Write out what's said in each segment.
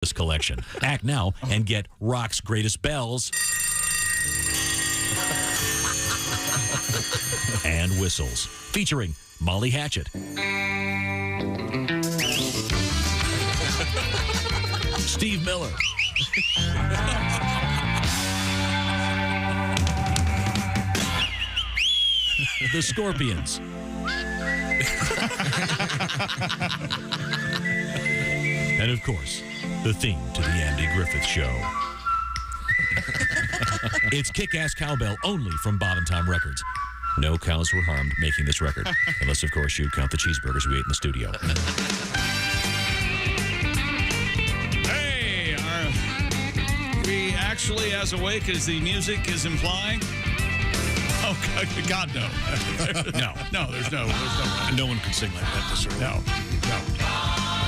this collection. Act now and get Rock's Greatest Bells and Whistles, featuring Molly Hatchet, Steve Miller, the Scorpions, and of course, the theme to the Andy Griffith Show. It's Kick-Ass Cowbell only from Bob and Tom Records. No cows were harmed making this record, unless, of course, you count the cheeseburgers we ate in the studio. Hey, are we actually as awake as the music is implying? Oh, God, no. No, there's no way. No one can sing like that this early. No.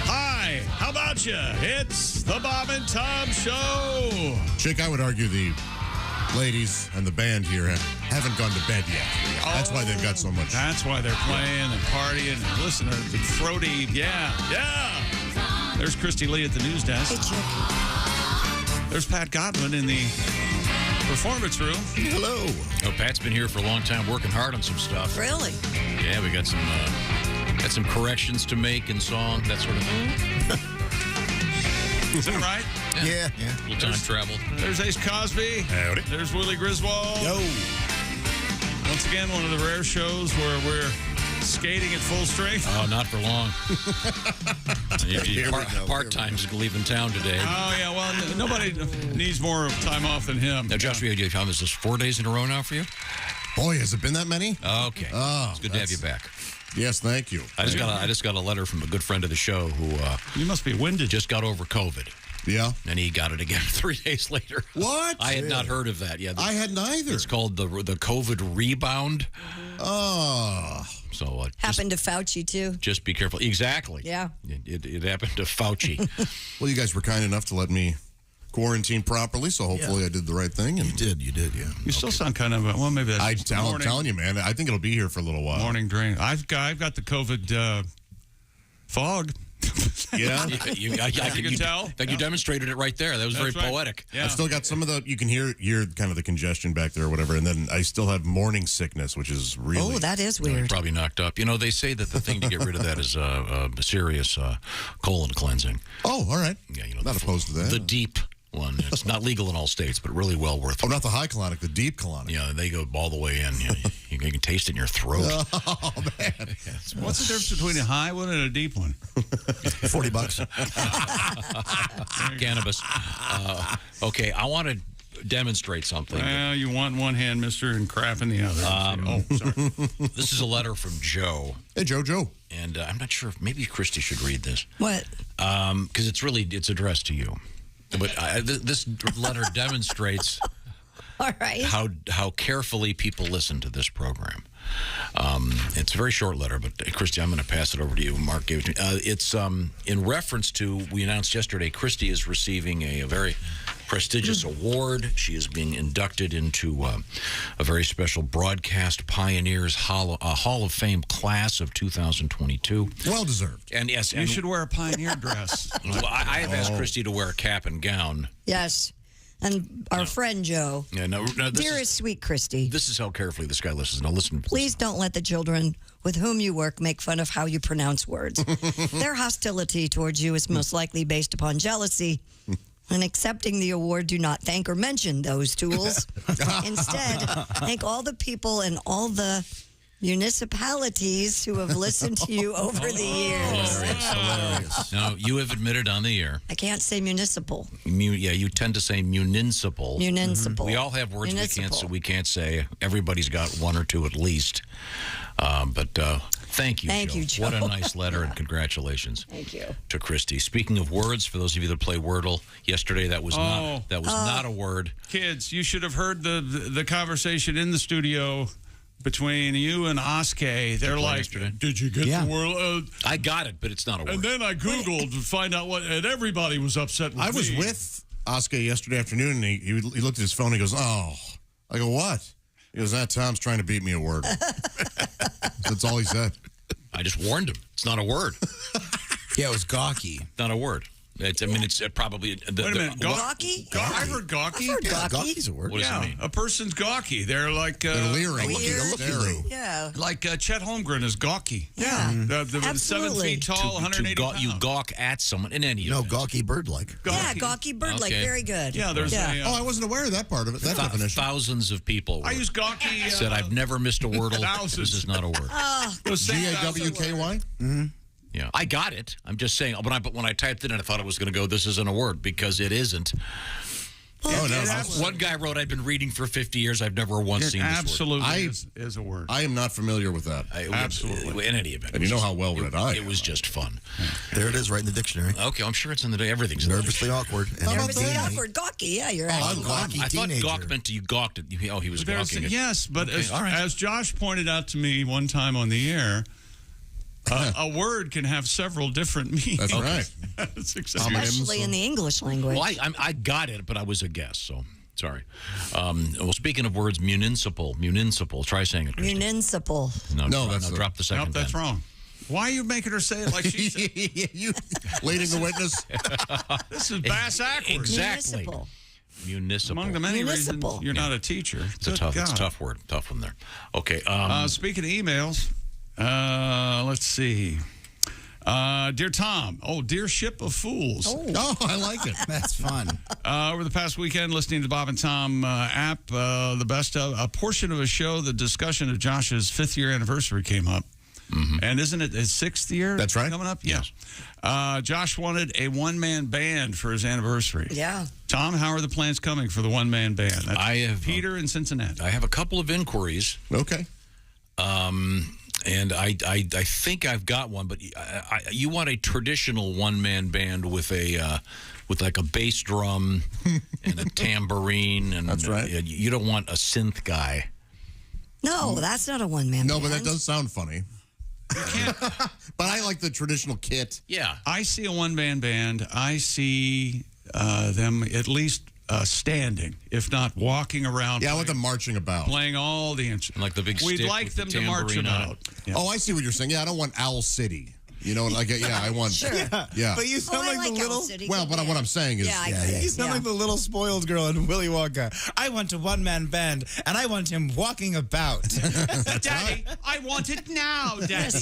Hi, how about you? It's the Bob and Tom Show. Chick, I would argue the ladies and the band here haven't gone to bed yet. That's why they've got so much. That's why they're playing and partying and listening to the throaty. Yeah. There's Christy Lee at the news desk. Hey, Chick. There's Pat Godwin in the performance room. Hello. Oh, Pat's been here for a long time, working hard on some stuff. Really? Yeah, we got some corrections to make in song, that sort of thing. Is that right? Yeah. A little time travel. There's Ace Cosby. Howdy. There's Willie Griswold. Yo. Once again, one of the rare shows where we're skating at full strength. Oh, not for long. Here we go. Part-time's leaving town today. Oh, yeah, well, nobody needs more time off than him. Now, Josh, is this 4 days in a row now for you? Boy, has it been that many? Okay. Oh, It's good to have you back. Yes, thank you. I just got a letter from a good friend of the show who You must be winded. just got over COVID, Yeah. and he got it again 3 days later. What? I had not heard of that yet. I hadn't either. It's called the COVID rebound. Oh. So Happened to Fauci, too. just be careful. Exactly. Yeah. It happened to Fauci. Well, you guys were kind enough to let me quarantine properly, so hopefully I did the right thing. And You did, yeah. You still sound kind of, well, maybe that's I'm telling you, man, I think it'll be here for a little while. morning drink. I've got the COVID fog. Yeah. You can tell. In fact, you demonstrated it right there. That was That's very right. poetic. Yeah. I've still got some of the, you can hear kind of the congestion back there or whatever, and then I still have morning sickness, which is really... Oh, that is You're weird. probably knocked up. You know, they say that the thing to get rid of that is serious colon cleansing. Oh, all right. Yeah, you know, Not opposed to that. The deep one. It's not legal in all states, but really well worth it. Oh, not the high colonic, the deep colonic. Yeah, they go all the way in. You can taste it in your throat. Oh, man. What's the difference between a high one and a deep one? $40. Cannabis. Okay, I want to demonstrate something. Well, you want in one hand, mister, and crap in the other. Sorry. This is a letter from Joe. Hey, Joe. And I'm not sure if maybe Christy should read this. What? Because it's addressed to you. But this letter demonstrates All right. how carefully people listen to this program. It's a very short letter, but Christy, I'm going to pass it over to you. Mark gave it to me. It's in reference to, we announced yesterday, Christy is receiving a very prestigious award. She is being inducted into a very special Broadcast Pioneers Hall of Fame class of 2022. Well deserved. And yes, You should wear a pioneer dress. well, I have asked Christy to wear a cap and gown. Yes. And our friend Joe. Yeah, no, Dearest sweet Christy, this is how carefully this guy listens. Now listen. please don't let the children with whom you work make fun of how you pronounce words. Their hostility towards you is most likely based upon jealousy. When accepting the award, do not thank or mention those tools. Instead, thank all the people and all the municipalities who have listened to you over the years. Hilarious. Now, you have admitted on the air. I can't say municipal. You tend to say municipal. Municipal. We all have words Municipal. we can't say. Everybody's got one or two at least. But thank you, Thank Joe. you, Joe. What a nice letter, and congratulations. Thank you. To Christy. Speaking of words, for those of you that play Wordle, yesterday that was not a word. Kids, you should have heard the conversation in the studio between you and Oskay. They're like, yesterday? did you get the world? I got it, but it's not a word. And then I Googled to find out what, and everybody was upset with me. I was with Oscar yesterday afternoon, and he looked at his phone and he goes, oh. I go, what? He goes, Tom's trying to beat me at work. That's all he said. I just warned him. It's not a word. Yeah, it was gawky. Not a word. It's probably. Wait a minute. Gawky? I've heard gawky. I've heard gawky. Gawky's a word. What does it mean? A person's gawky. They're like They're leering. Weird. Staring. Yeah. like Chet Holmgren is gawky. Yeah. The 7 Absolutely. feet tall, 180 pounds. You gawk at someone in any No, event. gawky bird-like. Yeah, gawky bird-like. Okay. Very good. Yeah, there's a. Oh, I wasn't aware of that part of it. That definition. Thousands of people I use gawky. said I've never missed a wordle. Thousands. This is not a word. GAWKY? Yeah, I got it. I'm just saying. When I typed it in, I thought it was going to go. This isn't a word because it isn't. Oh, no. One guy wrote, "I've been reading for 50 years. I've never once seen this word." Absolutely is a word. I am not familiar with that. Absolutely. In any event, And you know how well read I am. It was just fun. There it is, right in the dictionary. Okay, I'm sure it's in the day. Everything's in the Nervously awkward. And Nervously gawky. awkward. Gawky. Yeah, you're I right. love Gawky I thought teenager. gawk meant you gawked it. Oh, he was gawking it. Yes, but Okay, all right. as Josh pointed out to me one time on the air, a word can have several different meanings. That's right. That's exactly. Especially in the English language. Well, I got it, but I was a guess, so sorry. Well, speaking of words, municipal. Try saying it, Christy. Municipal. No, that's the- drop the second. Nope, that's pen. wrong. Why are you making her say it like she said? You leading the witness? This is bass backwards. Exactly. Municipal. Municipal. Among the many Municipal. reasons you're not a teacher. It's a tough word. Tough one there. Okay. Speaking of emails, let's see. Dear Tom, dear ship of fools. Oh, I like it. That's fun. Over the past weekend, listening to the Bob and Tom app, the best of a portion of a show, the discussion of Josh's 5th year anniversary came up. Mm-hmm. And isn't it his 6th year? That's right. Coming up? Yes. Josh wanted a one-man band for his anniversary. Yeah. Tom, how are the plans coming for the one-man band? That's I have Peter in Cincinnati. I have a couple of inquiries. Okay. And I think I've got one, but you want a traditional one-man band with like a bass drum and a tambourine, and That's right. You don't want a synth guy. No, that's not a one-man No, band. but that does sound funny. But I like the traditional kit. Yeah, I see a one-man band. I see them at least standing, if not walking around. Yeah, I want them marching about. playing all the instruments. like the big. We'd stick like with them the to march tambourine on about. it. Yeah. Oh, I see what you're saying. Yeah, I don't want Owl City. You know, like, yeah, I want. Sure. Yeah. But you Oh, sound I like like the Owl little. City. Well, but what I'm saying is. Yeah, I Yeah, get it. you sound like the little spoiled girl in Willy Wonka. I want a one-man band, and I want him walking about. Daddy, I want it now, Daddy.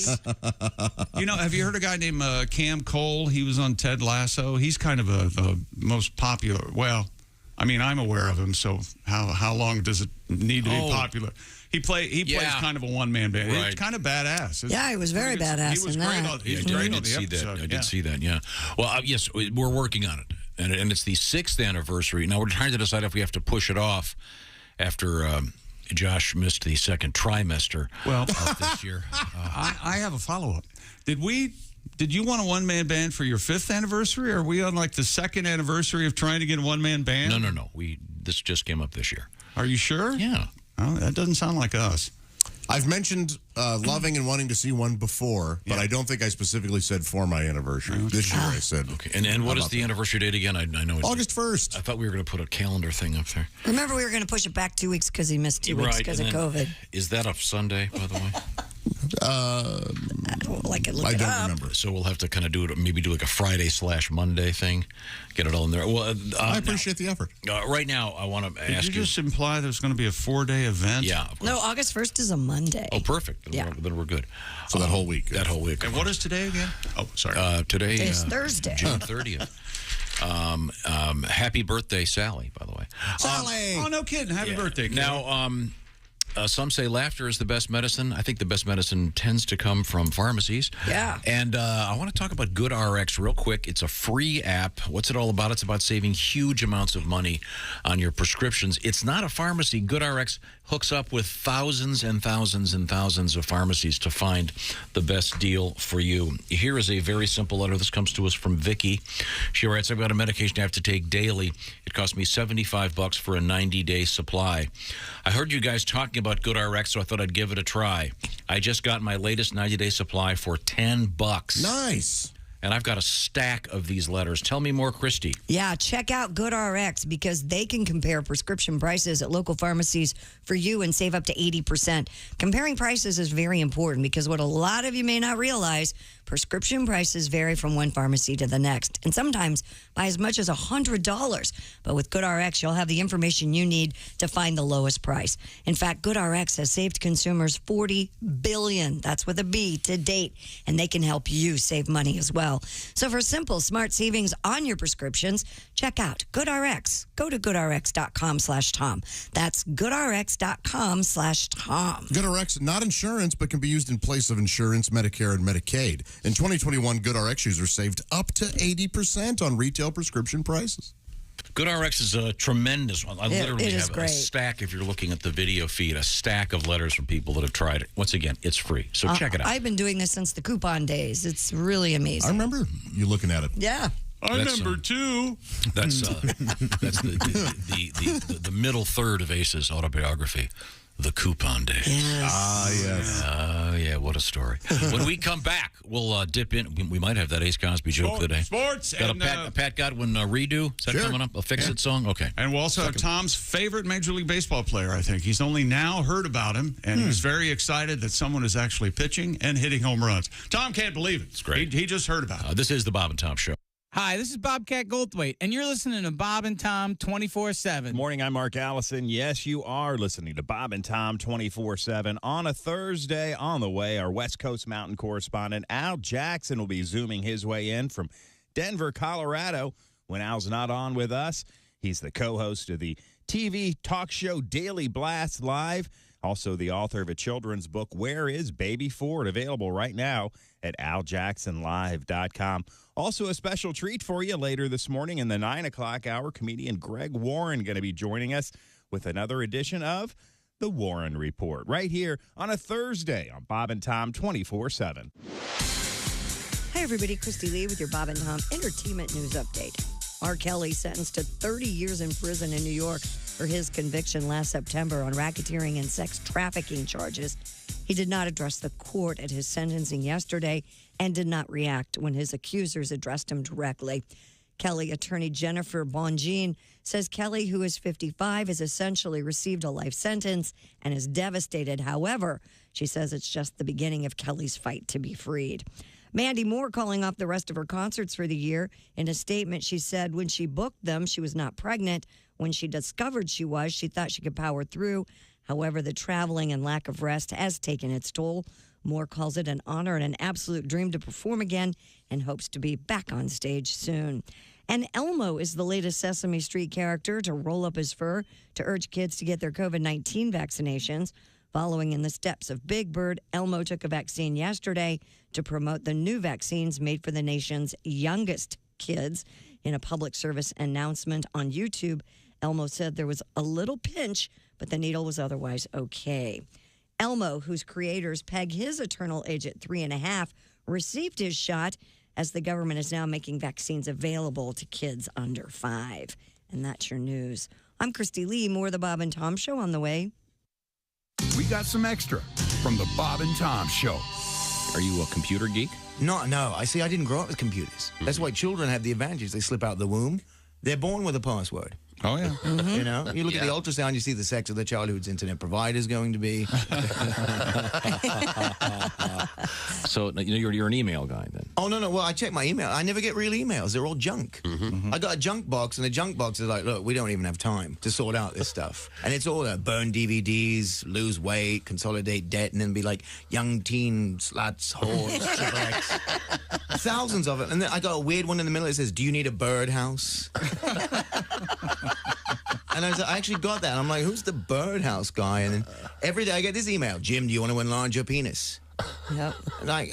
You know, have you heard a guy named Cam Cole? He was on Ted Lasso. He's kind of the most popular. Well, I mean, I'm aware of him. So how long does it need to be popular? He plays kind of a one-man band. Right. It's kind of badass. Yeah, he was very badass He was in great that. on, he was I great on did the see episode. that. I yeah. did see that. Yeah. Well, yes, we're working on it, and it's the 6th anniversary. Now we're trying to decide if we have to push it off after Josh missed the 2nd trimester of this year. I have a follow-up. Did you want a one-man band for your 5th anniversary? Or are we on like the 2nd anniversary of trying to get a one-man band? No. This just came up this year. Are you sure? Yeah. Oh, that doesn't sound like us. I've mentioned loving and wanting to see one before, but I don't think I specifically said for my anniversary. This year I said. Okay. And what is the anniversary date again? I know it's August 1st. I thought we were going to put a calendar thing up there. Remember, we were going to push it back 2 weeks because he missed 2 weeks because of and then- COVID. Is that a Sunday, by the way? Like it, look I it don't up. remember. So we'll have to kind of do it, maybe do like a Friday/Monday thing, get it all in there. Well, I appreciate the effort. right now, I want to Did ask you just imply there's going to be a 4-day event? Yeah, of course. No, August 1st is a Monday. Oh, perfect. Yeah. Then we're good. So that whole week. That whole week. And what is today again? Oh, sorry. Today? It's Thursday. June 30th. Happy birthday, Sally, by the way. Sally! Oh, no kidding. Happy birthday, kid. Now, some say laughter is the best medicine. I think the best medicine tends to come from pharmacies. Yeah. And I want to talk about GoodRx real quick. It's a free app. What's it all about? It's about saving huge amounts of money on your prescriptions. It's not a pharmacy. GoodRx hooks up with thousands and thousands and thousands of pharmacies to find the best deal for you. Here is a very simple letter. This comes to us from Vicky. She writes, I've got a medication I have to take daily. It cost me $75 for a 90-day supply. I heard you guys talking about GoodRx, so I thought I'd give it a try. I just got my latest 90-day supply for $10. Nice. and I've got a stack of these letters. Tell me more, Christy. Yeah, check out GoodRx because they can compare prescription prices at local pharmacies for you and save up to 80%. Comparing prices is very important because what a lot of you may not realize, prescription prices vary from one pharmacy to the next, and sometimes by as much as $100. But with GoodRx, you'll have the information you need to find the lowest price. In fact, GoodRx has saved consumers $40 billion, that's with a B, to date, and they can help you save money as well. So for simple, smart savings on your prescriptions, check out GoodRx. Go to goodrx.com/Tom. That's goodrx.com/Tom. GoodRx, not insurance, but can be used in place of insurance, Medicare, and Medicaid. In 2021, GoodRx users saved up to 80% on retail prescription prices. GoodRx is a tremendous one. I literally it is have great. a stack, if you're looking at the video feed, a stack of letters from people that have tried it. Once again, it's free, so check it out. I've been doing this since the coupon days. It's really amazing. I remember you looking at it. Yeah. That's, number 2. That's the middle third of Ace's autobiography, The Coupon Days. Yes. Yes. Yeah, what a story. When we come back, we'll dip in. We might have that Ace Cosby joke today. Sports. Got and, a Pat Godwin redo? Is that Sure. coming up? A Fix It song? Okay. And we'll also have Tom's favorite Major League Baseball player, I think. He's only now heard about him, and he's very excited that someone is actually pitching and hitting home runs. Tom can't believe it. It's great. He just heard about it. This is the Bob and Tom Show. Hi, this is Bobcat Goldthwait, and you're listening to Bob and Tom 24/7. Morning, I'm Mark Allison. Yes, you are listening to Bob and Tom 24/7 on a Thursday. On the way, our West Coast Mountain correspondent Al Jackson will be zooming his way in from Denver, Colorado. When Al's not on with us, he's the co-host of the TV talk show Daily Blast Live, also the author of a children's book, Where is Baby Ford?, available right now at aljacksonlive.com. Also, a special treat for you later this morning in the 9 o'clock hour. Comedian Greg Warren going to be joining us with another edition of The Warren Report right here on a Thursday on Bob and Tom 24/7. Hey, everybody. Christy Lee with your Bob and Tom Entertainment News Update. R. Kelly sentenced to 30 years in prison in New York for his conviction last September on racketeering and sex trafficking charges. He did not address the court at his sentencing yesterday and did not react when his accusers addressed him directly. Kelly attorney Jennifer Bonjean says Kelly, who is 55, has essentially received a life sentence and is devastated. However, she says it's just the beginning of Kelly's fight to be freed. Mandy Moore calling off the rest of her concerts for the year. In a statement, she said when she booked them, she was not pregnant. When she discovered she was, she thought she could power through. However, the traveling and lack of rest has taken its toll. Moore calls it an honor and an absolute dream to perform again and hopes to be back on stage soon. And Elmo is the latest Sesame Street character to roll up his fur to urge kids to get their COVID-19 vaccinations. Following in the steps of Big Bird, Elmo took a vaccine yesterday to promote the new vaccines made for the nation's youngest kids. In a public service announcement on YouTube, Elmo said there was a little pinch, but the needle was otherwise okay. Elmo, whose creators peg his eternal age at 3.5, received his shot as the government is now making vaccines available to kids under 5. And that's your news. I'm Christy Lee. More of the Bob and Tom Show on the way. We got some extra from the Bob and Tom Show. Are you a computer geek? No. I see. I didn't grow up with computers. That's why children have the advantage. They slip out the womb. They're born with a password. Oh, yeah. You know, you look at the ultrasound, you see the sex of the child whose internet provider is going to be. So you're an email guy then? Oh, no. Well, I check my email. I never get real emails. They're all junk. I got a junk box, and the junk box is like, look, we don't even have time to sort out this stuff. And it's all burn DVDs, lose weight, consolidate debt, and then be like young teen sluts, whores, triple X. Thousands of it. And then I got a weird one in the middle that says, do you need a birdhouse? And I actually got that. I'm like, who's the birdhouse guy? And then every day I get this email, Jim, do you want to enlarge your penis? Yep.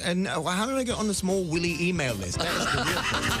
And how did I get on the small Willy email list? That is the real question.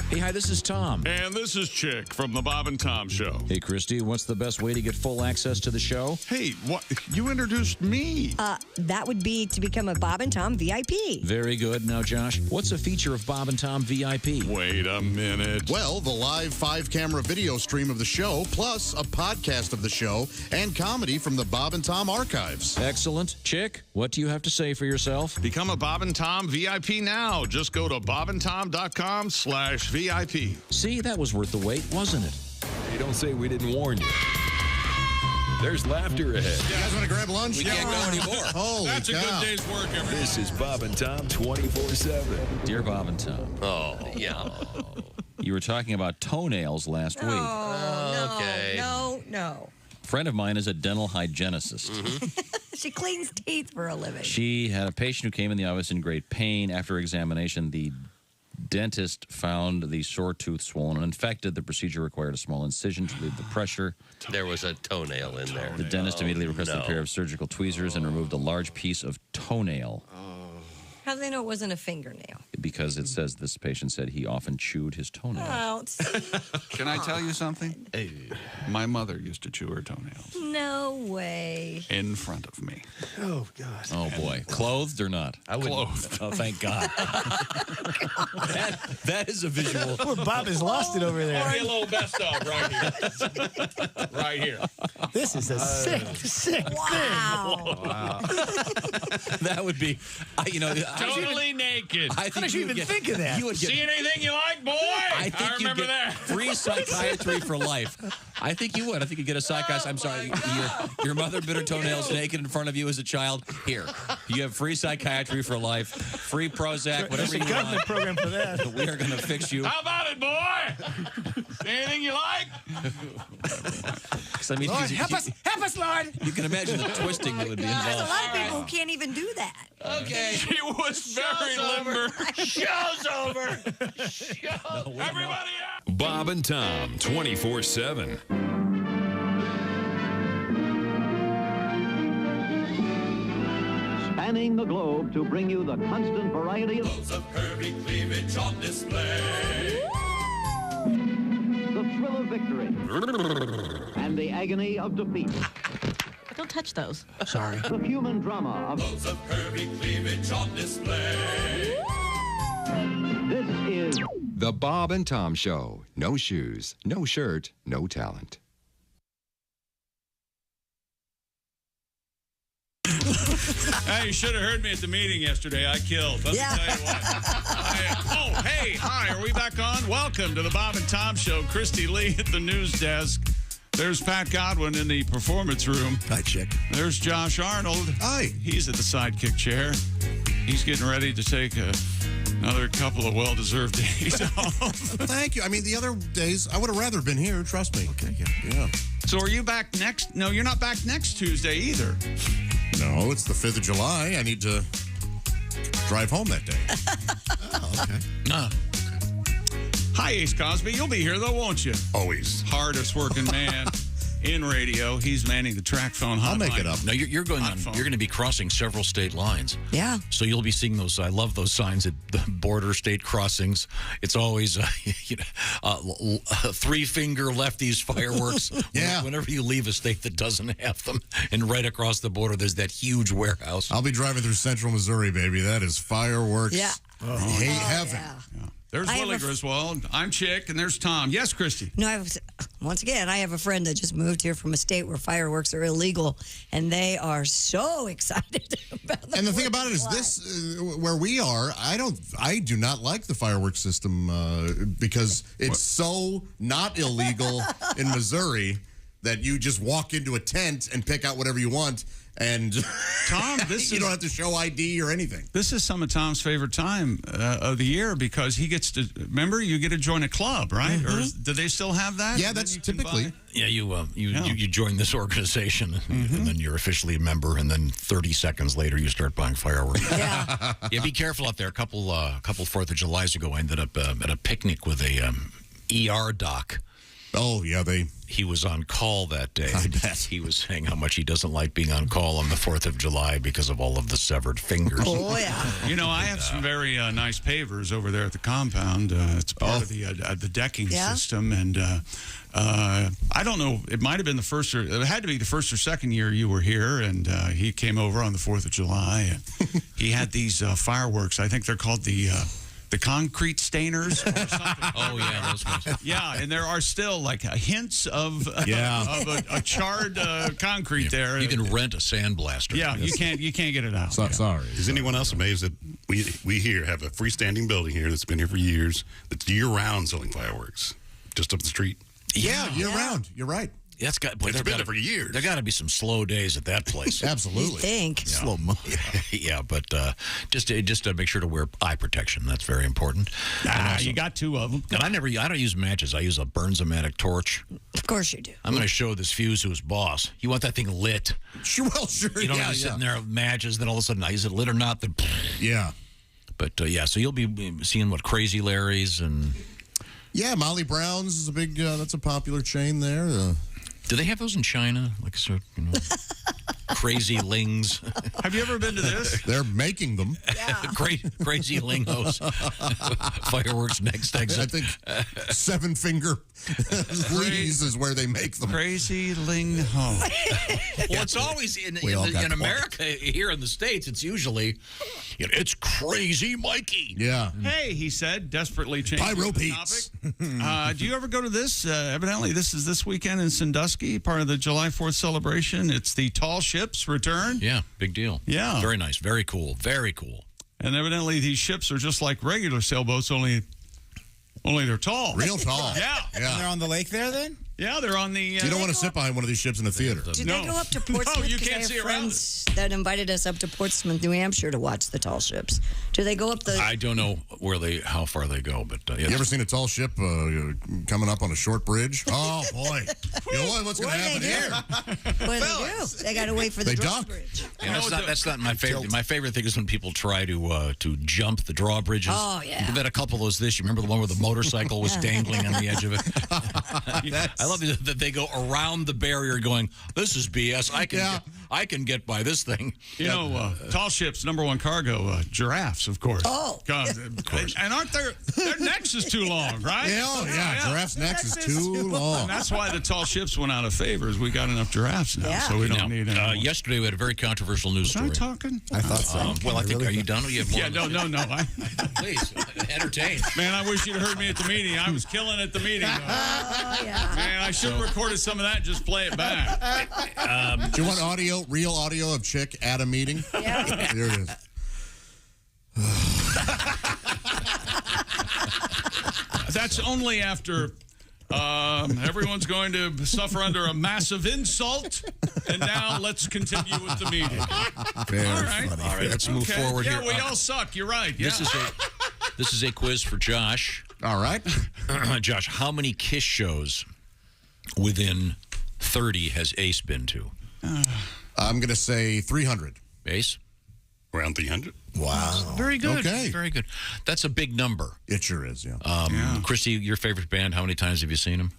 Hey, hi, this is Tom. And this is Chick from the Bob and Tom Show. Hey, Christy, what's the best way to get full access to the show? Hey, what? You introduced me. That would be to become a Bob and Tom VIP. Very good. Now, Josh, what's a feature of Bob and Tom VIP? Wait a minute. Well, the live 5-camera video stream of the show, plus a podcast of the show and comedy from the Bob and Tom archives. Excellent. Chick, what do you have to say for yourself? Become a Bob and Tom VIP now. Just go to bobandtom.com/VIP. See, that was worth the wait, wasn't it? Hey, don't say we didn't warn you. There's laughter ahead. You guys want to grab lunch? We can't go anymore. Holy That's cow. a good day's work, everybody. This is Bob and Tom 24/7. Dear Bob and Tom, Oh, yeah. you were talking about toenails last week. Oh, okay. No. A friend of mine is a dental hygienist. She cleans teeth for a living. She had a patient who came in the office in great pain. After examination, the dentist found the sore tooth swollen and infected. The procedure required a small incision to relieve the pressure. There was a toenail in there. The dentist immediately requested a pair of surgical tweezers and removed a large piece of toenail How do they know it wasn't a fingernail? because it says this patient said he often chewed his toenails. Oh, Can I tell you something? My mother used to chew her toenails no way. in front of me. Oh, boy. Clothed or not? Clothed. Oh, thank God. that is a visual. Poor Bob has lost it over there. Or a little best of right here. Right here. This is a sick thing. Wow. That would be, Totally naked. I think How did you even think of that? You would get, See anything you like, boy? I think you'd remember get that. free psychiatry for life. I think you would. I think you'd get a psychiatrist. I'm sorry. Your mother bit her toenails naked in front of you as a child. Here. You have free psychiatry for life, free Prozac, whatever There's you a government want. program for that. We are going to fix you. How about it, boy? See anything you like? 'Cause, I mean, Lord, help us, Lord. you can imagine the twisting that would be There's a involved. lot of people who can't even do that. Okay. She was very limber. Show's over. Everybody out. Bob and Tom 24/7. Spanning the globe to bring you the constant variety of curvy cleavage on display. the thrill of victory and the agony of defeat. Don't touch those. Sorry. The human drama of curvy cleavage on display. This is The Bob and Tom Show. No shoes, no shirt, no talent. Hey, you should have heard me at the meeting yesterday. I killed. Let me tell you what. Hi. Are we back on? Welcome to the Bob and Tom Show. Christy Lee at the news desk. There's Pat Godwin in the performance room. Hi, Chick. There's Josh Arnold. Hi. He's at the sidekick chair. He's getting ready to take another couple of well-deserved days off. Thank you. I mean, the other days, I would have rather been here. Trust me. Okay. Yeah. So are you back next? No, you're not back next Tuesday either. No, it's the 5th of July. I need to drive home that day. Hi, Ace Cosby. You'll be here, though, won't you? Always. Hardest working man in radio. He's manning the track phone hotline. I'll make it up. No, you're going on. You're going to be crossing several state lines. Yeah. So you'll be seeing those. I love those signs at the border state crossings. It's always three-finger lefties fireworks. Yeah. Whenever you leave a state that doesn't have them, and right across the border, there's that huge warehouse. I'll be driving through central Missouri, baby. That is fireworks. Yeah. Hate heaven. Yeah. There's I Willie have a- Griswold. I'm Chick, and there's Tom. Yes, Christy. No, once again, I have a friend that just moved here from a state where fireworks are illegal, and they are so excited about them. And the thing about it is this, where we are, I do not like the fireworks system because it's so not illegal in Missouri that you just walk into a tent and pick out whatever you want. And Tom, you don't have to show ID or anything. This is some of Tom's favorite time of the year because he gets to, remember, you get to join a club, right? Or do they still have that? Yeah, that's typically. Yeah, you join this organization, and then you're officially a member, and then 30 seconds later you start buying fireworks. Yeah. Yeah, be careful out there. A couple 4th of Julys ago, I ended up at a picnic with a ER doc. Oh, yeah, he was on call that day. I bet. He was saying how much he doesn't like being on call on the 4th of July because of all of the severed fingers. Oh, yeah. You know, I have some very nice pavers over there at the compound. It's part of the decking system, and I don't know. It might have been it had to be the first or second year you were here, and he came over on the 4th of July, and he had these fireworks. I think they're called the concrete stainers or something. Oh, yeah, those guys. Yeah, and there are still like hints of a charred concrete there. You can rent a sandblaster. Yeah, you can't get it out. Sorry. Is anyone else amazed that we here have a freestanding building here that's been here for years that's year-round selling fireworks just up the street? Yeah, year-round. You're right. It's been there for years. There got to be some slow days at that place. Absolutely. You think? Yeah. Slow mo. Yeah, but just to make sure to wear eye protection. That's very important. You got 2 of them. And I don't use matches. I use a Bernzomatic torch. Of course you do. I'm going to show this fuse to his boss. You want that thing lit? Sure. You don't just sitting there with matches. Then all of a sudden, is it lit or not? Then yeah. But so you'll be seeing what Crazy Larry's and Molly Brown's is a big. That's a popular chain there. Do they have those in China? Like Crazy Lings. Have you ever been to this? They're making them. Yeah. Crazy Lingos. Fireworks next exit. I think 7 Finger Lee's is where they make them. Crazy Ling Ho. Well, it's always in America, here in the States, it's usually, it's Crazy Mikey. Yeah. Hey, he said, desperately changing Pyro the Pete's. topic. Do you ever go to this? Evidently, this is this weekend in Sandusky, part of the July 4th celebration. It's the Tall Ships return. Yeah, big deal. Yeah. Very nice. Very cool. Very cool. And evidently, these ships are just like regular sailboats, only they're tall. Real tall. Yeah. And they're on the lake there then? Yeah, they're on the... you don't want to sit behind one of these ships in a theater. Do they go up to Portsmouth? No, you 'Cause can't I have see around friends that invited us up to Portsmouth, New Hampshire, to watch the tall ships. Do they go up the? I don't know how far they go, but you ever seen a tall ship coming up on a short bridge? Oh boy! You know what's going to happen here? What do they do? They got to wait for the They drawbridge. And that's not my favorite. My favorite thing is when people try to jump the drawbridges. Oh, yeah. We've had a couple of those this. You remember the one where the motorcycle was dangling on the edge of it? I love that they go around the barrier going, this is BS. I can get by this thing. You know, tall ships, number one cargo, giraffes, of course. Oh. Of course. And aren't their necks is too long, right? Yeah, giraffes' necks is too long. And that's why the tall ships went out of favor, is we got enough giraffes now, so we don't need any more. Yesterday, we had a very controversial news story. Was I talking? I thought so. Well, I think, are you done? Or you have more? Yeah, no. Please, entertain. Man, I wish you'd heard me at the meeting. I was killing at the meeting. Oh, yeah. Man, I should have recorded some of that and just play it back. Do you want real audio of Chick at a meeting? Yeah. There it is. That's only after everyone's going to suffer under a massive insult. And now let's continue with the meeting. All right, let's move forward here. Yeah, we all suck. You're right. Yeah. This is a quiz for Josh. All right. Josh, how many Kiss shows within 30 has Ace been to? I'm going to say 300. Ace? Around 300. Wow. Very good. Okay. Very good. That's a big number. It sure is, yeah. Christy, your favorite band, how many times have you seen them?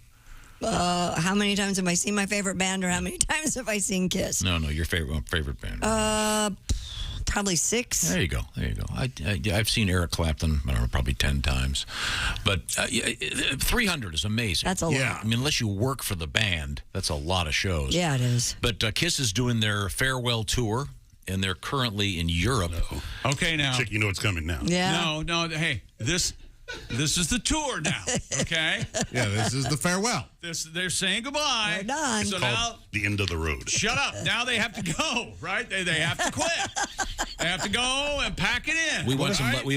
How many times have I seen my favorite band, or how many times have I seen Kiss? No, your favorite band. Probably 6. There you go. I've seen Eric Clapton, I don't know, probably 10 times. But 300 is amazing. That's a lot. I mean, unless you work for the band, that's a lot of shows. Yeah, it is. But Kiss is doing their farewell tour, and they're currently in Europe. Okay, now. Chick, you know what's coming now. Yeah. No. Hey, this is the tour now. Okay. Yeah, this is the farewell. They're saying goodbye. They're done. So now, the end of the road. shut up. Now they have to go. Right? They have to quit. They have to go and pack it in. We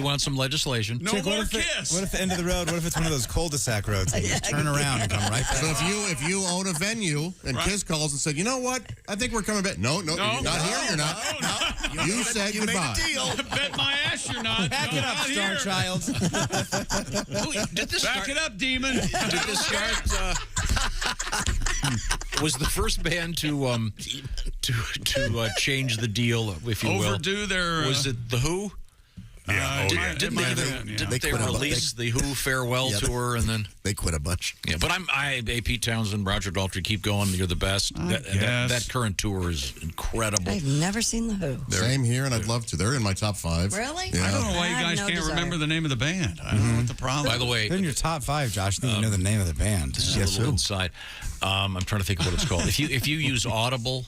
want some legislation. No Chick, more what Kiss. if the end of the road? What if it's one of those cul-de-sac roads? And you just turn around and come right back. So if you own a venue and Kiss calls and said, you know what? I think we're coming back. No, you're not here. You're not. No. You said goodbye. Bet my ass you're not. Back it up, Star Child. Back it up, demon. Did this start? Was the first band to change the deal, if you will? Overdo their. Was it the Who? Didn't they release the Who farewell tour and then they quit a bunch? Yeah, but Pete Townsend, Roger Daltrey, keep going. You're the best. That current tour is incredible. I've never seen the Who. Same here, and I'd love to. They're in my top 5. Really? Yeah. I don't know why you guys can't remember the name of the band. I don't know what the problem. By the way, they're in your top 5, Josh. I think you know the name of the band. Yes, a little inside. I'm trying to think of what it's called. If you use Audible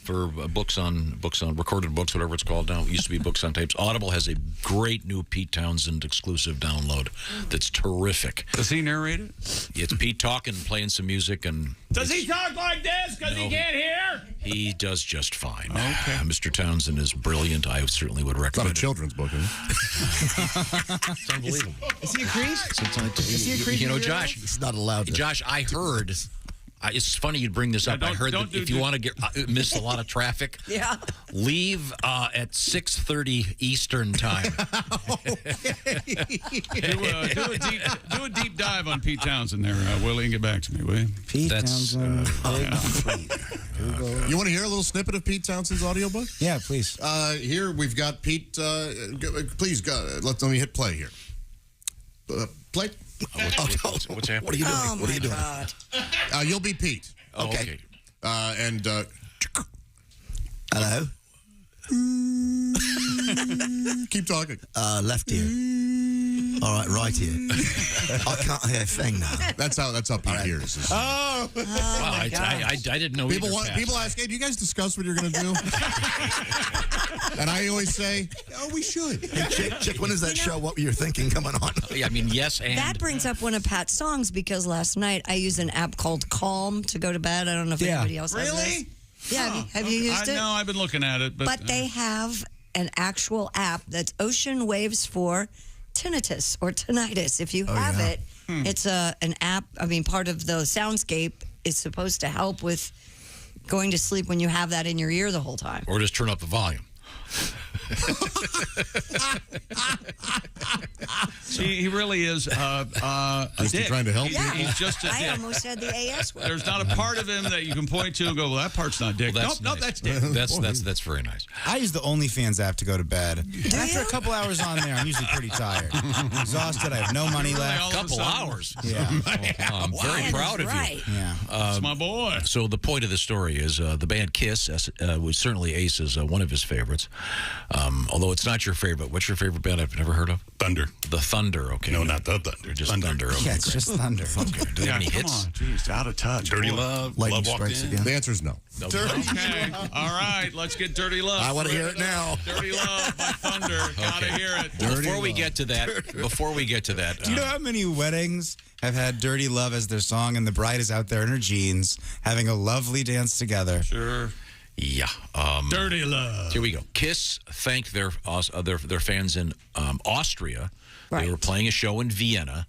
for books on recorded books, whatever it's called now, it used to be books on tapes. Audible has a great new Pete Townsend exclusive download that's terrific. Does he narrate it? It's Pete talking, playing some music, and does he talk like this because he can't hear? He does just fine. Okay. Mr. Townsend is brilliant. I certainly would recommend it. It's not a children's book, is it? It's unbelievable. Is he a priest? Is he a priest? You know, Josh. He's not allowed to. Josh, I heard. It's funny you'd bring this up. I heard that if you want to miss a lot of traffic, leave at 6:30 Eastern time. do a deep dive on Pete Townsend there, Willie, and get back to me, will you? Pete Townsend. You want to hear a little snippet of Pete Townsend's audiobook? Yeah, please. Here we've got Pete. Please, let me hit play here. Play. What's happening? What are you doing? Oh, What are you doing? God. You'll be Pete. Okay. And hello. Keep talking. Left ear. All right, right ear. I can't hear a thing now. That's how Pete hears. Wow, I didn't know. People ask, hey, do you guys discuss what you're going to do? And I always say, oh, we should. Hey, Chick, when does that show What You're Thinking coming on? Yeah, I mean, yes, and That brings up one of Pat's songs because last night I used an app called Calm to go to bed. I don't know if anybody else has this. Yeah, have you used it? No, I've been looking at it. But they have an actual app that's Ocean Waves for tinnitus or tinnitus. If you have it, it's an app. I mean, part of the soundscape is supposed to help with going to sleep when you have that in your ear the whole time. or just turn up the volume. See, he really is a dick. trying to help He's just a dick. I almost said the AS word. There's not a part of him that you can point to and go, well, that part's not dick. Well, Nope, that's dick. That's very nice. I use the OnlyFans app to go to bed. After a couple hours on there, I'm usually pretty tired. Exhausted. I have no money left. A couple hours. Yeah. I'm very proud of you. Yeah. That's my boy. So the point of the story is the band Kiss was certainly Ace's one of his favorites. Although it's not your favorite. What's your favorite band I've never heard of? Thunder. The Thunder. Okay. No, not the Thunder. Just Thunder. Okay, Yeah, it's just thunder. Okay. Do they have any Come hits? on, jeez, out of touch. Dirty Boy. Love. Lightning Love Walked strikes In. again. The answer is no. Okay. All right, let's get Dirty Love. I want to hear it now. Dirty Love by Thunder. Gotta hear it. Before we get to that, Do you know how many weddings have had Dirty Love as their song and the bride is out there in her jeans having a lovely dance together? Sure. Yeah. Dirty Love. Here we go. Kiss thanked their fans in Austria. Right. They were playing a show in Vienna,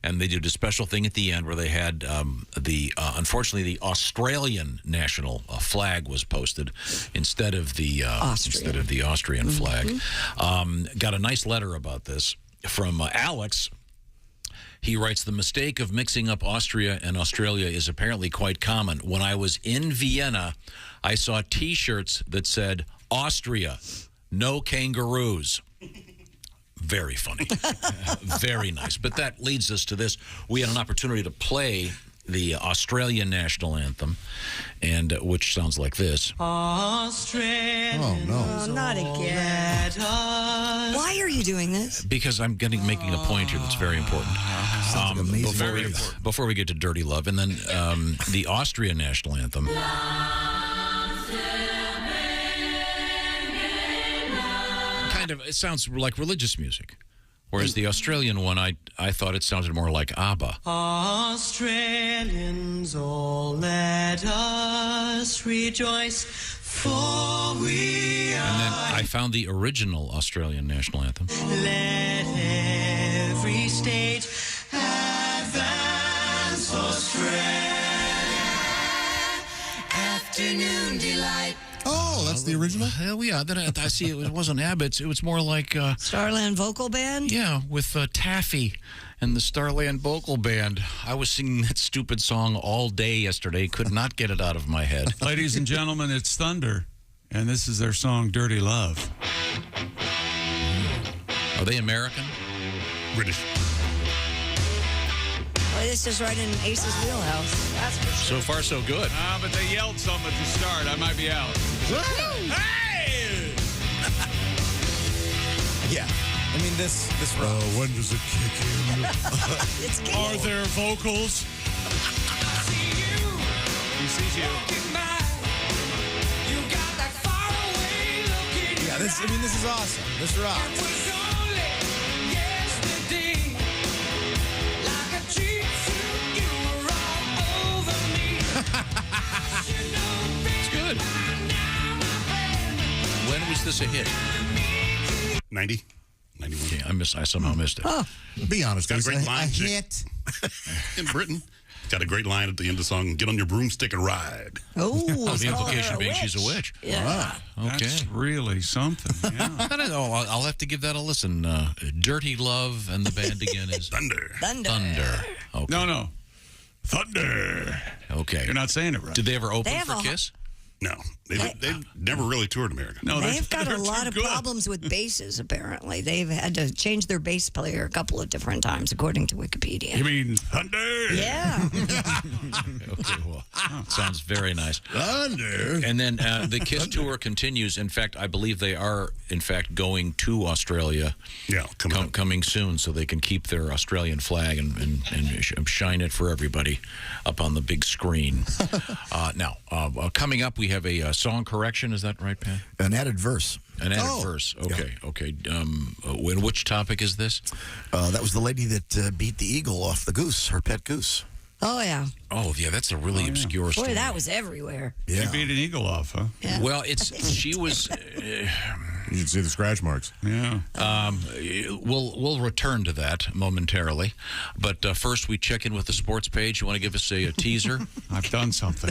and they did a special thing at the end where they had unfortunately the Australian national flag was posted instead of the Austrian flag. Got a nice letter about this from Alex. He writes, the mistake of mixing up Austria and Australia is apparently quite common. When I was in Vienna, I saw T-shirts that said, Austria, no kangaroos. Very funny. Very nice. But that leads us to this. We had an opportunity to play the Australian national anthem, and which sounds like this. Oh, no. Not again. Why are you doing this? Because I'm making a point here that's very important. Before we get to Dirty Love, and then the Austrian national anthem. It sounds like religious music, whereas the Australian one, I thought it sounded more like ABBA. Australians, all let us rejoice, for we are. And then I found the original Australian national anthem. Let every state advance, Australia. Afternoon delight. Oh, that's the original? Hell yeah. Then I see it wasn't ABBA. It was more like... Starland Vocal Band? Yeah, with Taffy and the Starland Vocal Band. I was singing that stupid song all day yesterday. Could not get it out of my head. Ladies and gentlemen, it's Thunder, and this is their song, Dirty Love. Are they American? British. Well, this is right in Ace's wheelhouse. That's for sure. So far, so good. But they yelled something at the start. I might be out. Hey! Yeah. I mean, this rock. When does it kick in? It's good. Are there vocals? He sees you. Yeah, this is awesome. This rocks. It's good. When was this a hit? 90. 91. Okay, I somehow missed it. Oh, be honest. Got a great a line. hit. In Britain. Got a great line at the end of the song. Get on your broomstick and ride. Oh, the implication being she's a witch. Yeah. Okay. That's really something. Yeah. I don't know. I'll have to give that a listen. Dirty Love and the band again is Thunder. Thunder. Okay. No. Thunder. Okay. You're not saying it right. Did they ever open They have for a- Kiss? No. They've never really toured America. No, They've got a they're lot too of good. problems with basses, apparently. They've had to change their bass player a couple of different times, according to Wikipedia. You mean Thunder? Yeah. Okay, well, sounds very nice. Thunder. And then the Kiss tour continues. In fact, I believe they are, in fact, going to Australia. Yeah, coming soon, so they can keep their Australian flag and shine it for everybody up on the big screen. Now, coming up, we have a song correction. Is that right, Pat? An added verse. An added verse. Okay, okay. Which topic is this? That was the lady that beat the eagle off the goose, her pet goose. Oh, yeah. Oh, yeah, that's a really obscure story. Boy, that was everywhere. Yeah. You beat an eagle off, huh? Yeah. Well, she was... You can see the scratch marks. Yeah. We'll return to that momentarily, but first we check in with the sports page. You want to give us a teaser? I've done something.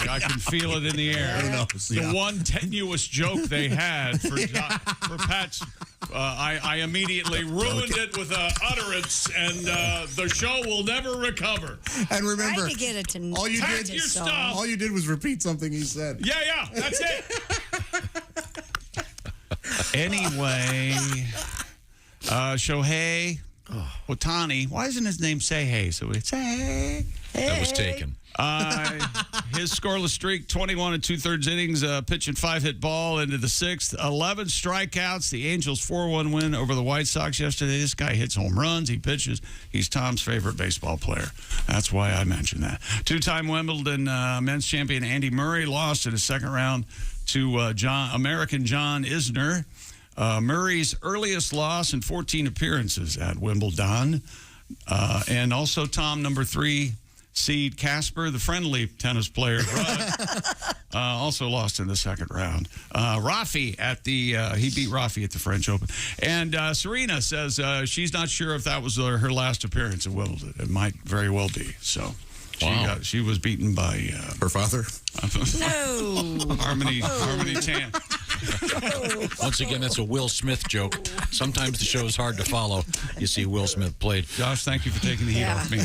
I can feel it in the air. Who knows? The Yeah. one tenuous joke they had for Pat's, I immediately ruined it with an utterance, and the show will never recover. And remember, Tried to get it to all you Pack did, your stuff. all you did was repeat something he said. Yeah, that's it. Anyway, Shohei Ohtani. Why isn't his name Say? So it's Say. That was taken. His scoreless streak, 21 2/3 innings, pitching 5-hit ball into the 6th, 11 strikeouts. The Angels 4-1 win over the White Sox yesterday. This guy hits home runs. He pitches. He's Tom's favorite baseball player. That's why I mentioned that. Two-time Wimbledon men's champion Andy Murray lost in his second round to American John Isner. Murray's earliest loss in 14 appearances at Wimbledon. And also Tom, number 3 seed Casper, the friendly tennis player, also lost in the second round. Rafi at the he beat Rafi at the French Open. And Serena says she's not sure if that was her last appearance at Wimbledon. It might very well be. So she was beaten by Her father? No. Harmony Tan. Once again, that's a Will Smith joke. Sometimes the show is hard to follow. You see Will Smith played. Josh, thank you for taking the heat off me.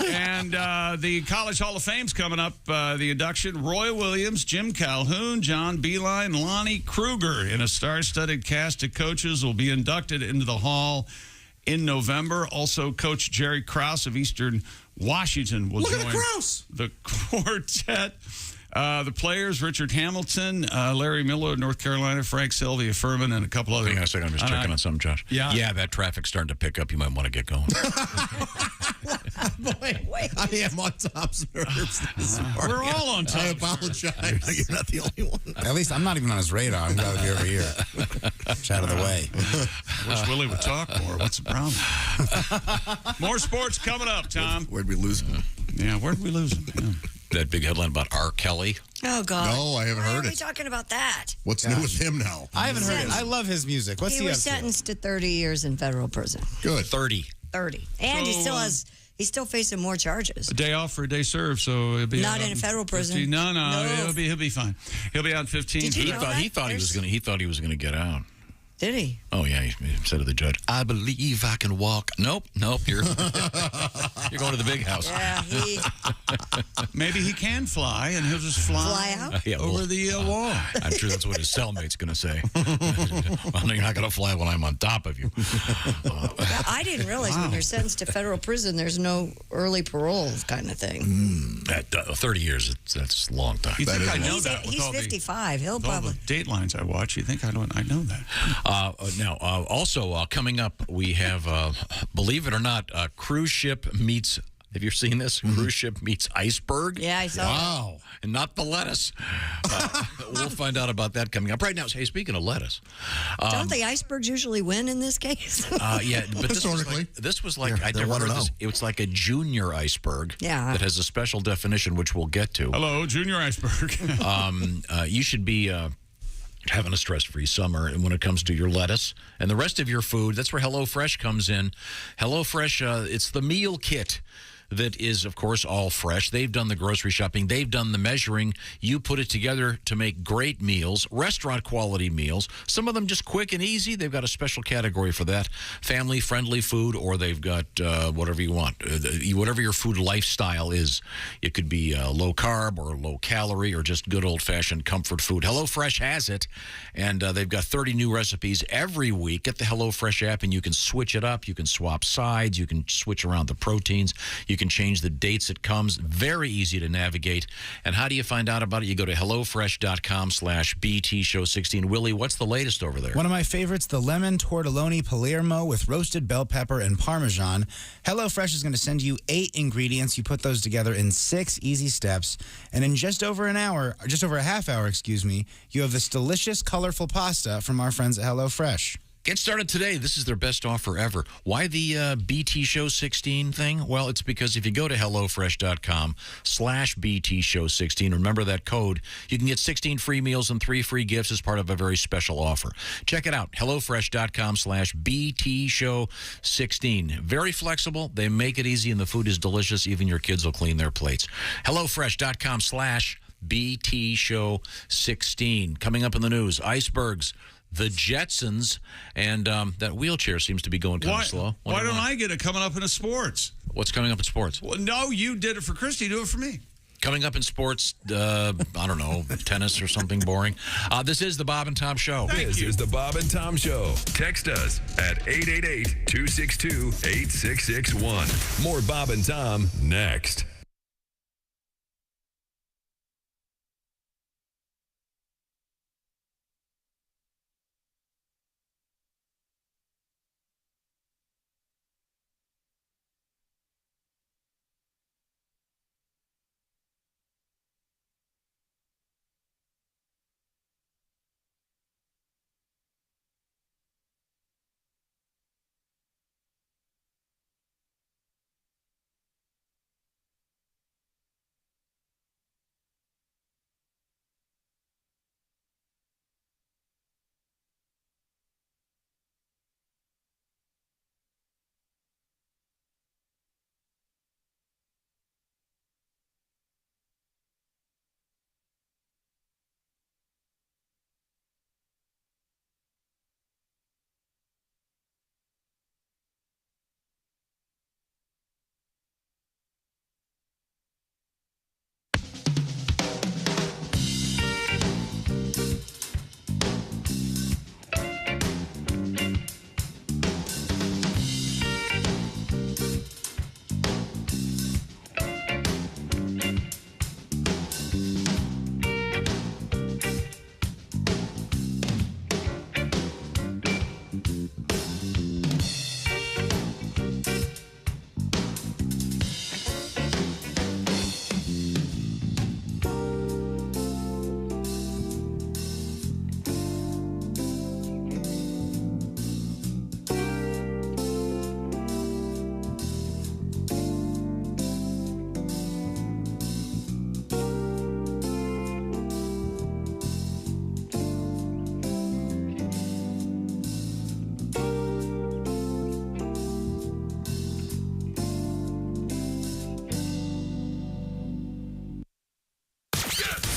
And the College Hall of Fame's coming up. The induction, Roy Williams, Jim Calhoun, John Beeline, Lonnie Kruger, in a star-studded cast of coaches will be inducted into the Hall in November. Also, Coach Jerry Krause of Eastern Washington will join the quartet. The players, Richard Hamilton, Larry Miller of North Carolina, Frank Sylvia Furman, and a couple other. Hang on a second, I'm just checking on something, Josh. Yeah, that traffic's starting to pick up. You might want to get going. Boy, I am on Tom's nerves this morning. We're all on Tom's I apologize. You're not the only one. At least I'm not even on his radar. I'm glad to be over here. It's out of the way. Wish Willie would talk more. What's the problem? More sports coming up, Tom. Where'd we lose him? Yeah, where'd we lose him? Yeah. That big headline about R. Kelly. Oh, God. No, I haven't Why heard are we it. talking about that? What's new with him now? I haven't heard it. I love his music. What's He he was up to? sentenced to 30 years in federal prison. Good. 30. 30. And he So, still has... He's still facing more charges. A day off for a day served, so it'll be Not out in a federal prison. 15. No, No. he'll be fine. He'll be out 15. Did you He know thought that? he thought he was going to get out. Did he? Oh, yeah. He said to the judge, I believe I can walk. Nope. You're going to the big house. Yeah, Maybe he can fly, and he'll just fly out over the wall. I'm sure that's what his cellmate's going to say. Well, no, you're not going to fly when I'm on top of you. Yeah, I didn't realize when you're sentenced to federal prison, there's no early parole kind of thing. At 30 years, that's a long time. You think I know that? He's 55. He'll With all probably. the Datelines I watch, you think I know that? Now, also coming up, we have, believe it or not, cruise ship meets. Have you seen this? Cruise ship meets iceberg. Yeah, I saw Wow. And not the lettuce. We'll find out about that coming up. Right now, hey, speaking of lettuce. Don't the icebergs usually win in this case? Yeah, but this was like I'd never heard this. It was like a junior iceberg that has a special definition, which we'll get to. Hello, junior iceberg. You should be having a stress-free summer, and when it comes to your lettuce and the rest of your food, that's where HelloFresh comes in. HelloFresh, it's the meal kit that is, of course, all fresh. They've done the grocery shopping. They've done the measuring. You put it together to make great meals, restaurant-quality meals. Some of them just quick and easy. They've got a special category for that. Family-friendly food, or they've got whatever you want. Whatever your food lifestyle is. It could be low-carb or low-calorie or just good old-fashioned comfort food. HelloFresh has it, and they've got 30 new recipes every week. Get the HelloFresh app, and you can switch it up. You can swap sides. You can switch around the proteins. You can change the dates it comes. Very easy to navigate. And how do you find out about it? You go to HelloFresh.com/BTShow16. Willie, what's the latest over there? One of my favorites, the lemon tortelloni Palermo with roasted bell pepper and Parmesan. HelloFresh is going to send you 8 ingredients. You put those together in 6 easy steps. And in just over a half hour, you have this delicious, colorful pasta from our friends at HelloFresh. Get started today. This is their best offer ever. Why the BT Show 16 thing? Well, it's because if you go to HelloFresh.com/BT Show 16, remember that code, you can get 16 free meals and 3 free gifts as part of a very special offer. Check it out. HelloFresh.com/BT Show 16. Very flexible. They make it easy, and the food is delicious. Even your kids will clean their plates. HelloFresh.com/BT Show 16. Coming up in the news, icebergs, the Jetsons, and that wheelchair seems to be going kind of slow. Why don't I get it coming up in sports? What's coming up in sports? Well, no, you did it for Christy. Do it for me. Coming up in sports, I don't know, tennis or something boring. This is the Bob and Tom Show. This is the Bob and Tom Show. Text us at 888-262-8661. More Bob and Tom next.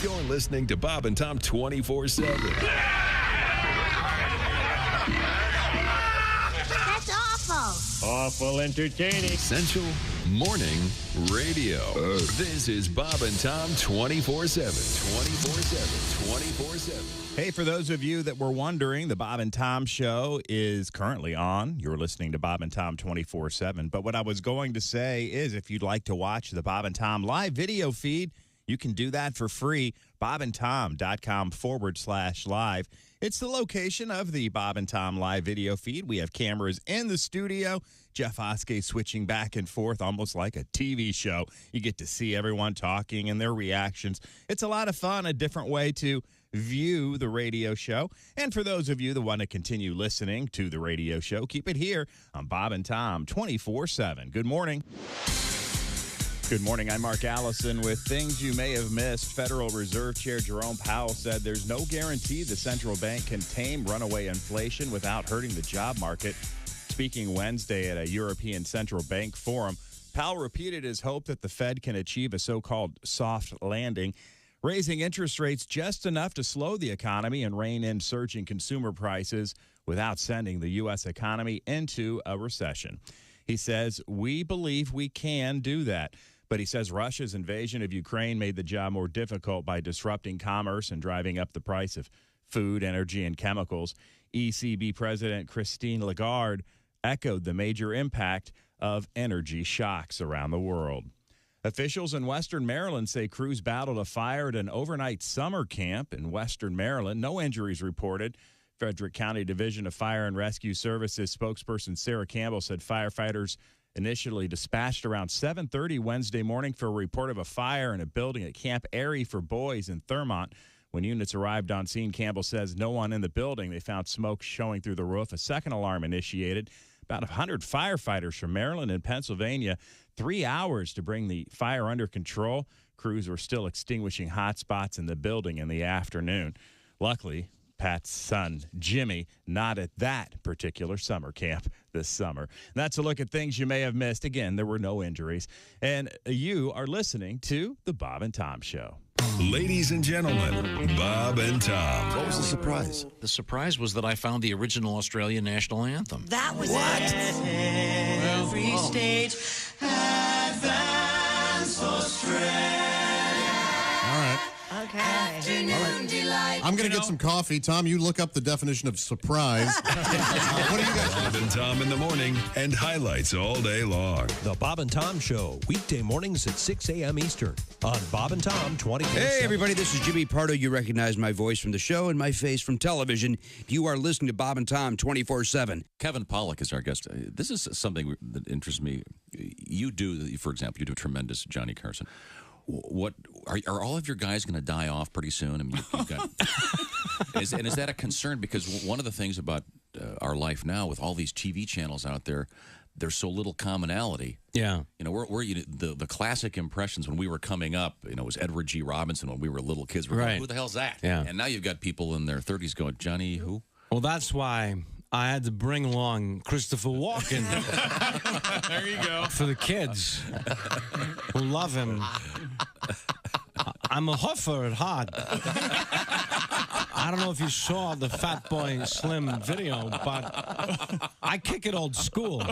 You're listening to Bob and Tom 24/7. That's awful. Awful entertaining. Essential Morning Radio. This is Bob and Tom 24/7. 24/7. 24/7. Hey, for those of you that were wondering, the Bob and Tom Show is currently on. You're listening to Bob and Tom 24/7. But what I was going to say is if you'd like to watch the Bob and Tom live video feed, you can do that for free. bobandtom.com/live. It's the location of the Bob and Tom live video feed. We have cameras in the studio. Jeff Oskey switching back and forth almost like a TV show. You get to see everyone talking and their reactions. It's a lot of fun, a different way to view the radio show. And for those of you that want to continue listening to the radio show, keep it here on Bob and Tom 24/7. Good morning. Good morning. I'm Mark Allison with things you may have missed. Federal Reserve Chair Jerome Powell said there's no guarantee the central bank can tame runaway inflation without hurting the job market. Speaking Wednesday at a European Central Bank forum, Powell repeated his hope that the Fed can achieve a so-called soft landing, raising interest rates just enough to slow the economy and rein in surging consumer prices without sending the U.S. economy into a recession. He says, "We believe we can do that." But he says Russia's invasion of Ukraine made the job more difficult by disrupting commerce and driving up the price of food, energy, and chemicals. ECB President Christine Lagarde echoed the major impact of energy shocks around the world. Officials in Western Maryland say crews battled a fire at an overnight summer camp in Western Maryland. No injuries reported. Frederick County Division of Fire and Rescue Services spokesperson Sarah Campbell said firefighters initially dispatched around 7:30 Wednesday morning for a report of a fire in a building at Camp Airy for Boys in Thurmont. When units arrived on scene, Campbell says no one in the building. They found smoke showing through the roof. A second alarm initiated. About 100 firefighters from Maryland and Pennsylvania, 3 hours to bring the fire under control. Crews were still extinguishing hot spots in the building in the afternoon. Luckily, Pat's son, Jimmy, not at that particular summer camp this summer. And that's a look at things you may have missed. Again, there were no injuries. And you are listening to The Bob and Tom Show. Ladies and gentlemen, Bob and Tom. What was the surprise? The surprise was that I found the original Australian national anthem. That was Every stage advance for strength. All right. Okay. Afternoon delight. I'm going to get some coffee. Tom, you look up the definition of surprise. What do you guys Bob and Tom in the morning and highlights all day long. The Bob and Tom Show, weekday mornings at 6 a.m. Eastern on Bob and Tom 24/7. Hey, everybody, this is Jimmy Pardo. You recognize my voice from the show and my face from television. You are listening to Bob and Tom 24/7. Kevin Pollak is our guest. This is something that interests me. You do, for example, you do a tremendous Johnny Carson. What are all of your guys going to die off pretty soon? I mean, you've got, is that a concern? Because one of the things about our life now, with all these TV channels out there, there's so little commonality. Yeah, you know, we're the classic impressions when we were coming up. You know, it was Edward G. Robinson when we were little kids. We're going, who the hell's that? Yeah. And now you've got people in their 30s going, Johnny, who? Well, that's why I had to bring along Christopher Walken. There you go. For the kids who love him. I'm a huffer at heart. I don't know if you saw the Fat Boy Slim video, but I kick it old school.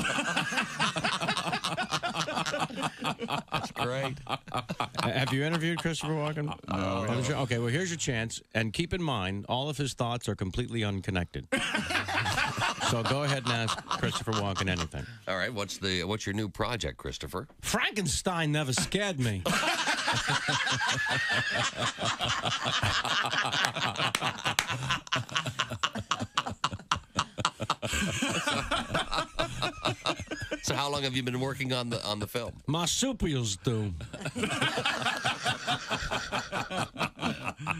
That's great. Have you interviewed Christopher Walken? No. Okay, well, here's your chance. And keep in mind, all of his thoughts are completely unconnected. So go ahead and ask Christopher Walken anything. All right, what's your new project, Christopher? Frankenstein never scared me. So how long have you been working on the film? Marsupials do.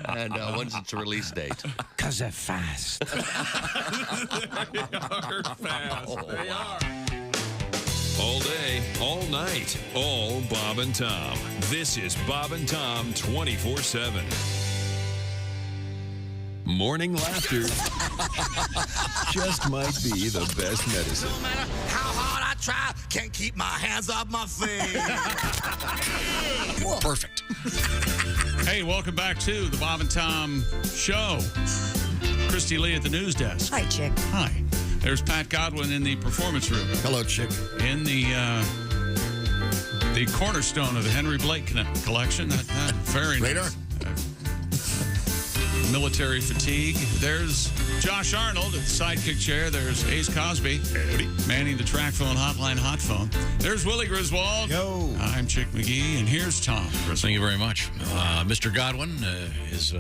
And when's its release date? 'Cause they're fast. They are fast. They are. All day, all night, all Bob and Tom. This is Bob and Tom 24/7. Morning laughter just might be the best medicine. No matter how hard I try, can't keep my hands off my face. Perfect. Hey, welcome back to the Bob and Tom Show. Christy Lee at the news desk. Hi, Chick. Hi. There's Pat Godwin in the performance room. Hello, chick. In the cornerstone of the Henry Blake collection. That very Radar. nice. Military fatigue. There's Josh Arnold at the sidekick chair. There's Ace Cosby manning the track phone hotline hot phone. There's Willie Griswold. Yo. I'm Chick McGee, and here's Tom. Thank you very much. Mr. Godwin is,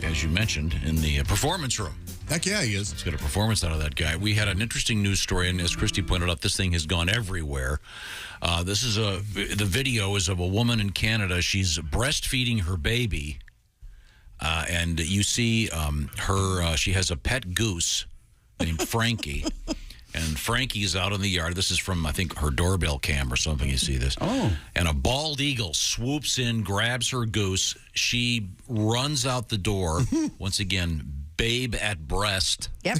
as you mentioned, in the performance room. Heck yeah, he is. Let's get a performance out of that guy. We had an interesting news story, and as Christy pointed out, this thing has gone everywhere. The video is of a woman in Canada. She's breastfeeding her baby. And you see she has a pet goose named Frankie. And Frankie's out in the yard. This is from, I think, her doorbell cam or something. You see this. Oh. And a bald eagle swoops in, grabs her goose. She runs out the door. Once again, babe at breast. Yep.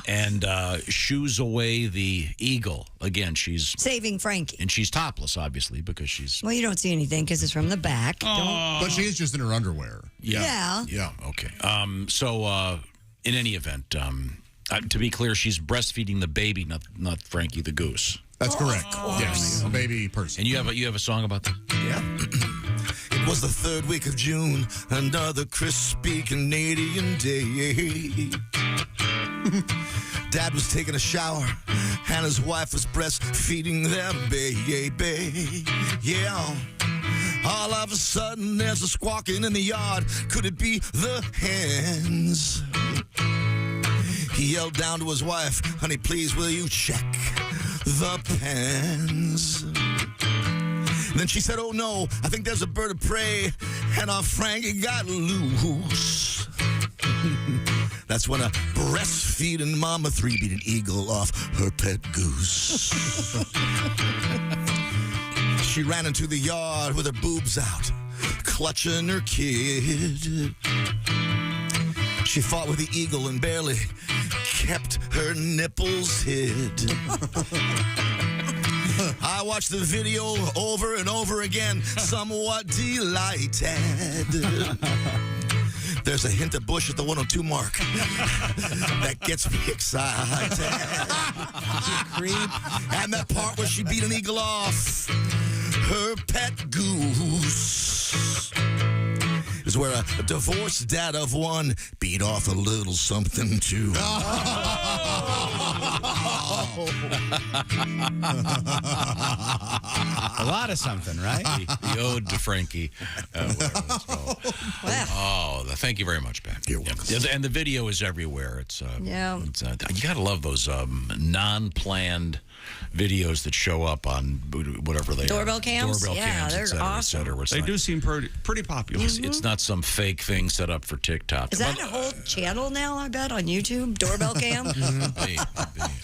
And shoos away the eagle. Again, she's... Saving Frankie. And she's topless, obviously, because she's... Well, you don't see anything because it's from the back. But she is just in her underwear. Yeah. Yeah. Okay. So, in any event, to be clear, she's breastfeeding the baby, not Frankie the goose. That's correct. Yes, a baby person. And you have a song about that? Yeah. It was the 3rd week of June, another crispy Canadian day. Dad was taking a shower, and his wife was breastfeeding their baby. Yeah. All of a sudden, there's a squawking in the yard. Could it be the hens? He yelled down to his wife, honey, please, will you check the pens? Then she said, oh no, I think there's a bird of prey, and our Frankie got loose. That's when a breastfeeding mama 3-beat an eagle off her pet goose. She ran into the yard with her boobs out, clutching her kid. She fought with the eagle and barely kept her nipples hid. I watched the video over and over again, somewhat delighted. There's a hint of bush at the 102 mark that gets me excited. And that part where she beat an eagle off her pet goose is where a divorced dad of one beat off a little something too. A lot of something, right? The ode to Frankie. Whatever that's called. Thank you very much, Ben. You're welcome. And the video is everywhere. It's Yeah. you got to love those non-planned videos that show up on whatever they Doorbell are. cams? Doorbell Yeah, cams, they're et cetera, awesome. et cetera, where it's They like- do seem pretty popular. It's not some fake thing set up for TikTok. Is that a whole channel now, I bet, on YouTube? Doorbell cam? Could be.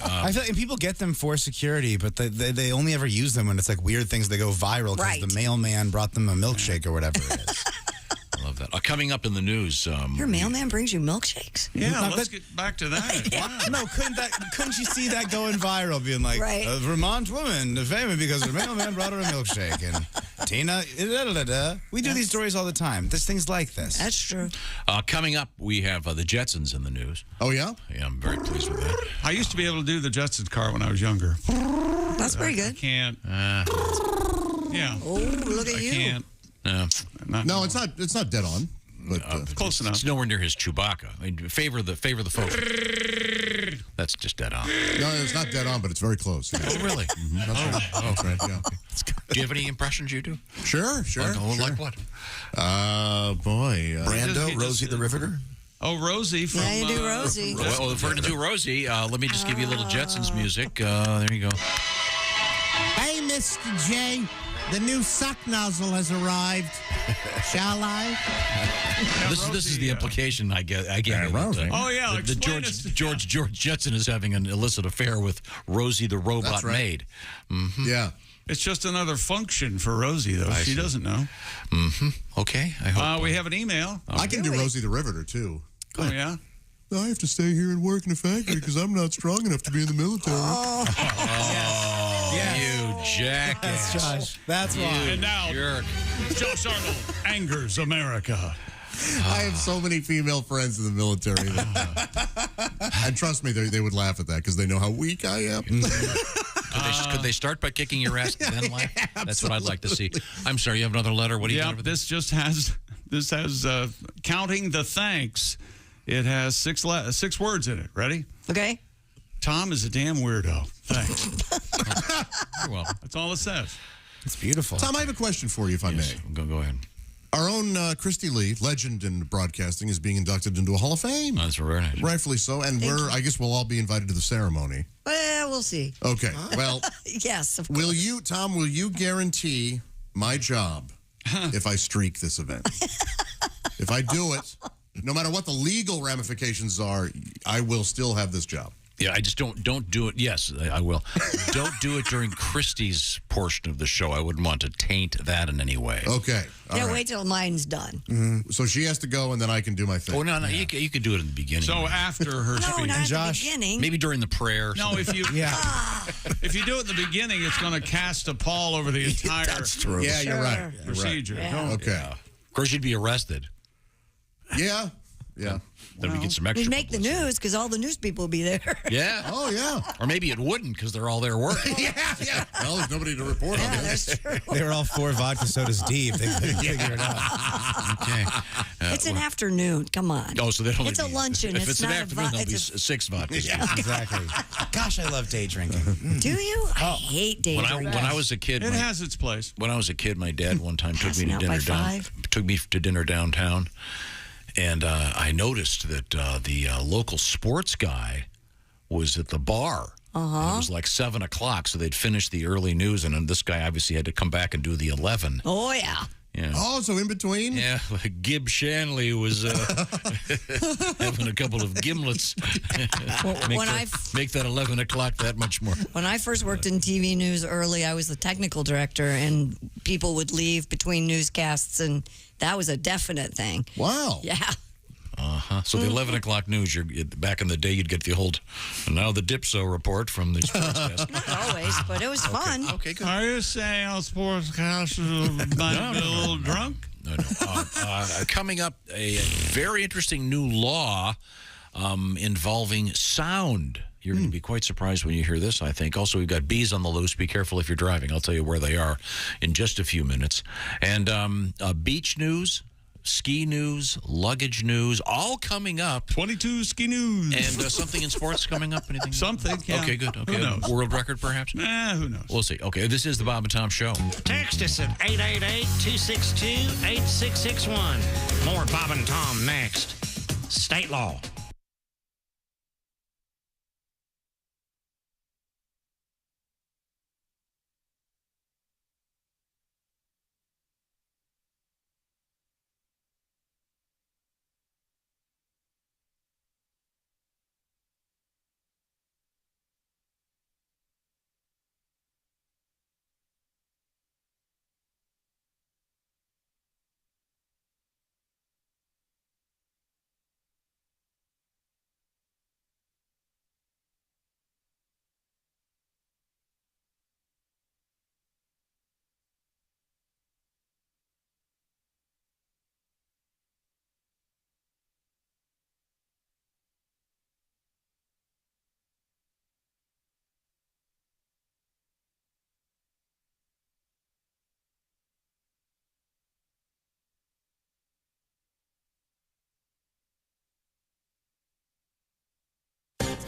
I feel like and people get them for security, but they only ever use them when it's like weird things that go viral because Right. the mailman brought them a milkshake or whatever it is. I love that. Coming up in the news. Your mailman brings you milkshakes? Yeah, let's get back to that. Wow. No, couldn't you see that going viral, being like, Right. a Vermont woman famous because her mailman brought her a milkshake, and Tina, we do these stories all the time. There's things like this. That's true. Coming up, we have the Jetsons in the news. Oh, yeah? Yeah, I'm very pleased with that. I used to be able to do the Jetsons car when I was younger. That's pretty good. Can't. Yeah. Oh, look at I you. can't. No, it's not dead on. But Close enough. It's nowhere near his Chewbacca. I mean, favor the folk. That's just dead on. No, it's not dead on, but it's very close. Yeah. Oh, really? That's right. That's right, yeah. Do you have any impressions you do? Sure. Like Sure. like what? Boy. Brando, Rosie the Riveter. Oh, Rosie from... Yeah, you do Rosie. Well, if we're going to do Rosie, let me just give you a little Jetsons music. There you go. Hey, Mr. J, the new suck nozzle has arrived. Shall I? This is the implication I get. Rosie. Oh, yeah, the explain George Jetson is having an illicit affair with Rosie the robot That's right. maid. Mm-hmm. Yeah. It's just another function for Rosie, though. I She see. doesn't know. Mm-hmm. Okay. I hope. We have an email. I can do Rosie the Riveter, too. Oh, yeah? I have to stay here and work in a factory because I'm not strong enough to be in the military. You jackass. That's Josh. That's why. And now, Jerk. Josh Arnold angers America. I have so many female friends in the military. And trust me, they would laugh at that because they know how weak I am. Could they start by kicking your ass and then laugh? That's what I'd like to see. I'm sorry, you have another letter. What do you got over there? This has counting the thanks. It has six words in it. Ready? Okay. Tom is a damn weirdo. Thanks. You're welcome. That's all it says. It's beautiful. Tom, I have a question for you, if I may. Go ahead. Our own Christy Lee, legend in broadcasting, is being inducted into a Hall of Fame. That's very nice. Rightfully so. And I guess we'll all be invited to the ceremony. Well, we'll see. Okay. Well, yes, of course. Will you guarantee my job if I streak this event? If I do it, no matter what the legal ramifications are, I will still have this job. Yeah, I just don't do it. Yes, I will. Don't do it during Christie's portion of the show. I wouldn't want to taint that in any way. Okay. Wait till mine's done. Mm-hmm. So she has to go, and then I can do my thing. Oh, no, you can do it in the beginning. So after her speech. Not Josh, at the beginning. Maybe during the prayer. No, if you if you do it in the beginning, it's going to cast a pall over the entire That's true. Yeah, you're right. procedure. Yeah. Okay. Of course, you'd be arrested. Yeah. Yeah. Then we get some extra. We'd make the news because all the news people will be there. Yeah. Oh, yeah. Or maybe it wouldn't because they're all there working. Yeah. Well, there's nobody to report on this. That's true. They were all 4 vodka sodas deep. They couldn't figure it out. Okay. It's an afternoon. Come on. Oh, so they don't. It's a luncheon. If it's an not afternoon, there'll be it's 6 vodkas. Yeah, exactly. Gosh, I love day drinking. Do you? I hate day drinking. When I was a kid, it has its place. When I was a kid, my dad one time took me Passing to out dinner by 5? Took me to dinner downtown, and I noticed that the local sports guy was at the bar. And it was like 7 o'clock, so they'd finished the early news, and then this guy obviously had to come back and do the 11. Oh, yeah. Yeah. Oh, so in between? Yeah, Gib Shanley was having a couple of gimlets. Make that 11 o'clock that much more. When I first worked in TV news early, I was the technical director, and people would leave between newscasts, and that was a definite thing. Wow. Yeah. So the 11 o'clock news, back in the day, you'd get the old, now the Dipso report from the sports desk. Not always, but it was fun. Okay, good. Are you saying all sportscasters might be a little drunk? No. Coming up, a very interesting new law involving sound. You're going to be quite surprised when you hear this, I think. Also, we've got bees on the loose. Be careful if you're driving. I'll tell you where they are in just a few minutes. And beach news, ski news, luggage news, all coming up. 22 ski news. And something in sports coming up? Anything? Something, yeah. Okay, good. Okay. Who knows? World record, perhaps? Who knows? We'll see. Okay, this is the Bob and Tom Show. Text us at 888-262-8661. More Bob and Tom next. State law.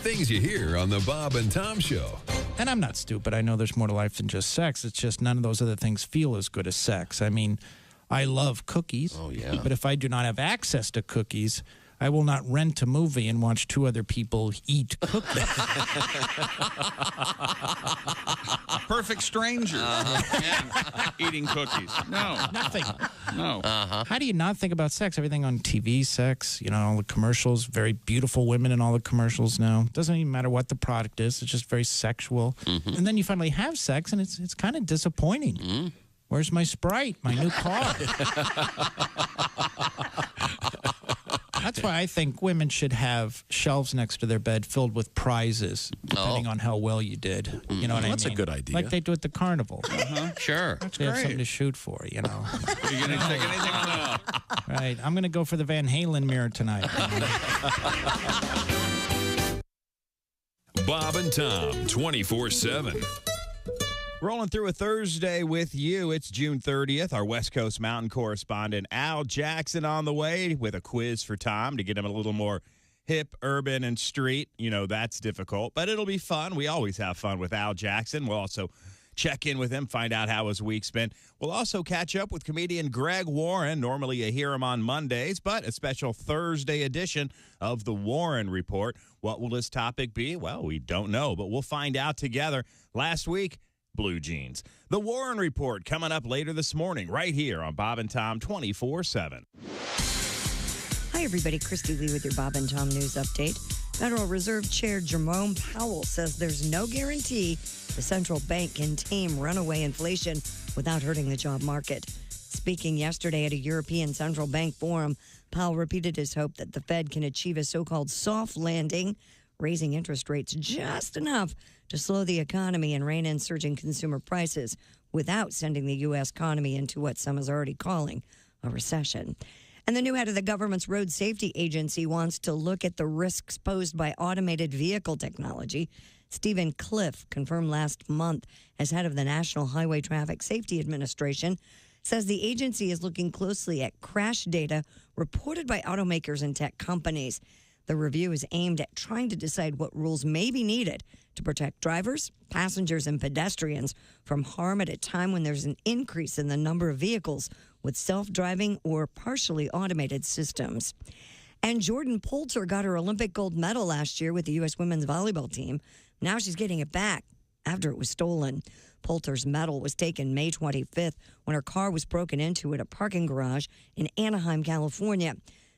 Things you hear on the Bob and Tom Show. And I'm not stupid. I know there's more to life than just sex. It's just none of those other things feel as good as sex. I mean, I love cookies. Oh, yeah. But if I do not have access to cookies, I will not rent a movie and watch 2 other people eat cookies. Perfect stranger. Eating cookies. No. Nothing. No. How do you not think about sex? Everything on TV, sex, all the commercials, very beautiful women in all the commercials now. Doesn't even matter what the product is. It's just very sexual. Mm-hmm. And then you finally have sex, and it's kind of disappointing. Mm. Where's my Sprite, my new car? That's why I think women should have shelves next to their bed filled with prizes, depending on how well you did. You know what I mean? That's a good idea. Like they do at the carnival. Sure. They have something to shoot for, Are you going to take anything on that? Right. I'm going to go for the Van Halen mirror tonight. Bob and Tom 24/7. Rolling through a Thursday with you. It's June 30th. Our West Coast Mountain correspondent Al Jackson on the way with a quiz for Tom to get him a little more hip, urban, and street. You know, that's difficult, but it'll be fun. We always have fun with Al Jackson. We'll also check in with him, find out how his week's been. We'll also catch up with comedian Greg Warren. Normally you hear him on Mondays, but a special Thursday edition of the Warren Report. What will his topic be? Well, we don't know, but we'll find out together. Last week, blue jeans. The Warren Report coming up later this morning right here on Bob and Tom 24/7. Hi, everybody. Christy Lee with your Bob and Tom News Update. Federal Reserve Chair Jerome Powell says there's no guarantee the central bank can tame runaway inflation without hurting the job market. Speaking yesterday at a European Central Bank forum, Powell repeated his hope that the Fed can achieve a so-called soft landing, raising interest rates just enough to slow the economy and rein in surging consumer prices without sending the U.S. economy into what some is already calling a recession. And the new head of the government's road safety agency wants to look at the risks posed by automated vehicle technology. Stephen Cliff, confirmed last month as head of the National Highway Traffic Safety Administration, says the agency is looking closely at crash data reported by automakers and tech companies. The review is aimed at trying to decide what rules may be needed to protect drivers, passengers, and pedestrians from harm at a time when there's an increase in the number of vehicles with self-driving or partially automated systems. And Jordan Poulter got her Olympic gold medal last year with the U.S. women's volleyball team. Now she's getting it back after it was stolen. Poulter's medal was taken May 25th when her car was broken into at a parking garage in Anaheim, California.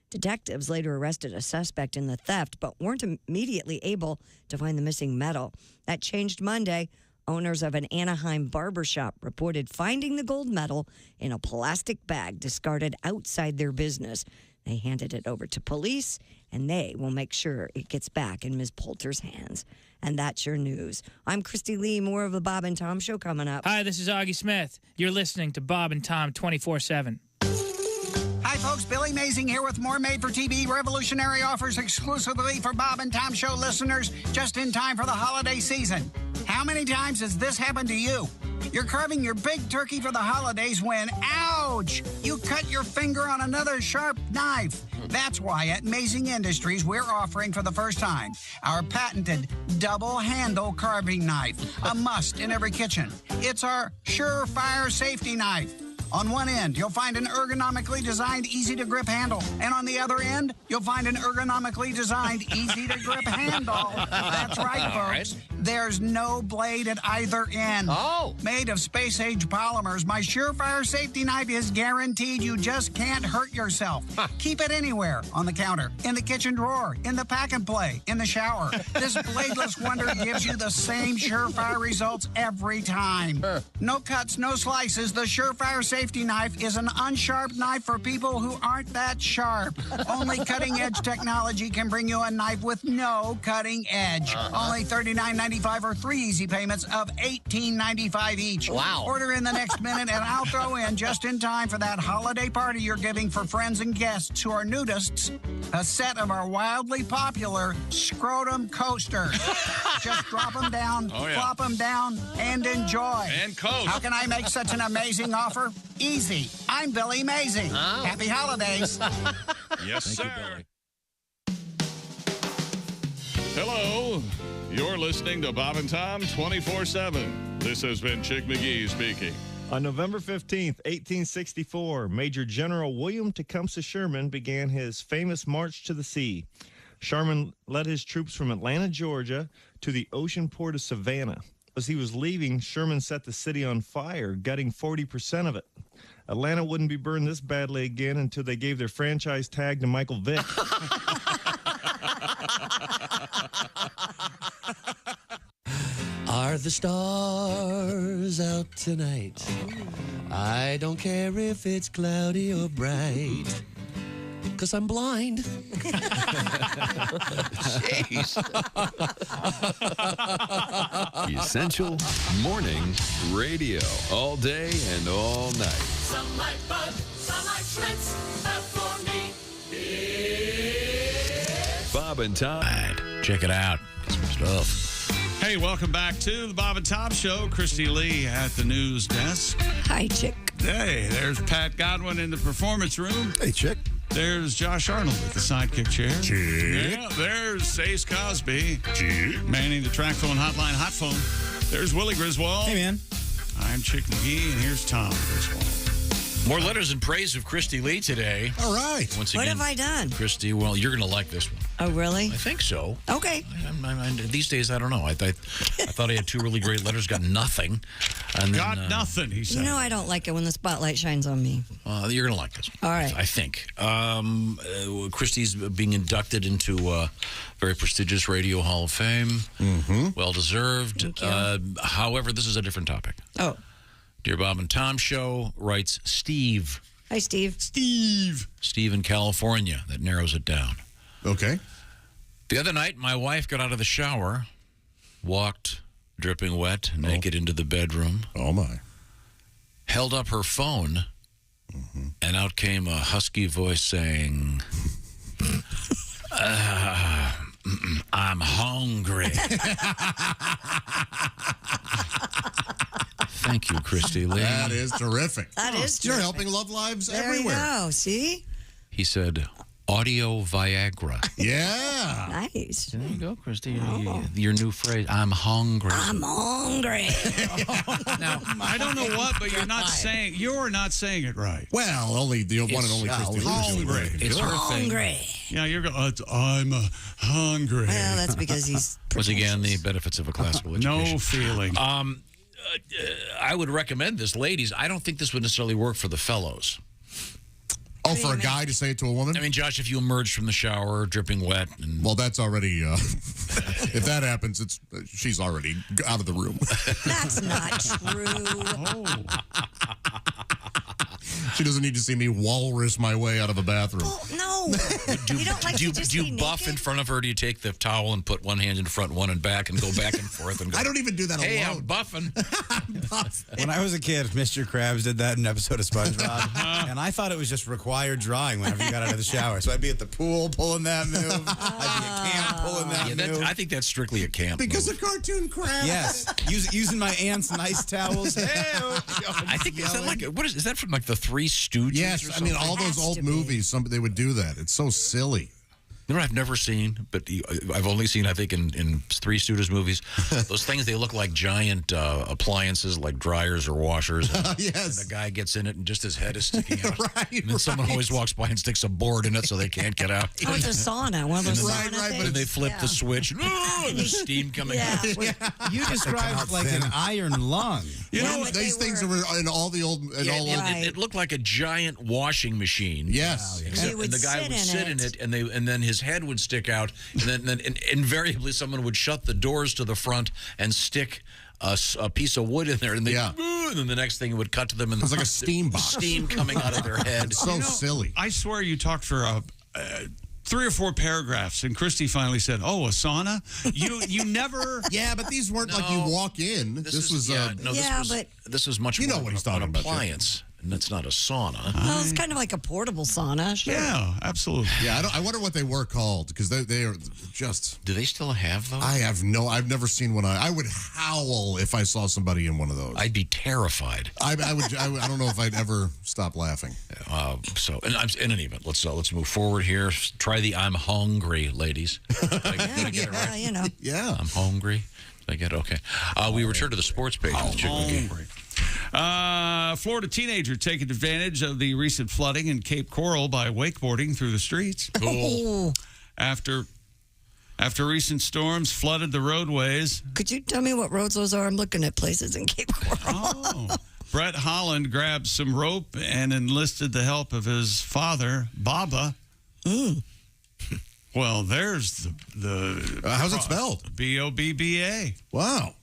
Detectives later arrested a suspect in the theft, but weren't immediately able to find the missing medal. That changed Monday. Owners of an Anaheim barbershop reported finding the gold medal in a plastic bag discarded outside their business. They handed it over to police, and they will make sure it gets back in Ms. Poulter's hands. And that's your news. I'm Christy Lee. More of the Bob and Tom Show coming up. Hi, this is Augie Smith. You're listening to Bob and Tom 24/7. Hi, folks. Billy Mazing here with more made-for-TV revolutionary offers exclusively for Bob and Tom Show listeners just in time for the holiday season. How many times has this happened to you? You're carving your big turkey for the holidays when, ouch, you cut your finger on another sharp knife. That's why at Mazing Industries, we're offering for the first time our patented double-handle carving knife, a must in every kitchen. It's our Surefire safety knife. On one end, you'll find an ergonomically designed, easy-to-grip handle. And on the other end, you'll find an ergonomically designed, easy-to-grip handle. That's right, folks. There's no blade at either end. Oh! Made of space-age polymers, my Surefire safety knife is guaranteed you just can't hurt yourself. Keep it anywhere. On the counter, in the kitchen drawer, in the pack and play, in the shower. This bladeless wonder gives you the same Surefire results every time. No cuts, no slices. The Surefire safety knife is an unsharp knife for people who aren't that sharp. Only cutting-edge technology can bring you a knife with no cutting edge. Only $39.95 or 3 easy payments of $18.95 each. Wow. Order in the next minute and I'll throw in just in time for that holiday party you're giving for friends and guests who are nudists a set of our wildly popular Scrotum coasters. Just drop them down, flop them down, and enjoy. And coast. How can I make such an amazing offer? Easy. I'm Billy Mazing. Happy holidays. Yes, sir. Hello. You're listening to Bob and Tom 24/7. This has been Chick McGee speaking. On November 15th, 1864, Major General William Tecumseh Sherman began his famous March to the Sea. Sherman led his troops from Atlanta, Georgia, to the ocean port of Savannah. As he was leaving, Sherman set the city on fire, gutting 40% of it. Atlanta wouldn't be burned this badly again until they gave their franchise tag to Michael Vick. Are the stars out tonight? I don't care if it's cloudy or bright, 'cause I'm blind. Jeez. Essential Morning Radio. All day and all night. Some like Bud, some like Schmitz, but for me, Bob and Tom. Check it out. Some stuff. Hey, welcome back to the Bob and Tom Show. Christy Lee at the news desk. Hi, Chick. Hey, there's Pat Godwin in the performance room. Hey, Chick. There's Josh Arnold with the sidekick chair. Chick. Yeah, there's Ace Cosby. Chick. Manning the track phone hotline, hot phone. There's Willie Griswold. Hey, man. I'm Chick McGee, and here's Tom Griswold. More letters in praise of Christy Lee today. All right. Once What again, have I done? Christy, well, you're going to like this one. Oh, really? I think so. Okay. These days, I don't know. I thought I had two really great letters, got nothing. And Got then, nothing, he said. You know I don't like it when the spotlight shines on me. You're going to like this one. All right. I think. Christy's being inducted into a very prestigious Radio Hall of Fame. Mm-hmm. Well deserved. However, this is a different topic. Oh. Dear Bob and Tom Show, writes Steve. Hi, Steve. Steve in California. That narrows it down. Okay. The other night, my wife got out of the shower, walked dripping wet, naked into the bedroom. Oh, my. Held up her phone, and out came a husky voice saying, I'm hungry. Thank you, Christy Lee. That is terrific. That is You're terrific. helping love lives There everywhere. you go. See? He said, audio Viagra. Yeah. Nice. There you go, Christy. Your new phrase, I'm hungry. I'm hungry. Now, I don't know what, but you're not saying it right. Well, only the one and only Christy Lee. Hungry. It's her thing. Hungry. Yeah, you're going, I'm hungry. Well, that's because he's Once again, the benefits of a classical education. No feeling. I would recommend this, ladies. I don't think this would necessarily work for the fellows. Oh, for a guy to say it to a woman? I mean, Josh, if you emerged from the shower dripping wet. Well, that's already, if that happens, she's already out of the room. That's not true. She doesn't need to see me walrus my way out of a bathroom. No. You don't like do to just you be buff naked? in front of her? Do you take the towel and put one hand in front, one in back, and go back and forth? And go, I don't even do that hey, alone. I'm buffing. When I was a kid, Mr. Krabs did that in an episode of SpongeBob, and I thought it was just required drawing whenever you got out of the shower. So I'd be at the pool pulling that move. I'd be at camp pulling that move. I think that's strictly a camp Because move. of cartoon crap. Yes, using my aunt's nice towels. I think is that like is that from like the Three Stooges? Yes, or I mean, something? all those old movies, they would do that. It's so silly. You know what I've never seen, but I've only seen, I think, in Three Stooges movies, those things, they look like giant appliances, like dryers or washers. And, yes. And the guy gets in it, and just his head is sticking out. And then someone always walks by and sticks a board in it so they can't get out. Oh, it's a sauna. One of those sauna things. And they flip the switch, and there's steam coming out. You described like an iron lung. You know, these things were in all the old... It looked like a giant washing machine. Yes. Except and the guy would sit in it, and then his head would stick out, and then invariably someone would shut the doors to the front and stick a piece of wood in there, and and then the next thing it would cut to them, and it was like a steam box. Steam coming out of their head. It's so silly. I swear you talked for 3 or 4 paragraphs, and Christy finally said, "Oh, a sauna? You never." Yeah, but these weren't like you walk in. This was this was much more what he's talking an about. appliance. And it's not a sauna. Well, it's kind of like a portable sauna. Sure. Yeah, absolutely. Yeah, I wonder what they were called, because they are just... Do they still have those? I've never seen one. I would howl if I saw somebody in one of those. I'd be terrified. I don't know if I'd ever stop laughing. So, in any event, let's move forward here. Try the "I'm hungry," ladies. Did I get it right? You know. Yeah. I'm hungry. Did I get it? Okay. We return to the sports page. With Chick McGee. Florida teenager taking advantage of the recent flooding in Cape Coral by wakeboarding through the streets. Cool. After recent storms flooded the roadways. Could you tell me what roads those are? I'm looking at places in Cape Coral. Brett Holland grabbed some rope and enlisted the help of his father, Baba. Well, there's the how's it spelled? B-O-B-B-A. Wow.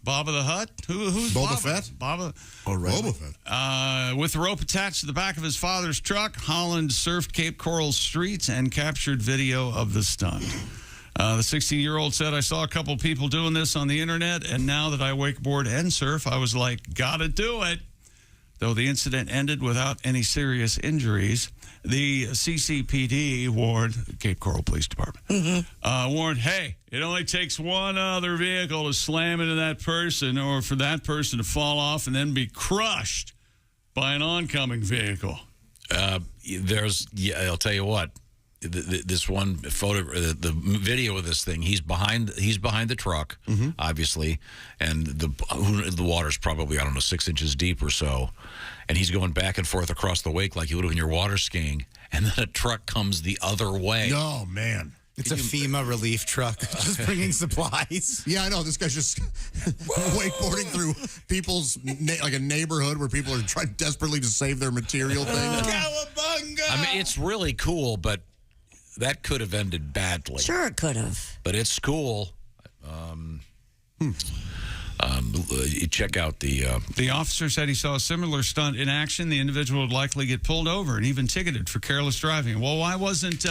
Baba the Hutt? Who's Boba Baba? Fett? Baba. Oh, right. Boba Fett. With the rope attached to the back of his father's truck, Holland surfed Cape Coral streets and captured video of the stunt. The 16-year-old said, "I saw a couple people doing this on the internet, and now that I wakeboard and surf, I was like, gotta do it." though the incident ended without any serious injuries. The CCPD warned, Cape Coral Police Department, warned, hey, it only takes one other vehicle to slam into that person or for that person to fall off and then be crushed by an oncoming vehicle. I'll tell you what. This one photo, the video of this thing, he's behind the truck, obviously, and the water's probably, I don't know, 6 inches deep or so, and he's going back and forth across the wake like you would when you're water skiing, and then a truck comes the other way. Oh, man. It's a FEMA relief truck just bringing supplies. Yeah, I know. This guy's just wakeboarding through people's, like a neighborhood where people are trying desperately to save their material things. Cowabunga! I mean, it's really cool, but that could have ended badly. Sure, it could have. But it's cool. You check out The officer said he saw a similar stunt in action. The individual would likely get pulled over and even ticketed for careless driving. Well, why wasn't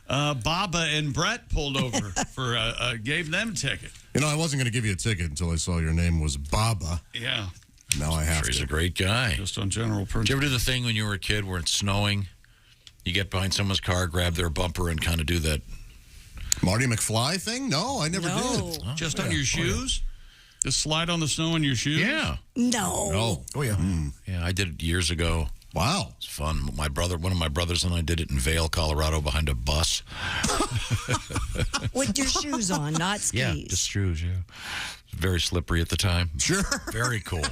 Baba and Brett pulled over for gave them a ticket? You know, I wasn't going to give you a ticket until I saw your name was Baba. Yeah. Now I have to. He's a great guy. Just on general principle. Did you ever do the thing when you were a kid where it's snowing? You get behind someone's car, grab their bumper, and kind of do that Marty McFly thing? No, I never did. Just on your shoes? Just slide on the snow in your shoes? Yeah. No. Oh, yeah. Yeah, I did it years ago. Wow. It's fun. One of my brothers and I did it in Vail, Colorado, behind a bus. With your shoes on, not skis. Yeah, just shoes, yeah. Very slippery at the time. Sure. Very cool.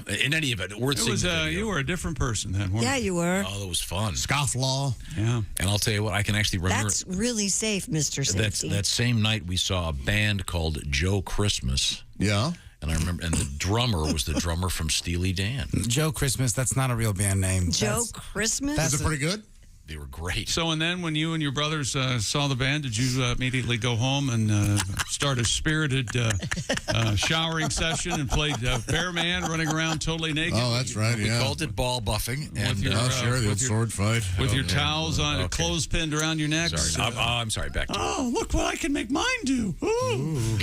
In any event, you were a different person then, weren't Yeah, you were. Oh, that was fun. Scofflaw. Yeah. And I'll tell you what, I can actually remember. That's really safe, Mr. Safety. That same night we saw a band called Joe Christmas. Yeah. And I remember, and the drummer was the drummer from Steely Dan. Joe Christmas, that's not a real band name. Joe Christmas? Is it pretty good? They were great. So, and then when you and your brothers saw the band, did you immediately go home and start a spirited showering session and played Bear Man running around totally naked? Oh, that's right, We yeah. called it ball buffing. And the old sword fight. With your towels on, clothes pinned around your neck. Sorry. I'm sorry, back to Oh, look what I can make mine do. Ooh.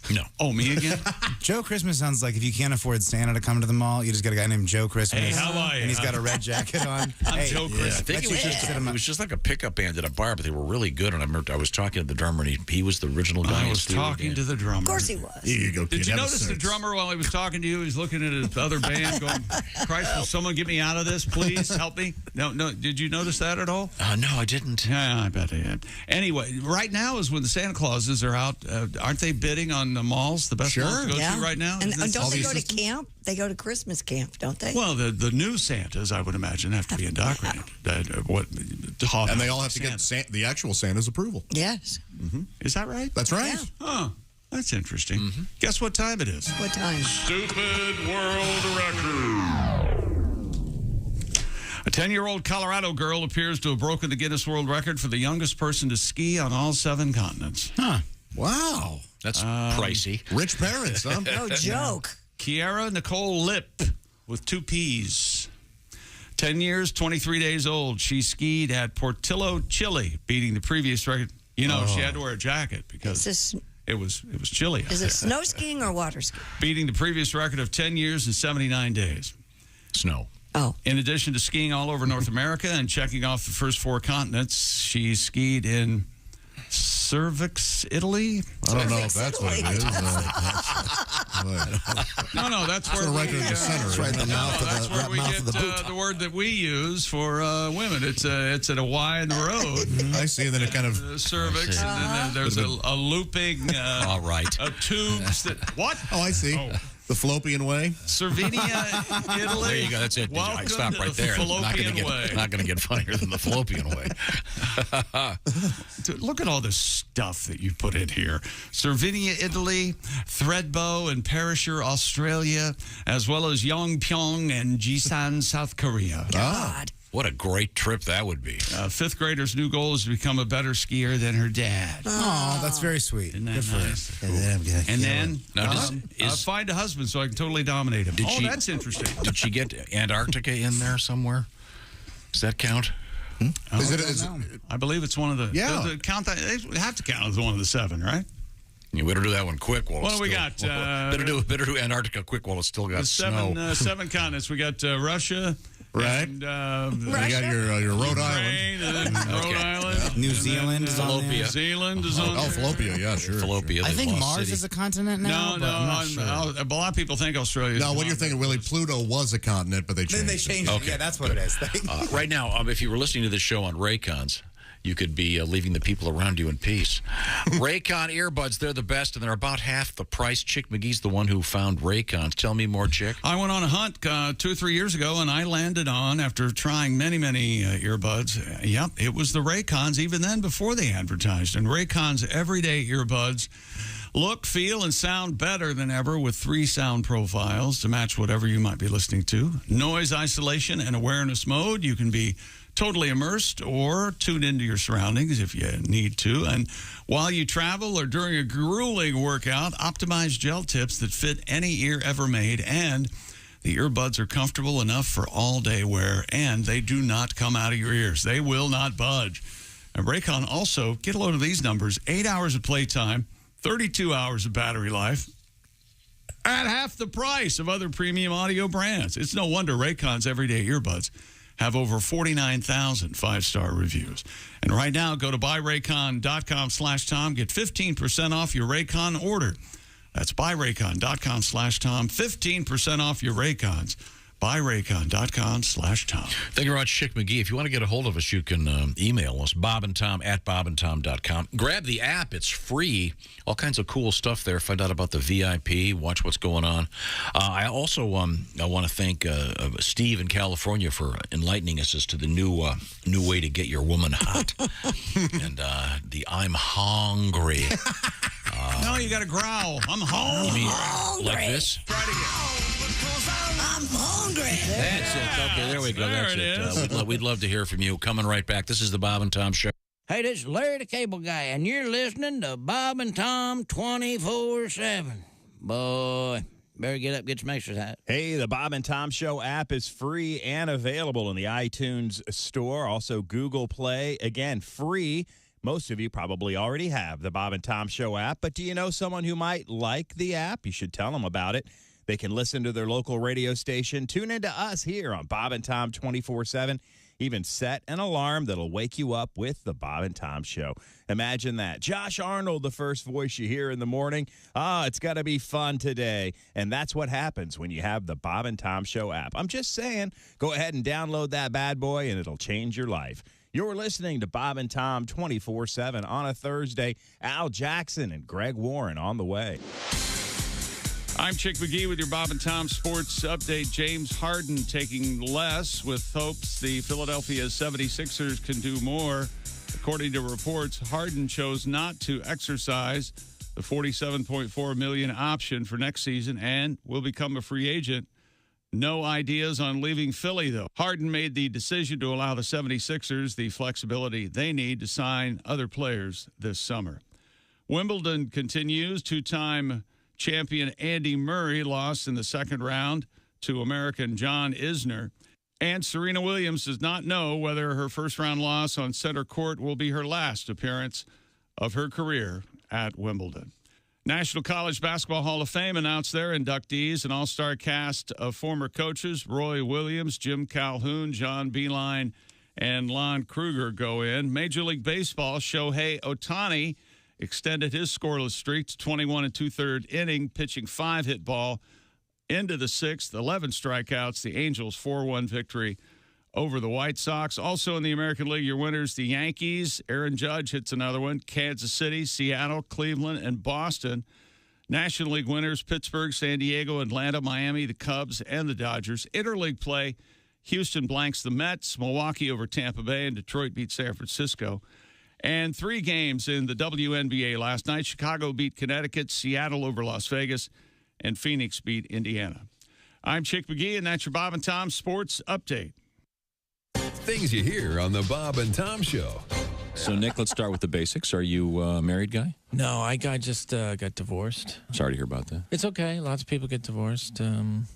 No. Oh, me again? Joe Christmas sounds like if you can't afford Santa to come to the mall, you just got a guy named Joe Christmas. Hey, how are you? And he's got a red jacket on. I'm Joe Christmas. I think it was just like a pickup band at a bar, but they were really good. And I remember I was talking to the drummer, and he was the original guy. I was talking to the drummer. Of course he was. Here you go, kid. Did you Have a notice the search. drummer while he was talking to you? He's looking at his other band going, Christ, will someone get me out of this, please? Help me. No. Did you notice that at all? No, I didn't. Yeah, I bet they did. Anyway, right now is when the Santa Clauses are out. Aren't they bidding on the malls? The best malls to go to right now? And Isn't this don't all they these go to systems? camp? They go to Christmas camp, don't they? Well, the new Santas, I would imagine, have to be indoctrinated. And they all have to get the actual Santa's approval. Yes. Is that right? That's right. Yeah. Huh. That's interesting. Guess what time it is? What time? Stupid World Record. A 10-year-old Colorado girl appears to have broken the Guinness World Record for the youngest person to ski on all 7 continents. Huh. Wow. That's pricey. Rich parents, huh? No joke. Kiara Nicole Lip with 2 P's. 10 years, 23 days old. She skied at Portillo, Chile, beating the previous record. You know, she had to wear a jacket because it was chilly out Is there. it snow skiing or water skiing? Beating the previous record of 10 years and 79 days. Snow. Oh. In addition to skiing all over North America and checking off the first 4 continents, she skied in Cervix, Italy. I don't know if that's what it is. No, that's where right in the center. That's right in the mouth of that's the, where right we mouth get of the boot. the word that we use for women. It's at a Y in the road. I see. And then it kind of Cervix, and then there's a looping. All right. Tubes that what? Oh, I see. The fallopian way. Sardinia, Italy. There you go. That's it. Welcome I stop to right the there. fallopian way. Not going to get funnier than the fallopian way. Dude, look at all this stuff that you put in here. Sardinia, Italy, Threadbow and Perisher, Australia, as well as Yongpyong and Jisan, South Korea. God. What a great trip that would be. 5th grader's new goal is to become a better skier than her dad. Oh, that's very sweet. Isn't that Good for nice? her. And then Now, find a husband so I can totally dominate him. Did she- that's interesting. Did she get Antarctica in there somewhere? Does that count? Is it? I believe it's one of the. Yeah. They have to count as one of the 7, right? You better do that one quick. While What it's do we still- got? better do Antarctica quick while it's still got The snow. seven continents. We got Russia. Right. And, You got your Rhode Ukraine, and then Rhode Island. New Zealand is on there. New Zealand is on Oh, there. Fallopian, yeah, sure. Fallopian. I the think lost Mars city. is a continent now. No, but I'm not sure. a lot of people think Australia is No, what you're thinking, Willie, Pluto was a continent, but they changed Then they it. changed it. Yeah, that's what it is. Right now, if you were listening to this show on Raycons, you could be leaving the people around you in peace. Raycon earbuds, they're the best, and they're about half the price. Chick McGee's the one who found Raycons. Tell me more, Chick. I went on a hunt 2 or 3 years ago, and I landed on, after trying many earbuds, it was the Raycons, even then before they advertised. And Raycons everyday earbuds look, feel, and sound better than ever with 3 sound profiles to match whatever you might be listening to. Noise isolation and awareness mode. You can be totally immersed or tuned into your surroundings if you need to. And while you travel or during a grueling workout, optimized gel tips that fit any ear ever made. And the earbuds are comfortable enough for all-day wear, and they do not come out of your ears. They will not budge. And Raycon also, get a load of these numbers, 8 hours of playtime, 32 hours of battery life, at half the price of other premium audio brands. It's no wonder Raycon's everyday earbuds have over 49,000 five-star reviews. And right now, go to buyraycon.com/Tom. Get 15% off your Raycon order. That's buyraycon.com/Tom. 15% off your Raycons. buyraycon.com/Tom. Thank you very much, Chick McGee. If you want to get a hold of us, you can email us, bobandtom@bobandtom.com. Grab the app. It's free. All kinds of cool stuff there. Find out about the VIP. Watch what's going on. I also I want to thank Steve in California for enlightening us as to the new way to get your woman hot. And the I'm hungry. No, you got to growl. I'm hungry. You mean like this? Try it again. I'm hungry. That's it. Okay, there we go. There That's it is. We'd love to hear from you. Coming right back. This is the Bob and Tom Show. Hey, this is Larry the Cable Guy, and you're listening to Bob and Tom 24/7. Boy, better get up, get some exercise. Hey, the Bob and Tom Show app is free and available in the iTunes Store, also Google Play. Again, free. Most of you probably already have the Bob and Tom Show app, but do you know someone who might like the app? You should tell them about it. They can listen to their local radio station, tune into us here on Bob and Tom 24/7, even set an alarm that'll wake you up with the Bob and Tom Show. Imagine that. Josh Arnold, the first voice you hear in the morning. It's got to be fun today. And that's what happens when you have the Bob and Tom Show app. I'm just saying, go ahead and download that bad boy, and it'll change your life. You're listening to Bob and Tom 24/7 on a Thursday. Al Jackson and Greg Warren on the way. I'm Chick McGee with your Bob and Tom Sports Update. James Harden taking less with hopes the Philadelphia 76ers can do more. According to reports, Harden chose not to exercise the $47.4 million option for next season and will become a free agent. No ideas on leaving Philly, though. Harden made the decision to allow the 76ers the flexibility they need to sign other players this summer. Wimbledon continues. Two-time champion Andy Murray lost in the second round to American John Isner. And Serena Williams does not know whether her first-round loss on center court will be her last appearance of her career at Wimbledon. National College Basketball Hall of Fame announced their inductees, an all-star cast of former coaches. Roy Williams, Jim Calhoun, John Beilein, and Lon Kruger go in. Major League Baseball, Shohei Ohtani extended his scoreless streak to 21 2/3 inning, pitching 5-hit ball into the sixth, 11 strikeouts. The Angels' 4-1 victory over the White Sox. Also in the American League, your winners, the Yankees. Aaron Judge hits another one. Kansas City, Seattle, Cleveland, and Boston. National League winners, Pittsburgh, San Diego, Atlanta, Miami, the Cubs, and the Dodgers. Interleague play, Houston blanks the Mets, Milwaukee over Tampa Bay, and Detroit beat San Francisco. And 3 games in the WNBA last night. Chicago beat Connecticut, Seattle over Las Vegas, and Phoenix beat Indiana. I'm Chick McGee, and that's your Bob and Tom Sports Update. Things you hear on the Bob and Tom Show. So, Nick, let's start with the basics. Are you a married guy? No, I just got divorced. Sorry to hear about that. It's okay. Lots of people get divorced.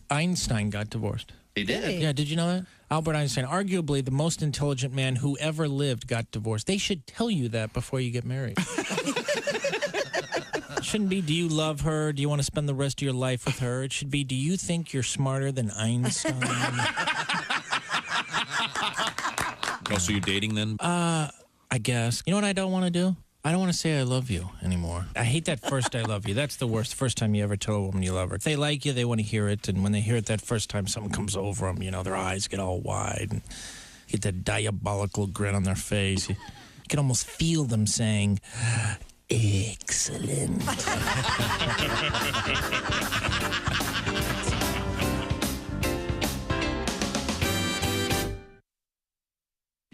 Einstein got divorced. He did? Yeah, did you know that? Albert Einstein, arguably the most intelligent man who ever lived, got divorced. They should tell you that before you get married. It shouldn't be, do you love her? Do you want to spend the rest of your life with her? It should be, do you think you're smarter than Einstein? Oh, so you're dating then? I guess. You know what I don't want to do? I don't want to say I love you anymore. I hate that first I love you. That's the worst. First time you ever tell a woman you love her. If they like you, they want to hear it. And when they hear it that first time, something comes over them. You know, their eyes get all wide and get that diabolical grin on their face. You can almost feel them saying, excellent.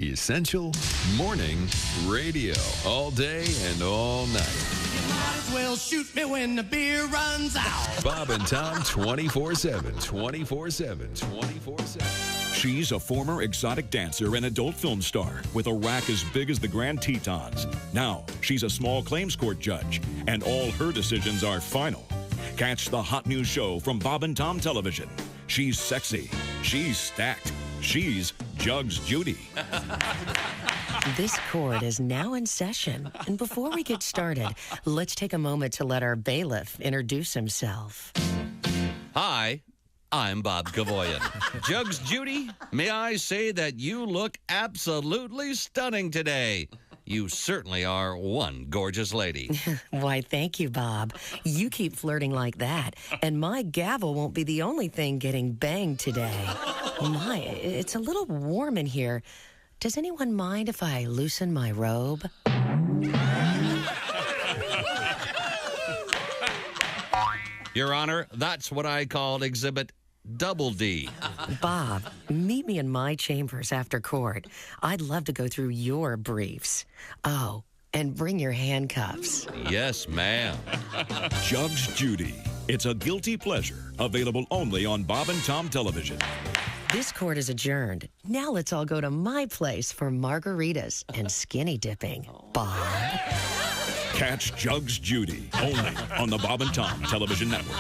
Essential Morning Radio. All day and all night. Might as well shoot me when the beer runs out. Bob and Tom 24/7. 24/7. 24/7. She's a former exotic dancer and adult film star with a rack as big as the Grand Tetons. Now, she's a small claims court judge, and all her decisions are final. Catch the hot new show from Bob and Tom Television. She's sexy. She's stacked. She's Jugs Judy. This court is now in session. And before we get started, let's take a moment to let our bailiff introduce himself. Hi, I'm Bob Gavoyan. Jugs Judy, may I say that you look absolutely stunning today. You certainly are one gorgeous lady. Why, thank you, Bob. You keep flirting like that, and my gavel won't be the only thing getting banged today. My, it's a little warm in here. Does anyone mind if I loosen my robe? Your Honor, that's what I call Exhibit Double D. Bob, meet me in my chambers after court. I'd love to go through your briefs. Oh, and bring your handcuffs. Yes, ma'am. Jugs Judy. It's a guilty pleasure. Available only on Bob and Tom Television. This court is adjourned. Now let's all go to my place for margaritas and skinny dipping. Bob. Catch Jugs Judy only on the Bob and Tom Television Network.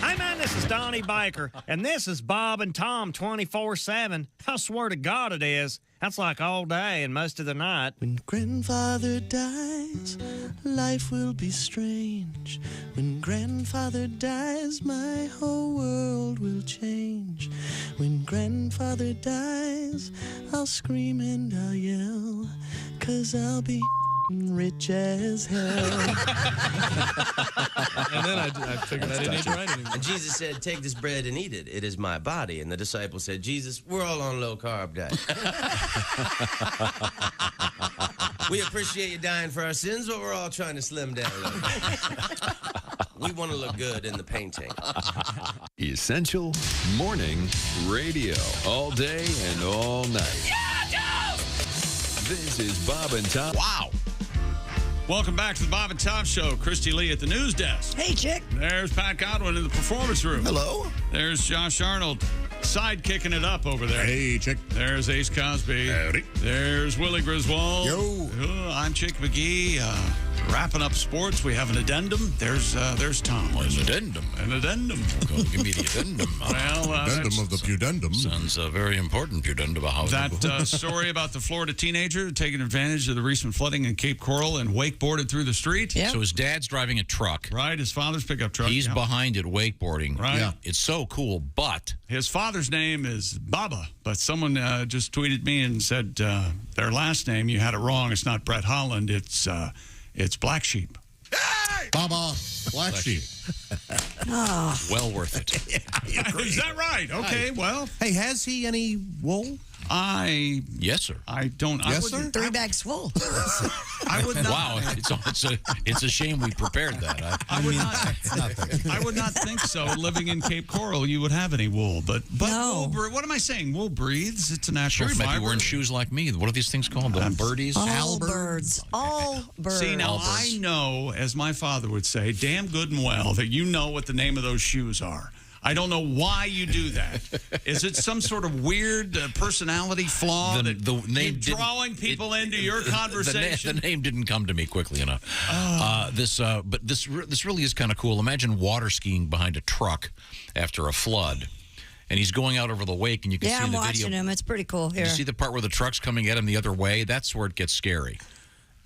Hey, man, this is Donnie Baker, and this is Bob and Tom 24/7. I swear to God it is. That's like all day and most of the night. When grandfather dies, life will be strange. When grandfather dies, my whole world will change. When grandfather dies, I'll scream and I'll yell, 'cause I'll be rich as hell. And then I figured I didn't need to write anymore. And Jesus said, take this bread and eat it. It is my body. And the disciples said, Jesus, we're all on low carb diet. We appreciate you dying for our sins, but we're all trying to slim down a little bit. We want to look good in the painting. Essential Morning Radio. All day and all night. This is Bob and Tom. Wow. Welcome back to the Bob and Tom Show. Christy Lee at the news desk. Hey, chick. There's Pat Godwin in the performance room. Hello. There's Josh Arnold sidekicking it up over there. Hey, chick. There's Ace Cosby. Howdy. There's Willie Griswold. Yo. I'm Chick McGee. Wrapping up sports, we have an addendum. There's Tom. An addendum. An addendum. Give me the addendum. Well, Addendum of the pudendum. Sounds very important, pudendum. That story about the Florida teenager taking advantage of the recent flooding in Cape Coral and wakeboarded through the street. So his dad's driving a truck. Right, his father's pickup truck. He's behind it wakeboarding. Right. Yeah. It's so cool, but his father's name is Baba, but someone just tweeted me and said their last name, you had it wrong. It's not Brett Holland. It's Black Sheep. Hey! Baba, Black Sheep. well worth it. Is that right? Okay, well. Hey, has he any wool? Yes, sir. I don't. Yes, sir. 3 bags full. I would not. Wow, it's a shame we prepared that. I would not think so. Living in Cape Coral, you would have any wool, but No. wool, what am I saying? Wool breathes. It's a natural Sure, you might fiber. be wearing shoes like me. What are these things called? The birdies? All birds. All birds. See, now I know, as my father would say, damn good and well, that you know what the name of those shoes are. I don't know why you do that. Is it some sort of weird personality flaw that the name you're drawing people into your conversation? The name didn't come to me quickly enough. But this really is kind of cool. Imagine water skiing behind a truck after a flood. And he's going out over the wake, and you can see Yeah, in I'm the watching video. him. It's pretty cool here. You see the part where the truck's coming at him the other way? That's where it gets scary.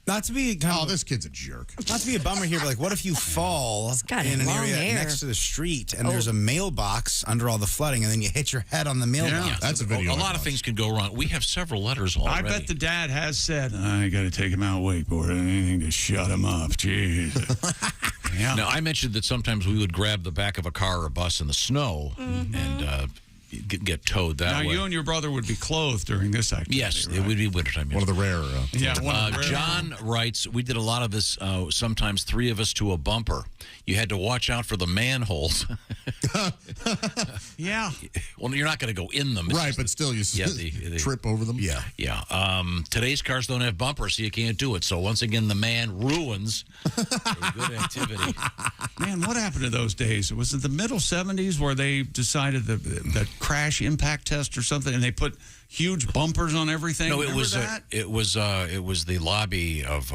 Not to be kind of this kid's a jerk. Not to be a bummer here, but like, what if you fall got in an long area hair. next to the street and there's a mailbox under all the flooding, and then you hit your head on the mailbox? That's a video. A lot of things can go wrong. We have several letters I already. bet the dad has said, I got to take him out wakeboarding, anything to shut him up. Jeez. Yeah. Now, I mentioned that sometimes we would grab the back of a car or bus in the snow and get towed that Now, way. you and your brother would be clothed during this activity. Yes, right? it would be wintertime. One of the rare. One of the rare. John writes, we did a lot of this, sometimes three of us to a bumper. You had to watch out for the manholes. Yeah. Well, you're not going to go in them. It's Right, just but still, you they trip over them. Yeah. Yeah. Today's cars don't have bumpers, so you can't do it. So once again, the man ruins a good activity. Man, what happened to those days? Was it the middle 70s where they decided that crash impact test or something, and they put huge bumpers on everything? No, it Remember was that? it was the lobby of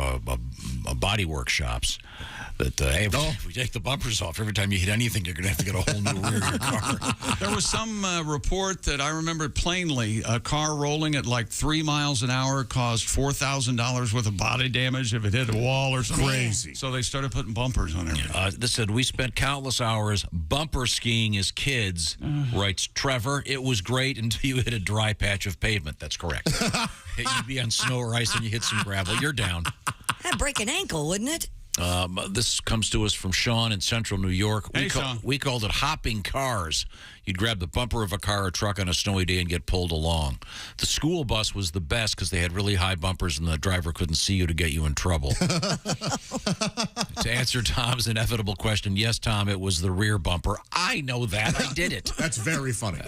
body workshops. That hey, if we take the bumpers off, every time you hit anything, you're going to have to get a whole new rear of your car. There was some report that I remember plainly. A car rolling at like 3 miles an hour caused $4,000 worth of body damage if it hit a wall or something. Crazy. So they started putting bumpers on everything. This said, we spent countless hours bumper skiing as kids, writes Trevor. It was great until you hit a dry patch of pavement. That's correct. You'd be on snow or ice and you hit some gravel. You're down. That'd break an ankle, wouldn't it? This comes to us from Sean in Central New York. Hey, Sean. We called it hopping cars. You'd grab the bumper of a car or truck on a snowy day and get pulled along. The school bus was the best because they had really high bumpers and the driver couldn't see you to get you in trouble. To answer Tom's inevitable question, yes, Tom, it was the rear bumper. I know that. I did it. That's very funny.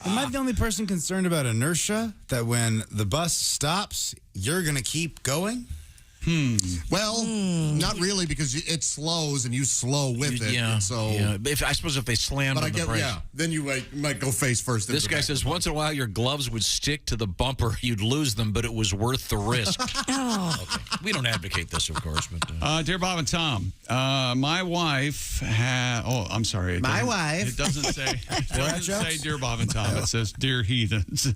Am I the only person concerned about inertia? That when the bus stops, you're going to keep going? Well, not really, because it slows and you slow with it. Yeah. So, I suppose if they slammed but on I the get, brakes. then you might go face first. This guy says once in a while your gloves would stick to the bumper. You'd lose them, but it was worth the risk. Okay. We don't advocate this, of course. But Dear Bob and Tom, my wife had. Oh, I'm sorry. My wife. It doesn't say. It doesn't say Dear Bob and Tom. It says Dear Heathens.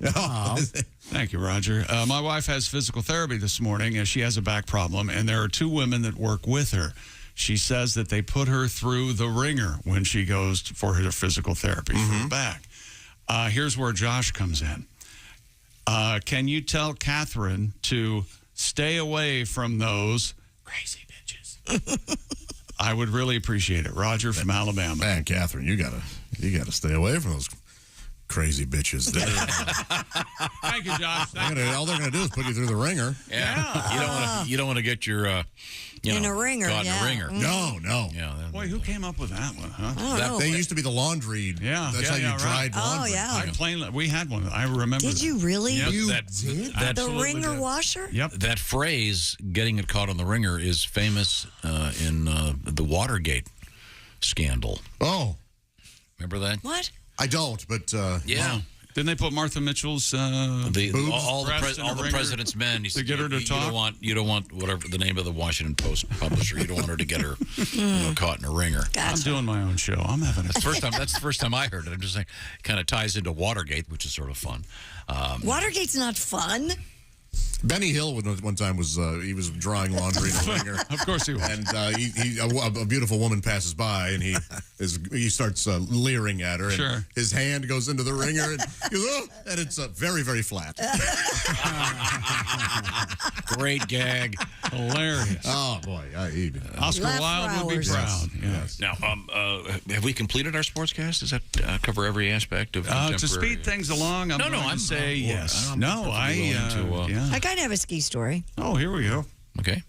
Thank you, Roger. My wife has physical therapy this morning as she has a back problem, and there are two women that work with her. She says that they put her through the ringer when she goes for her physical therapy for her back. Here's where Josh comes in. Can you tell Catherine to stay away from those crazy bitches? I would really appreciate it. Roger from Alabama. Man, Catherine, you gotta stay away from those crazy bitches. Thank you, Josh. All they're gonna do is put you through the ringer. Yeah. You don't want to get your In a ringer, caught in yeah. a ringer. No. Yeah. Boy, who came up with that one, huh? They used to be the laundry. Yeah, That's how you dried laundry. Oh, yeah. I plainly, we had one. I remember. Did that. you really? Yep, You that, did? The absolutely ringer did. washer? Yep. That phrase, getting it caught on the ringer, is famous in the Watergate scandal. Oh, Remember that? What? I don't, but Yeah. Didn't they put Martha Mitchell's All breast in the a ringer president's men. to get her to talk? You don't want whatever the name of the Washington Post publisher. You don't want her to get her caught in a ringer. I'm doing my own show. I'm having a That's the first time I heard it. I'm just saying, it kind of ties into Watergate, which is sort of fun. Watergate's not fun. Benny Hill one time was he was drawing laundry in a ringer. Of course he was. And a beautiful woman passes by, and he starts leering at her. And Sure. his hand goes into the ringer, and he goes, oh, and it's very, very flat. Great gag. Hilarious. Oh boy, Oscar Left Wilde would be flowers. proud. Yes. Now, have we completed our sportscast? Does that cover every aspect of To contemporary? speed things along, I'm going to say yes. I'm No, perfectly willing to, yeah. I kind of have a ski story. Oh, here we go. Okay.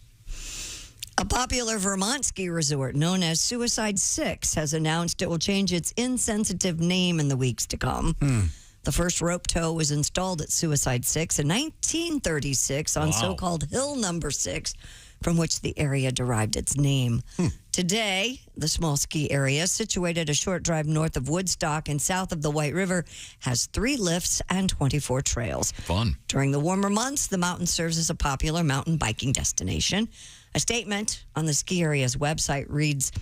A popular Vermont ski resort known as Suicide 6 has announced it will change its insensitive name in the weeks to come. The first rope tow was installed at Suicide 6 in 1936 on so-called Hill Number 6, from which the area derived its name. Today, the small ski area, situated a short drive north of Woodstock and south of the White River, has 3 lifts and 24 trails. Fun. During the warmer months, the mountain serves as a popular mountain biking destination. A statement on the ski area's website reads,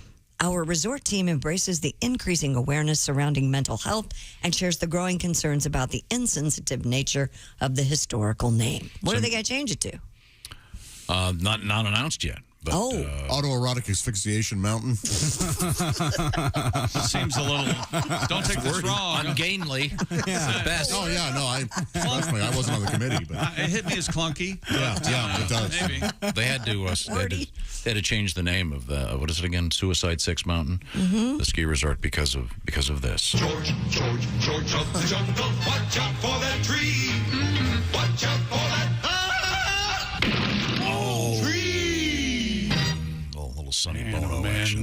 Our resort team embraces the increasing awareness surrounding mental health and shares the growing concerns about the insensitive nature of the historical name. What are they going to change it to? Not announced yet. But, Autoerotic Asphyxiation Mountain. Seems a little. Don't take this wrong. Ungainly. Yeah. Best. Oh yeah, no, trust me, I wasn't on the committee, but It hit me as clunky. yeah, it does. Maybe. They had to change the name of the what is it again? Suicide Six Mountain, the ski resort because of this. George of the jungle, watch out for that tree. Watch out for that tree. Little Sonny Man, Bono oh, man, action.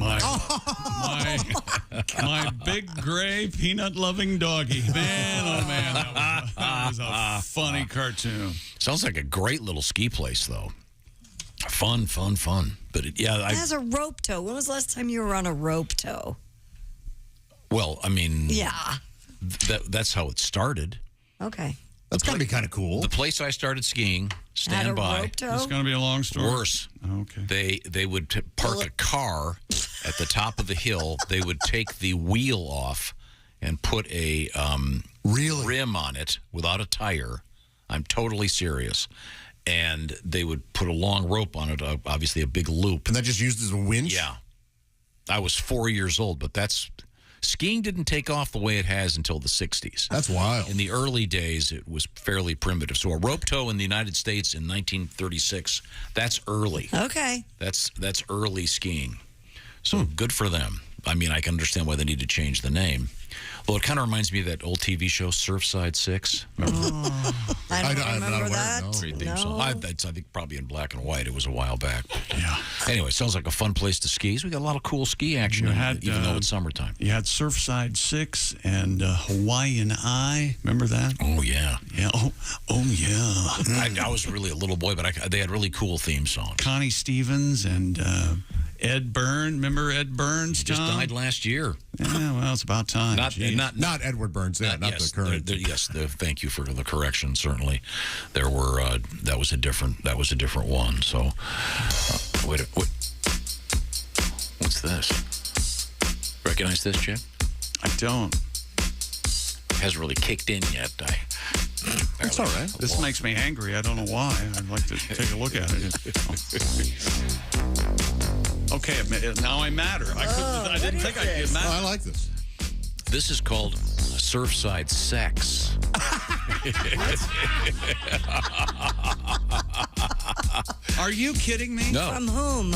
my big gray peanut loving doggy. Man, oh man, that was a funny cartoon. Sounds like a great little ski place, though. Fun. But It has a rope tow. When was the last time you were on a rope tow? Well, I mean, Yeah. that's how it started. Okay. That's got to be kind of cool. The place I started skiing, Had a stand by. rope tow? It's going to be a long story. Worse. Okay. They would park a car at the top of the hill. They would take the wheel off and put a rim on it without a tire. I'm totally serious. And they would put a long rope on it, obviously a big loop. And that just used as a winch? Yeah. I was 4 years old, but skiing didn't take off the way it has until the 60s. That's wild. In the early days, it was fairly primitive. So a rope tow in the United States in 1936, that's early. Okay. That's early skiing. So good for them. I mean, I can understand why they need to change the name. Well, it kind of reminds me of that old TV show, Surfside 6. I don't remember that. Great theme song. No. I think probably in black and white. It was a while back. Yeah. Anyway, sounds like a fun place to ski. So we got a lot of cool ski action, even though it's summertime. You had Surfside 6 and Hawaiian Eye. Remember that? Oh, yeah. Yeah. Oh yeah. I was really a little boy, but they had really cool theme songs. Connie Stevens and Ed Byrne. Remember Ed Burns, He just Tom? died last year. Yeah, well, it's about time. Not Edward Burns, not yes, the current. Thank you for the correction. Certainly, there were that was a different one. So, wait, what's this? Recognize this, Jim? I don't. It hasn't really kicked in yet. It's all right. This makes me angry. I don't know why. I'd like to take a look at it. Okay, now I matter. I didn't think I'd get mad. I like this. This is called Surfside Sex. Are you kidding me? No. From whom?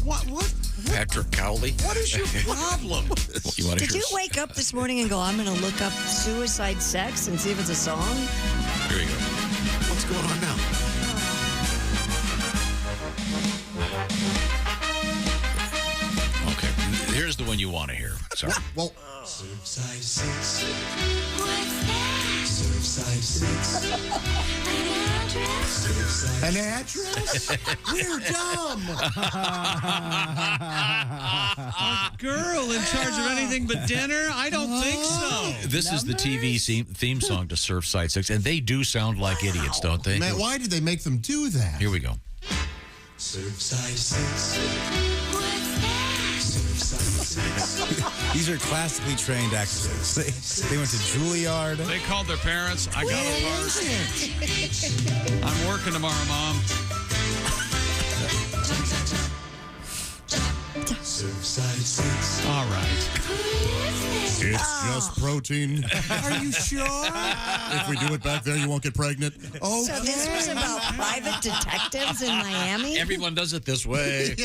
What? Patrick Cowley. What is your problem? Did you wake up this morning and go, I'm going to look up Suicide Sex and see if it's a song? Here you go. What's going on now? Okay, here's the one you want to hear. Sorry. Well, Surfside 6. What's that? Surfside 6. An address? We're dumb. A girl in charge of anything but dinner? I don't think so. This is the TV theme song to Surfside 6, and they do sound like idiots, don't they? Man, why did they make them do that? Here we go. Surfside 6. These are classically trained actors. They went to Juilliard. They called their parents. I got a part. I'm working tomorrow, Mom. Surfside 6. All right. It's just protein. Are you sure? If we do it back there, you won't get pregnant. Oh, So this was about private detectives in Miami? Everyone does it this way.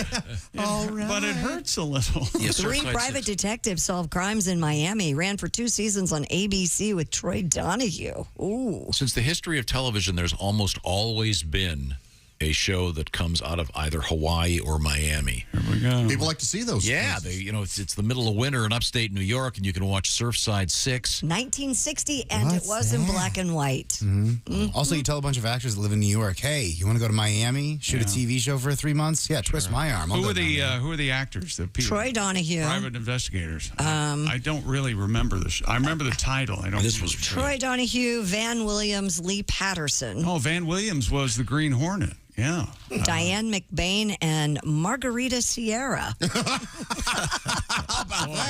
All right. But it hurts a little. Yes, Three Surfside private 6. detectives solve crimes in Miami. Ran for 2 seasons on ABC with Troy Donahue. Ooh. Since the history of television, there's almost always been a show that comes out of either Hawaii or Miami. Here we go. people like to see those. Yeah, places. it's the middle of winter in upstate New York, and you can watch Surfside 6. 1960, and it was in black and white. Also, you tell a bunch of actors that live in New York, hey, you want to go to Miami, shoot a TV show for 3 months? Yeah, twist my arm. I'll Who go are down there. the actors? The people? Troy Donahue. Private investigators. I don't really remember this. I remember the title. I don't. This was Troy Donahue, Van Williams, Lee Patterson. Oh, Van Williams was the Green Hornet. Yeah. Diane McBain and Margarita Sierra.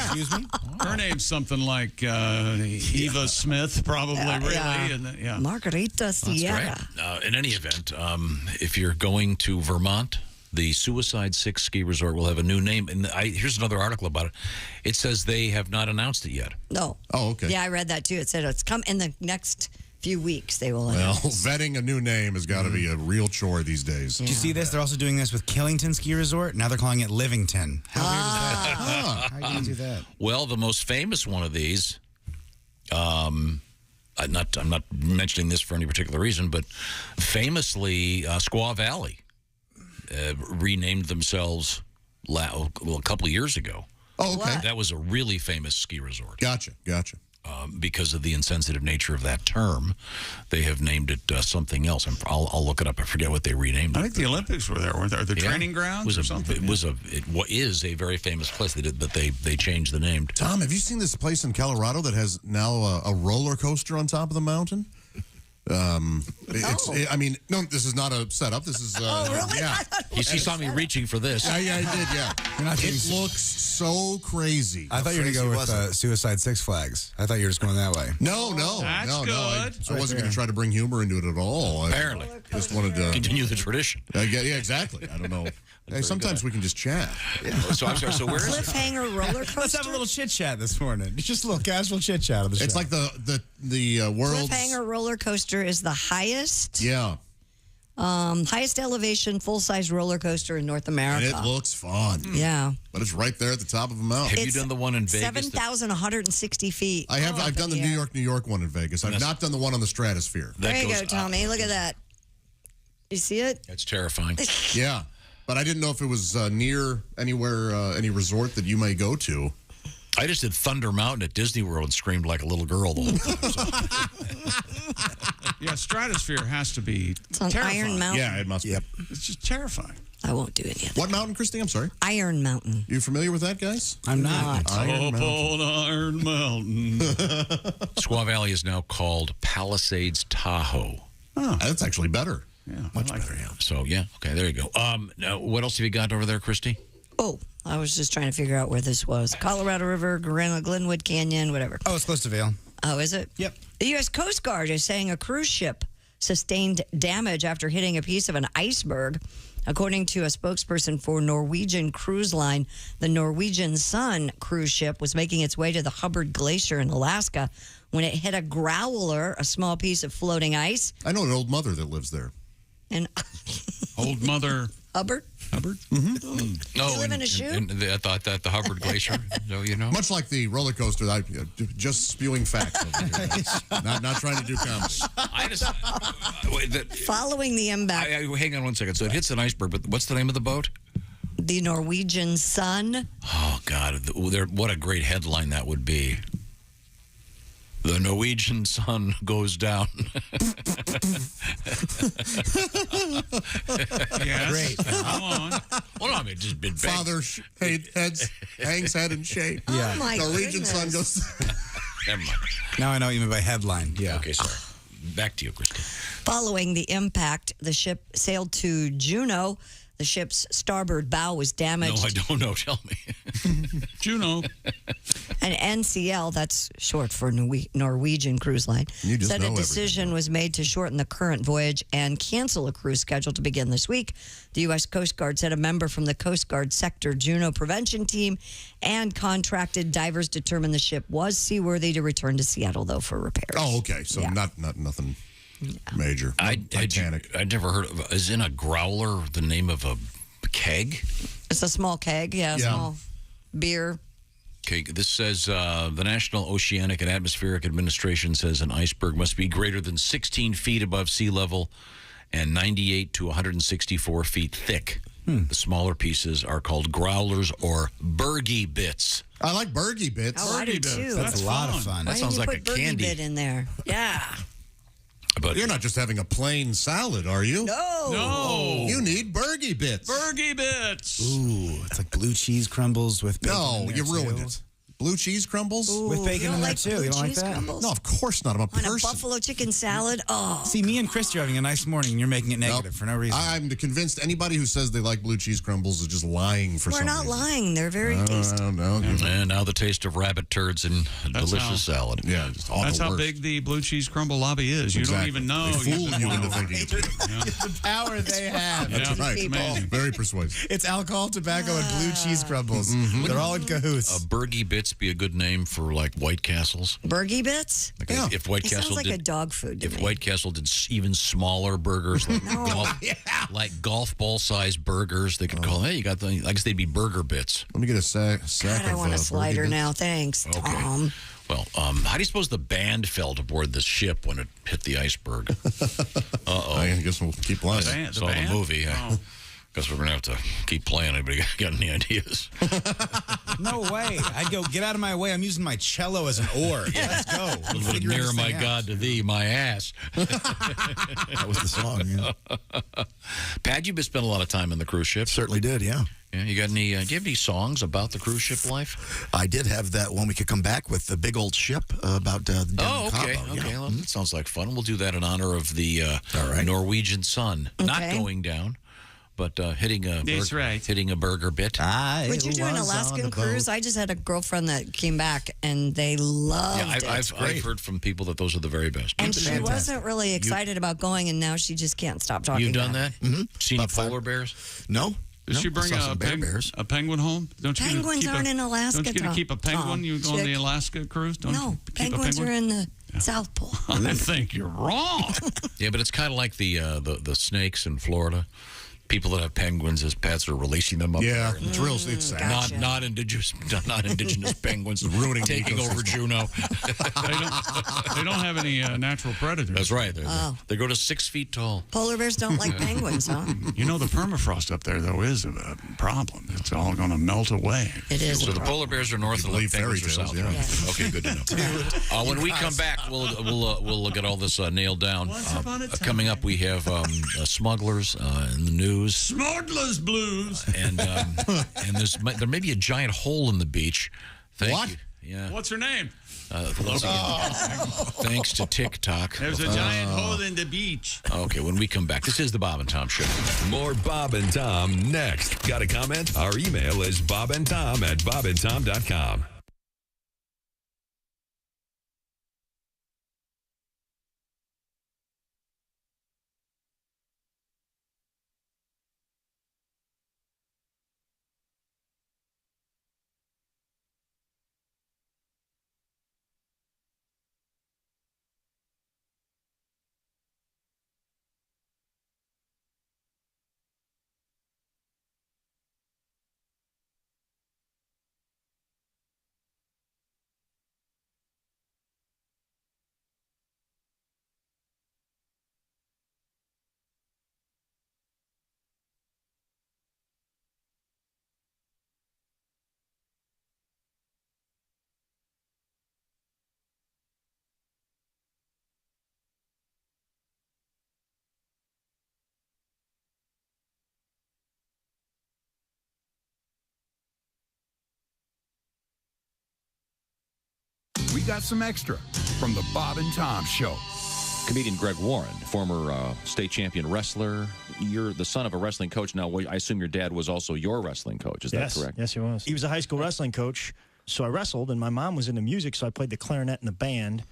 Excuse me? Her name's something like Eva Smith, probably, really. And, yeah. Margarita Sierra. In any event, if you're going to Vermont, the Suicide Six ski resort will have a new name. And here's another article about it. It says they have not announced it yet. No. Oh, okay. Yeah, I read that too. It said it's come in the next few weeks. They will Well, announce. vetting a new name has got to be a real chore these days. Did you see this? They're also doing this with Killington Ski Resort. Now they're calling it Livington. How weird is that? How are you going to do that? Well, the most famous one of these, I'm not mentioning this for any particular reason, but famously, Squaw Valley renamed themselves a couple of years ago. Oh, okay. That was a really famous ski resort. Gotcha. Because of the insensitive nature of that term, they have named it something else. I'll look it up. I forget what they renamed it. I think the Olympics were there, weren't there? The training grounds or something? It is a very famous place. They changed the name. Tom, have you seen this place in Colorado that has now a roller coaster on top of the mountain? I mean, no, this is not a setup. This is, really? yeah. He saw me reaching for this. Yeah, I did, yeah. It looks so crazy. I thought you were going to go with Suicide Six Flags. I thought you were just going that way. No. That's no. I good. wasn't going to try to bring humor into it at all. Apparently. Just wanted to continue the tradition. Yeah, exactly. I don't know. Hey, sometimes we can just chat. So I'm sorry. So where is it? Cliffhanger roller coaster? Let's have a little chit chat this morning. Just a little casual chit chat on the show. It's like the world's Cliffhanger roller coaster is the highest. Yeah. Highest elevation full-size roller coaster in North America. And it looks fun. Yeah. But it's right there at the top of a mountain. Have you done the one in Vegas? 7,160 feet. I've done the New York one in Vegas. I've not done the one on the Stratosphere. There you go, Tommy. Look at that. You see it? That's terrifying. Yeah. But I didn't know if it was near anywhere, any resort that you may go to. I just did Thunder Mountain at Disney World and screamed like a little girl the whole time. Yeah, Stratosphere has to be It's on terrifying. Iron Mountain. Yeah, it must be. It's just terrifying. I won't do any of that. What mountain, Christy? I'm sorry. Iron Mountain. You familiar with that, guys? I'm not. Iron Mountain. on Iron Mountain. Squaw Valley is now called Palisades Tahoe. Oh, that's actually better. Yeah, Much better, yeah. So, yeah. Okay, there you go. Now, what else have you got over there, Christy? Oh, I was just trying to figure out where this was. Colorado River, Glenwood Canyon, whatever. Oh, it's close to Vail. Oh, is it? Yep. The U.S. Coast Guard is saying a cruise ship sustained damage after hitting a piece of an iceberg. According to a spokesperson for Norwegian Cruise Line, the Norwegian Sun cruise ship was making its way to the Hubbard Glacier in Alaska when it hit a growler, a small piece of floating ice. I know an old mother that lives there. And Old Mother Hubbard? Mm-hmm. No, You live in a shoe? I thought that the Hubbard Glacier. So, you know. Much like the roller coaster, just spewing facts over here. not trying to do comedy. I just Following the impact, hang on one second. So it hits an iceberg, but what's the name of the boat? the Norwegian Sun. Oh God! What a great headline that would be. The Norwegian Sun goes down. Yes. Great. Come on. Well, no, I mean, just been Father hangs head in shade. Yeah. Oh my Norwegian goodness. Sun goes. Never mind. Now I know what you mean by headline. Yeah. Okay, sorry. Back to you, Christy. Following the impact, the ship sailed to Juneau. The ship's starboard bow was damaged. No, I don't know. Tell me. Juneau. An NCL, that's short for Norwegian Cruise Line, You just said know a decision was made to shorten the current voyage and cancel a cruise scheduled to begin this week. The U.S. Coast Guard said a member from the Coast Guard Sector Juneau Prevention Team and contracted divers determined the ship was seaworthy to return to Seattle, though, for repairs. Oh, okay. So not nothing major. Titanic. I'd never heard of. Is in a growler the name of a keg? It's a small keg, Yeah. small beer. Okay, this says the National Oceanic and Atmospheric Administration says an iceberg must be greater than 16 feet above sea level and 98 to 164 feet thick. The smaller pieces are called growlers or Bergie bits. I like Bergie bits. Oh, I do too. That's a lot of fun. Why That sounds didn't like you a put candy. Bergie bit in there? Yeah. But You're not just having a plain salad, are you? No. No. You need Bergie bits. Bergie bits. Ooh, it's like blue cheese crumbles with bacon No, in there, you ruined too. it. Blue cheese crumbles? With bacon you don't in there, like too. blue You don't like cheese that? crumbles? No, of course not. I'm a On a person. buffalo chicken salad? Oh. See, me and Christy are having a nice morning, and you're making it negative for no reason. I'm convinced anybody who says they like blue cheese crumbles is just lying for We're some not reason. lying. They're very I tasty. don't know. And now the taste of rabbit turds and a delicious salad. Yeah, just all That's the how worst. big the blue cheese crumble lobby is. You Exactly. don't even know. They fool you into thinking it's real. It's the power they have. That's right. It's amazing. Very persuasive. It's alcohol, tobacco, and blue cheese crumbles. They're all in cahoots. Bergie Bits be a good name for like White Castles? Bergie Bits? Like if White It Castle sounds like did, a dog food to if me. White Castle did even smaller burgers, like golf ball sized burgers, they could call. Hey, you got the. I guess they'd be Burger Bits. Let me get a sack God, I want a slider now. Thanks, Tom. Well, how do you suppose the band felt aboard the ship when it hit the iceberg? I guess we'll keep playing. Saw the movie. Guess we're gonna have to keep playing. Anybody got any ideas? No way. I'd go, get out of my way. I'm using my cello as an oar. Let's go. A little bit nearer my God to thee, my ass. That was the song, yeah. Pat, you've spent a lot of time in the cruise ship. Certainly did, yeah. Yeah, you got any? Do you have any songs about the cruise ship life? I did have that one we could come back with, the big old ship about the down in okay. Cabo, Okay, yeah. well, that sounds like fun. We'll do that in honor of the Norwegian sun. Not Okay. going down, but hitting a That's right. hitting a burger bit. Would you do an Alaskan cruise? I just had a girlfriend that came back, and they loved Yeah, it. I've heard from people that those are the very best. And she wasn't really excited about going, and now she just can't stop talking. You've done about that? it. Mm-hmm. Seen any polar bears? No. Does she bring a penguin home? Don't you Penguins keep aren't in Alaska, Don't you get to Tom. keep a penguin? Tom, You go on the chick. Alaska cruise? Don't No, you keep penguins a are penguin? in the South Pole. I think you're wrong. Yeah, but it's kind of like the snakes in Florida. People that have penguins as pets are releasing them up Yeah, there. it's real. It's sad. Gotcha. Not indigenous penguins ruining the taking over Juneau. They don't have any natural predators. That's right. Oh. They go to 6 feet tall. Polar bears don't like penguins, huh? You know, the permafrost up there, though, is a problem. It's all going to melt away. It is. So the polar bears are north and the believe penguins are fairy south. tales, Right? Okay, good to know. When we come back, we'll get all this nailed down. Coming up, we have smugglers in the news. Smugglers blues. And there may be a giant hole in the beach. What? You. Yeah. What's her name? Thanks to TikTok. There's a giant hole in the beach. Okay, when we come back, this is the Bob and Tom Show. More Bob and Tom next. Got a comment? Our email is bobandtom@bobandtom.com. We got some extra from the Bob and Tom Show. Comedian Greg Warren, former state champion wrestler. You're the son of a wrestling coach. Now, I assume your dad was also your wrestling coach. Is that correct? Yes, he was. He was a high school wrestling coach. So I wrestled, and my mom was into music, so I played the clarinet in the band,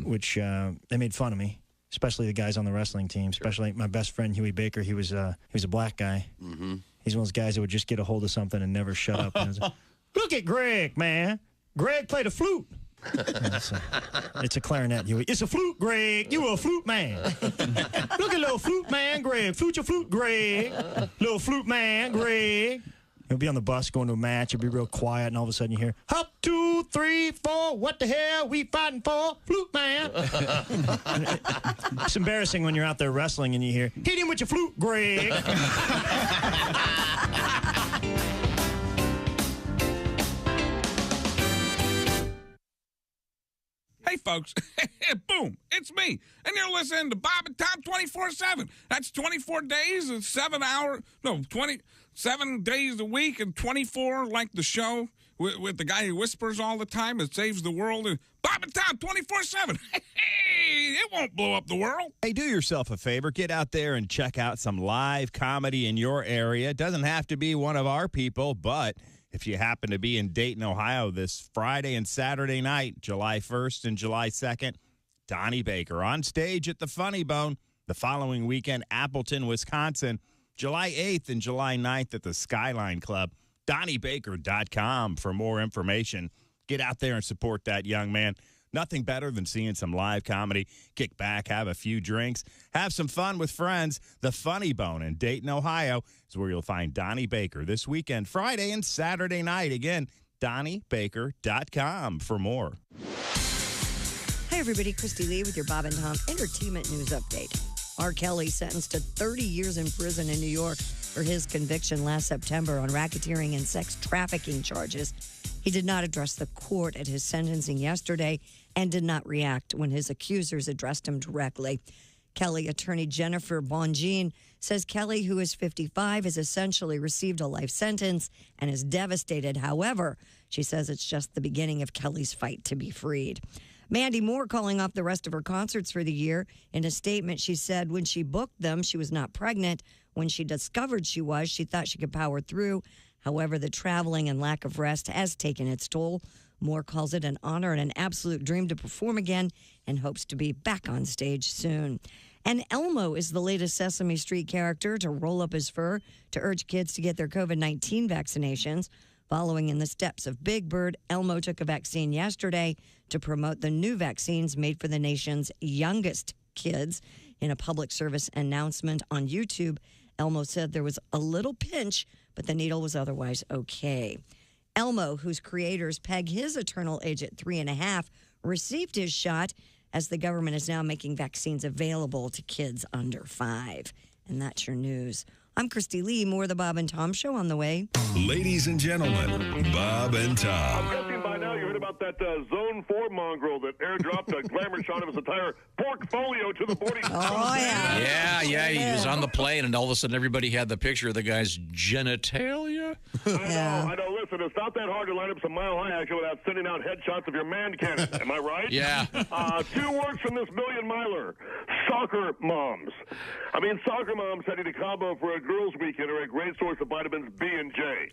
which they made fun of me, especially the guys on the wrestling team, especially my best friend, Huey Baker. He was a black guy. He's one of those guys that would just get a hold of something and never shut up. And look at Greg, man. Greg played a flute. It's a clarinet, Huey. It's a flute, Greg. You a flute man. Look at little flute man, Greg. Flute your flute, Greg. Little flute man, Greg. He'll be on the bus going to a match. He'll be real quiet, and all of a sudden you hear, hop, 2, 3, 4. What the hell we fighting for? Flute man. It's embarrassing when you're out there wrestling and you hear, hit him with your flute, Greg. Hey, folks. Boom, it's me. And you're listening to Bob and Tom 24/7. That's 24 days and 27 days a week and 24 like the show with the guy who whispers all the time and saves the world. And Bob and Tom 24/7. Hey, it won't blow up the world. Hey, do yourself a favor. Get out there and check out some live comedy in your area. It doesn't have to be one of our people, but if you happen to be in Dayton, Ohio this Friday and Saturday night, July 1st and July 2nd, Donnie Baker on stage at the Funny Bone. The following weekend, Appleton, Wisconsin, July 8th and July 9th at the Skyline Club. DonnieBaker.com for more information. Get out there and support that young man. Nothing better than seeing some live comedy. Kick back, have a few drinks, have some fun with friends. The Funny Bone in Dayton, Ohio is where you'll find Donnie Baker this weekend, Friday and Saturday night. Again, DonnieBaker.com for more. Hey, everybody. Christy Lee with your Bob and Tom Entertainment News Update. R. Kelly sentenced to 30 years in prison in New York for his conviction last September on racketeering and sex trafficking charges. He did not address the court at his sentencing yesterday and did not react when his accusers addressed him directly. Kelly attorney Jennifer Bonjean says Kelly, who is 55, has essentially received a life sentence and is devastated. However, she says it's just the beginning of Kelly's fight to be freed. Mandy Moore calling off the rest of her concerts for the year. In a statement, she said when she booked them, she was not pregnant. When she discovered she was, she thought she could power through. However, the traveling and lack of rest has taken its toll. Moore calls it an honor and an absolute dream to perform again and hopes to be back on stage soon. And Elmo is the latest Sesame Street character to roll up his fur to urge kids to get their COVID-19 vaccinations. Following in the steps of Big Bird, Elmo took a vaccine yesterday to promote the new vaccines made for the nation's youngest kids. In a public service announcement on YouTube, Elmo said there was a little pinch, but the needle was otherwise okay. Elmo, whose creators peg his eternal age at 3.5, received his shot as the government is now making vaccines available to kids under 5. And that's your news. I'm Christy Lee. More of the Bob and Tom Show on the way. Ladies and gentlemen, Bob and Tom. I'm guessing by now you heard about that Zone 4 mongrel that airdropped a glamour shot of his entire portfolio to the boarding. Oh, yeah. Yeah. He was on the plane, and all of a sudden everybody had the picture of the guy's genitalia. I know. Listen, it's not that hard to line up some mile-high action without sending out headshots of your man cannon. Am I right? Yeah. 2 words from this million-miler. Soccer moms. Soccer moms heading to Cabo for a girls' weekend are a great source of vitamins B and J.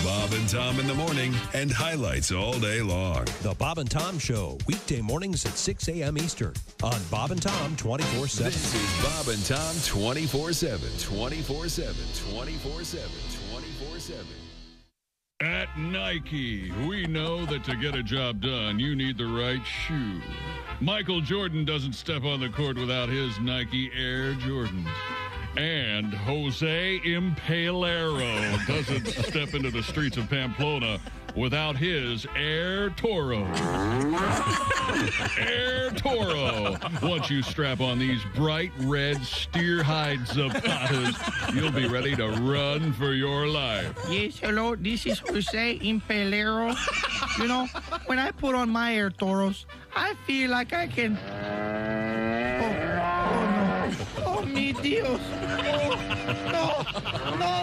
Bob and Tom in the morning and highlights all day long. The Bob and Tom Show, weekday mornings at 6 a.m. Eastern on Bob and Tom 24/7. This is Bob and Tom 24/7, 24/7, 24/7, 24/7. At Nike, we know that to get a job done, you need the right shoe. Michael Jordan doesn't step on the court without his Nike Air Jordans. And Jose Impalero doesn't step into the streets of Pamplona without his Air Toro. Air Toro. Once you strap on these bright red steer-hide zapatos, you'll be ready to run for your life. Yes, hello, this is Jose Impalero. When I put on my Air Toros, I feel like I can... Oh, mi Dios. No,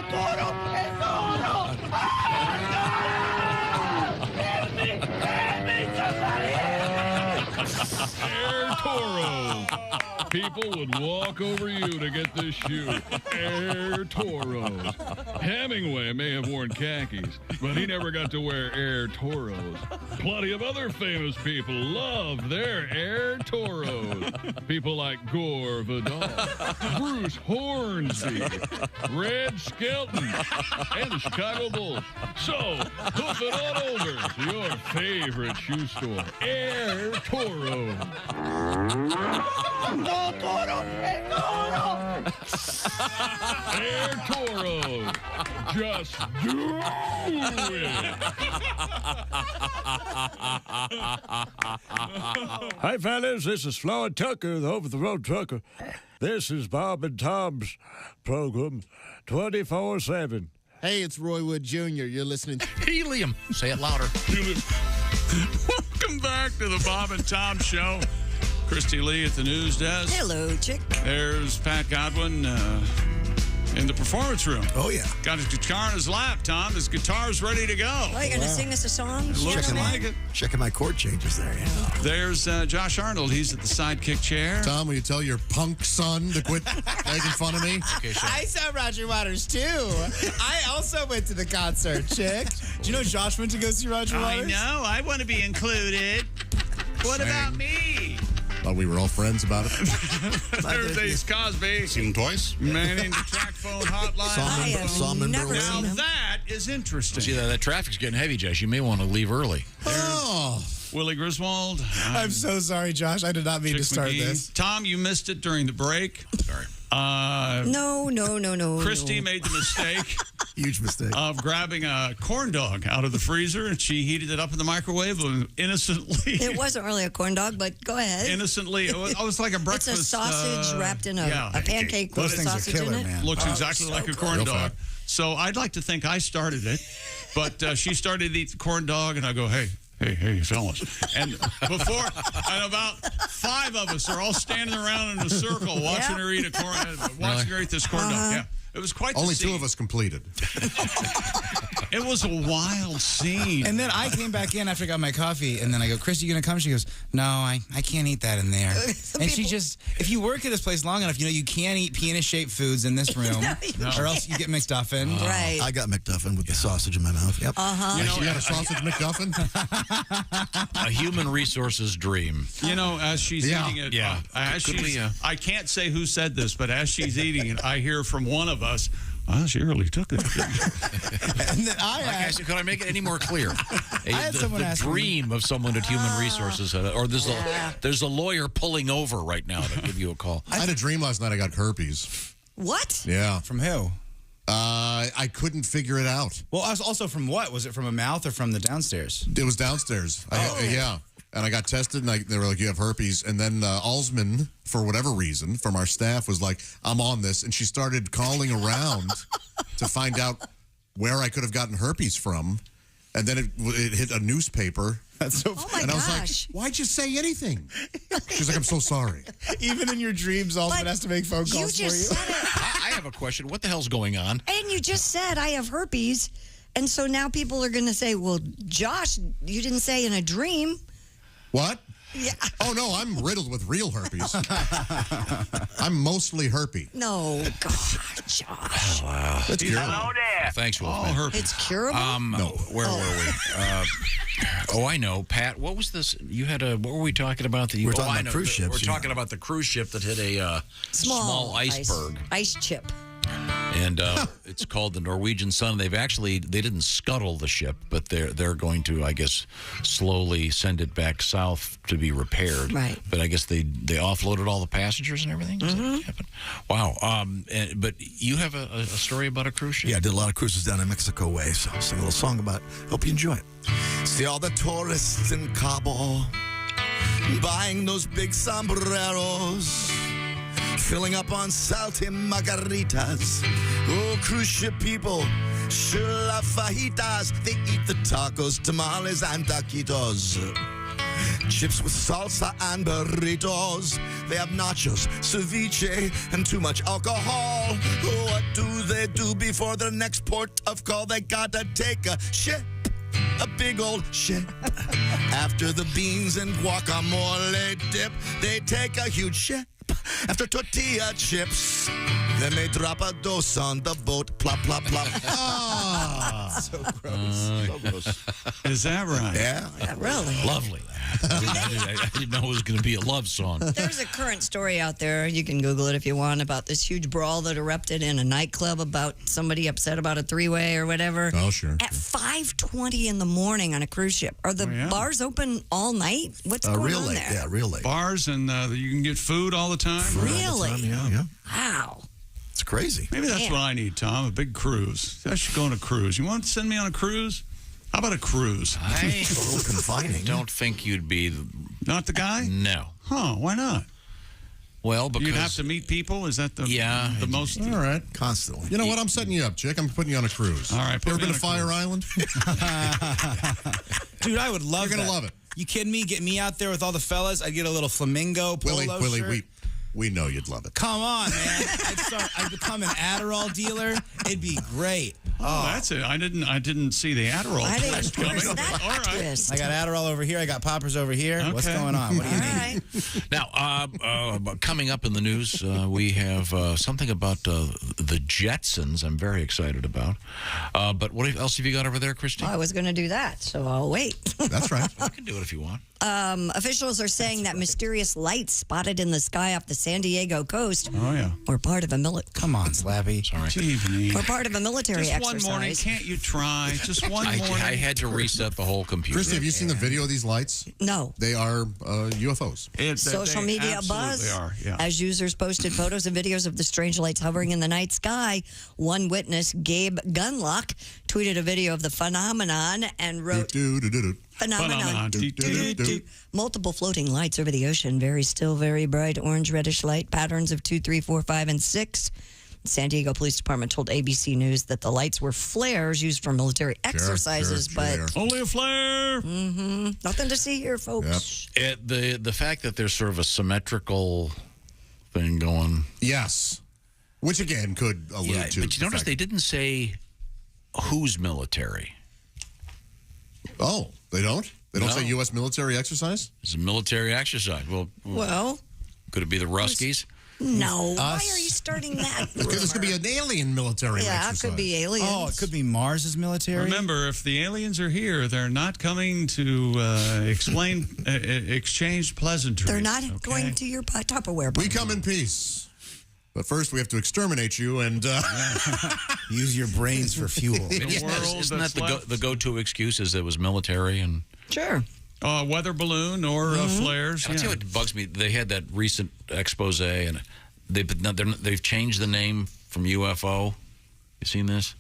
Toro, Toro. Air Toro. People would walk over you to get this shoe. Air Toros. Hemingway may have worn khakis, but he never got to wear Air Toros. Plenty of other famous people love their Air Toros. People like Gore Vidal, Bruce Hornsby, Red Skelton, and the Chicago Bulls. So, hoof it on over to your favorite shoe store, Air Toro. No, Toro, Toro. Air Toro. Just do it. Hi, fellas. This is Floyd Tucker, the over-the-road trucker. This is Bob and Tom's program, 24/7. Hey, it's Roy Wood Jr. You're listening to Helium. Say it louder. Helium. Welcome back to the Bob and Tom Show. Christy Lee at the news desk. Hello, chick. There's Pat Godwin in the performance room. Oh, yeah. Got his guitar in his lap, Tom. His guitar's ready to go. Are you going to sing us a song? It looks like it. Checking my chord changes there, yeah. There's Josh Arnold. He's at the sidekick chair. Tom, will you tell your punk son to quit making fun of me? Okay, sure. I saw Roger Waters too. I also went to the concert, chick. Do you know Josh went to go see Roger Waters? I know. I want to be included. What about me? Thought we were all friends about it. There's Ace Cosby. Seen him twice. Manning the track phone hotline. Saw him in never Berlin. seen Now him. that is interesting. See, that traffic's getting heavy, Josh. You may want to leave early. Oh. Willie Griswold. I'm so sorry, Josh. I did not mean to Chick start McGee. this. Tom, you missed it during the break. Sorry. No. Christy made the mistake Huge mistake. of grabbing a corn dog out of the freezer, and she heated it up in the microwave and innocently. It wasn't really a corn dog, but go ahead. Innocently, it was like a breakfast. It's a sausage wrapped in a pancake Those with things are sausage killer, in it. man. Looks exactly so like a good. corn Real dog. fat. So I'd like to think I started it, but she started to eat the corn dog, and I go, hey, fellas. And about 5 of us are all standing around in a circle watching her eat watching her eat this corn dog. Yeah. It was quite the Only scene. 2 of us completed. It was a wild scene. And then I came back in after I got my coffee, and then I go, Chris, you going to come? She goes, no, I can't eat that in there. And she just, if you work at this place long enough, you can't eat penis-shaped foods in this room, or else you get McDuffin. Right. I got McDuffin with the sausage in my mouth. Yep. You got a sausage McGuffin? A human resources dream. As she's eating it, I can't say who said this, but as she's eating it, I hear from one of us, well, she really took it. And then Could I make it any more clear? had someone the ask me- dream of someone at Human Resources, or there's a lawyer pulling over right now to give you a call. I had a dream last night I got herpes. What? Yeah. From who? I couldn't figure it out. Well, also from what? Was it from a mouth or from the downstairs? It was downstairs. Yeah. And I got tested, and they were like, you have herpes. And then Alsman, for whatever reason, from our staff, was like, I'm on this. And she started calling around to find out where I could have gotten herpes from. And then it hit a newspaper. That's so Oh, my And I was gosh. like, why'd you say anything? She's like, I'm so sorry. Even in your dreams, Alsman has to make phone You calls for you. just said it. I have a question. What the hell's going on? And you just said I have herpes. And so now people are going to say, well, Josh, you didn't say in a dream. What? Yeah. Oh, no, I'm riddled with real herpes. I'm mostly herpy. No, God, Josh. Wow. That's curable. Hello there. Thanks, Wolfman. It's curable? Where were we? I know, Pat. What was this? You had what were we talking about? We're talking about cruise ships. We're talking about the cruise ship that hit a small iceberg. Ice chip. And it's called the Norwegian Sun. They didn't scuttle the ship, but they're going to, I guess, slowly send it back south to be repaired. Right. But I guess they offloaded all the passengers and everything. Does that happen? Wow. But you have a story about a cruise ship? Yeah, I did a lot of cruises down in Mexico way, so I'll sing a little song about it. Hope you enjoy it. See all the tourists in Cabo buying those big sombreros, filling up on salty margaritas. Oh, cruise ship people sure love fajitas. They eat the tacos, tamales, and taquitos. Chips with salsa and burritos. They have nachos, ceviche, and too much alcohol. What do they do before their next port of call? They gotta take a ship, a big old ship. After the beans and guacamole dip, they take a huge ship. After tortilla chips, then they drop a dose on the boat. Plop, plop, plop. So gross. So gross. Is that right? Yeah. Really? Lovely. I didn't know it was going to be a love song. There's a current story out there, you can Google it if you want, about this huge brawl that erupted in a nightclub about somebody upset about a three-way or whatever. Oh, sure. At 5:20 in the morning on a cruise ship. Are the bars open all night? What's going Real on late. there? Yeah, real late. Bars and you can get food all the time. Really? Yeah. Wow. It's crazy. Maybe that's Man. what I need, Tom. A big cruise. I should go on a cruise. You want to send me on a cruise? How about a cruise? I It's a little confining. don't think you'd be Not the guy? no. Huh? Why not? Well, because you'd have to meet people. Is that the most? All right. Constantly. You know what? I'm setting you up, chick. I'm putting you on a cruise. All right. You ever been to Fire Island? Dude, I would love You're going that. to love it. You kidding me? Get me out there with all the fellas. I'd get a little flamingo polo Willie, shirt. we know you'd love it. Come on, man. I'd become an Adderall dealer. It'd be great. Oh, that's it. I didn't see the Adderall I didn't twist coming. notice that All right. twist. I got Adderall over here. I got poppers over here. What's Okay. going on? What do you need? Now, coming up in the news, we have something about the Jetsons. I'm very excited about. But what else have you got over there, Christy? I was going to do that, so I'll wait. That's right. You can do it if you want. Officials are saying that mysterious lights spotted in the sky off the San Diego coast were part of a Come on, Slappy. Sorry. were part of a military Just exercise. one morning. Can't you try? Just one morning. I had to reset the whole computer. Christy, have you seen the video of these lights? No. They are UFOs. Social media buzz as users posted photos and videos of the strange lights hovering in the night sky. One witness, Gabe Gunlock, tweeted a video of the phenomenon and wrote, Phenomenon. Multiple floating lights over the ocean. Very still, very bright, orange, reddish light patterns of 2, 3, 4, 5, and 6. San Diego Police Department told ABC News that the lights were flares used for military exercises, but only a flare. Nothing to see here, folks. The fact that there's sort of a symmetrical thing going. Yes. Which, again, could allude to. But you notice they didn't say whose military. Oh, they don't? They don't No. say U.S. military exercise? It's a military exercise. Well, could it be the Ruskies? No. Why are you starting that? This could be an alien military exercise. it could be aliens. Oh, it could be Mars's military. Remember, if the aliens are here, they're not coming to exchange pleasantries. They're not going to your Tupperware. We come in peace. But first, we have to exterminate you and use your brains for fuel. Isn't that the go-to excuse? Is it was military and sure. Weather balloon or flares. I'll tell you what bugs me. They had that recent expose, and they've changed the name from UFO. You seen this?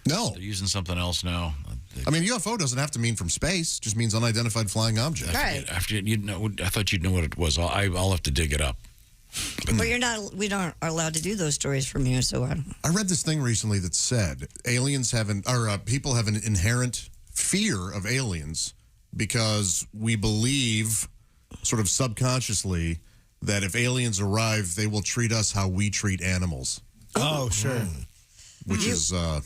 No. They're using something else now. I mean, UFO doesn't have to mean from space. It just means unidentified flying object. Right. I thought you'd know what it was. I'll have to dig it up. But we aren't allowed to do those stories from you, so I don't. I read this thing recently that said people have an inherent fear of aliens because we believe, sort of subconsciously, that if aliens arrive, they will treat us how we treat animals. Oh, sure. Which is the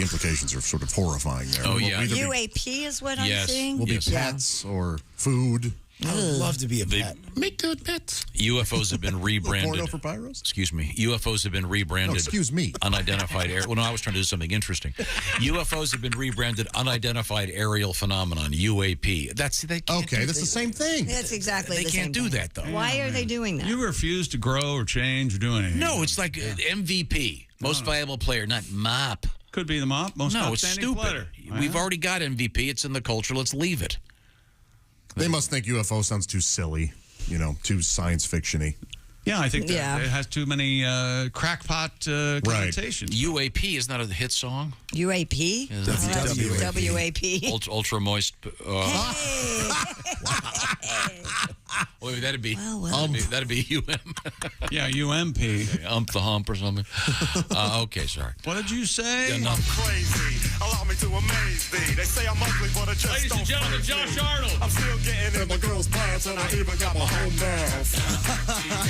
implications are sort of horrifying there. Oh, We'll yeah. either be- UAP is what I'm seeing. We'll be pets or food. I would love to be a pet. Make good pets. UFOs have been rebranded. Porno for pyros? Excuse me. UFOs have been rebranded. No, excuse me. Unidentified air. Well, no, I was trying to do something interesting. UFOs have been rebranded unidentified aerial phenomenon, UAP. They can't Okay, that's the same thing. That's exactly They the can't same do thing. that, though. Why are they doing that? You refuse to grow or change or do anything. No, it's like MVP, most valuable player, not MOP. Could be the mop. Most No, it's outstanding stupid. player. We've already got MVP. It's in the culture. Let's leave it. They must think UFO sounds too silly, too science fiction-y. Yeah, I think that Yeah. it has too many crackpot connotations. UAP is not a hit song. UAP? Is that WAP. Ultra moist. Well, that'd be that'd be UM. Yeah, UMP. Ump the hump or something. Okay, sorry. What did you say? Enough. Crazy. Allow me to amaze thee. They say I'm ugly, but I just Ladies don't and gentlemen, praise Josh me. Arnold. I'm still getting in my girl's pants, and I even got my home dance.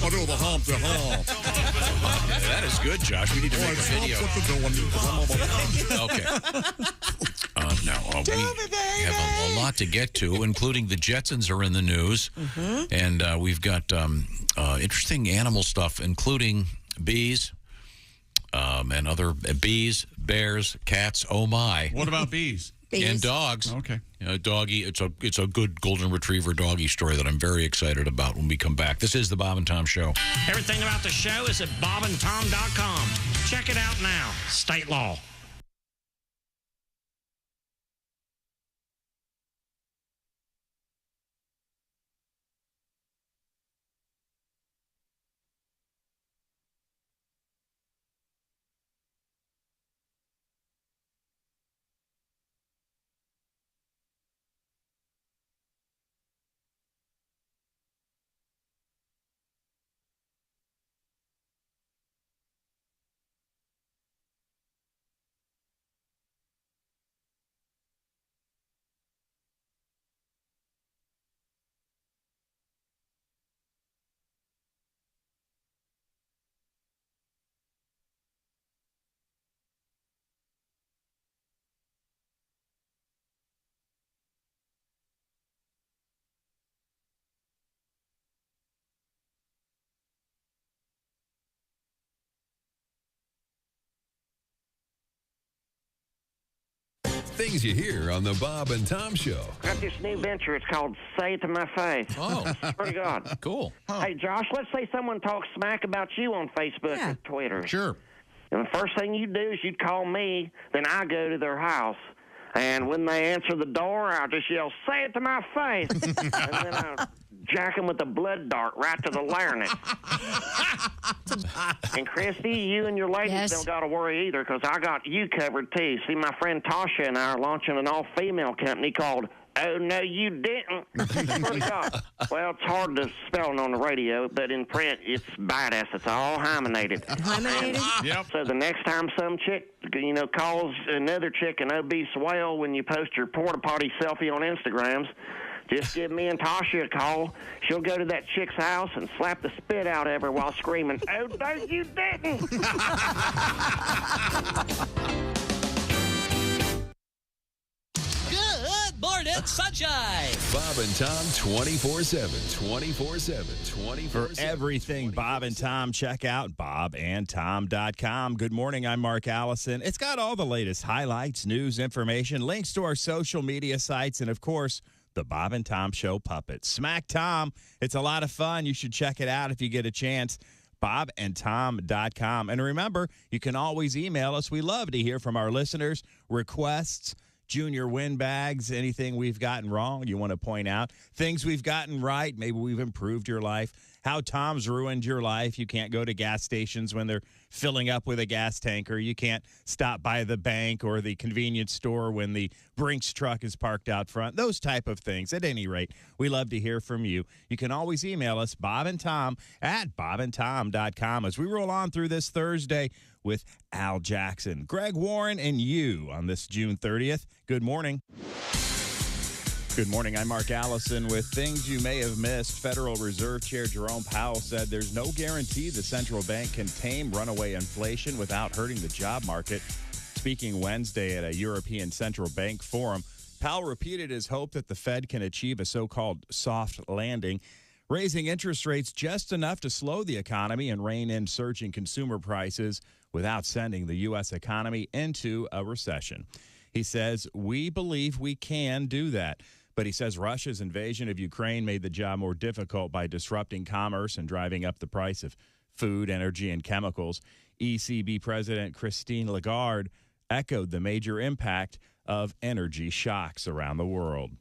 I do the hump to hump. That is good, Josh. We need to make a video. Okay. Now, we have a lot to get to, including the Jetsons are in the news. And we've got interesting animal stuff, including bees and other bees, bears, cats. Oh, my. What about bees? And dogs. Okay. Doggy. It's a good golden retriever doggy story that I'm very excited about when we come back. This is the Bob and Tom Show. Everything about the show is at bobandtom.com. Check it out now. State law. Things you hear on the Bob and Tom Show. Got this new venture. It's called Say It to My Face. Oh. Pretty good. Cool. Hey, Josh, let's say someone talks smack about you on Facebook or Twitter. Sure. And the first thing you do is you'd call me, then I go to their house. And when they answer the door, I'll just yell, say it to my face. And then I'll jack them with a blood dart right to the larynx. And Christy, you and your ladies don't got to worry either, because I got you covered too. See, my friend Tasha and I are launching an all-female company called Oh, No, You Didn't. Well, it's hard to spell on the radio, but in print, it's badass. It's all hymenated. Hymenated? Yep. So the next time some chick, calls another chick an obese whale when you post your porta potty selfie on Instagrams, just give me and Tasha a call. She'll go to that chick's house and slap the spit out of her while screaming, Oh, no, you didn't. Good morning, sunshine. Bob and Tom 24/7. 24/7. 24/7. For everything Bob and Tom, check out bobandtom.com. Good morning, I'm Mark Allison. It's got all the latest highlights, news, information, links to our social media sites, and of course, the Bob and Tom Show puppet. Smack Tom. It's a lot of fun. You should check it out if you get a chance. bobandtom.com. And remember, you can always email us. We love to hear from our listeners, requests, junior win bags, anything we've gotten wrong you want to point out, things we've gotten right, maybe we've improved your life, how Tom's ruined your life. You can't go to gas stations when they're filling up with a gas tanker. You can't stop by the bank or the convenience store when the Brinks truck is parked out front. Those type of things. At any rate, we love to hear from you. You can always email us, Bob and Tom at bobandtom.com. As we roll on through this Thursday with Al Jackson, Greg Warren, and you on this June 30th. Good morning. Good morning. I'm Mark Allison with things you may have missed. Federal Reserve Chair Jerome Powell said there's no guarantee the central bank can tame runaway inflation without hurting the job market. Speaking Wednesday at a European Central Bank forum, Powell repeated his hope that the Fed can achieve a so-called soft landing, raising interest rates just enough to slow the economy and rein in surging consumer prices without sending the U.S. economy into a recession. He says, we believe we can do that. But he says Russia's invasion of Ukraine made the job more difficult by disrupting commerce and driving up the price of food, energy, and chemicals. ECB President Christine Lagarde echoed the major impact of energy shocks around the world.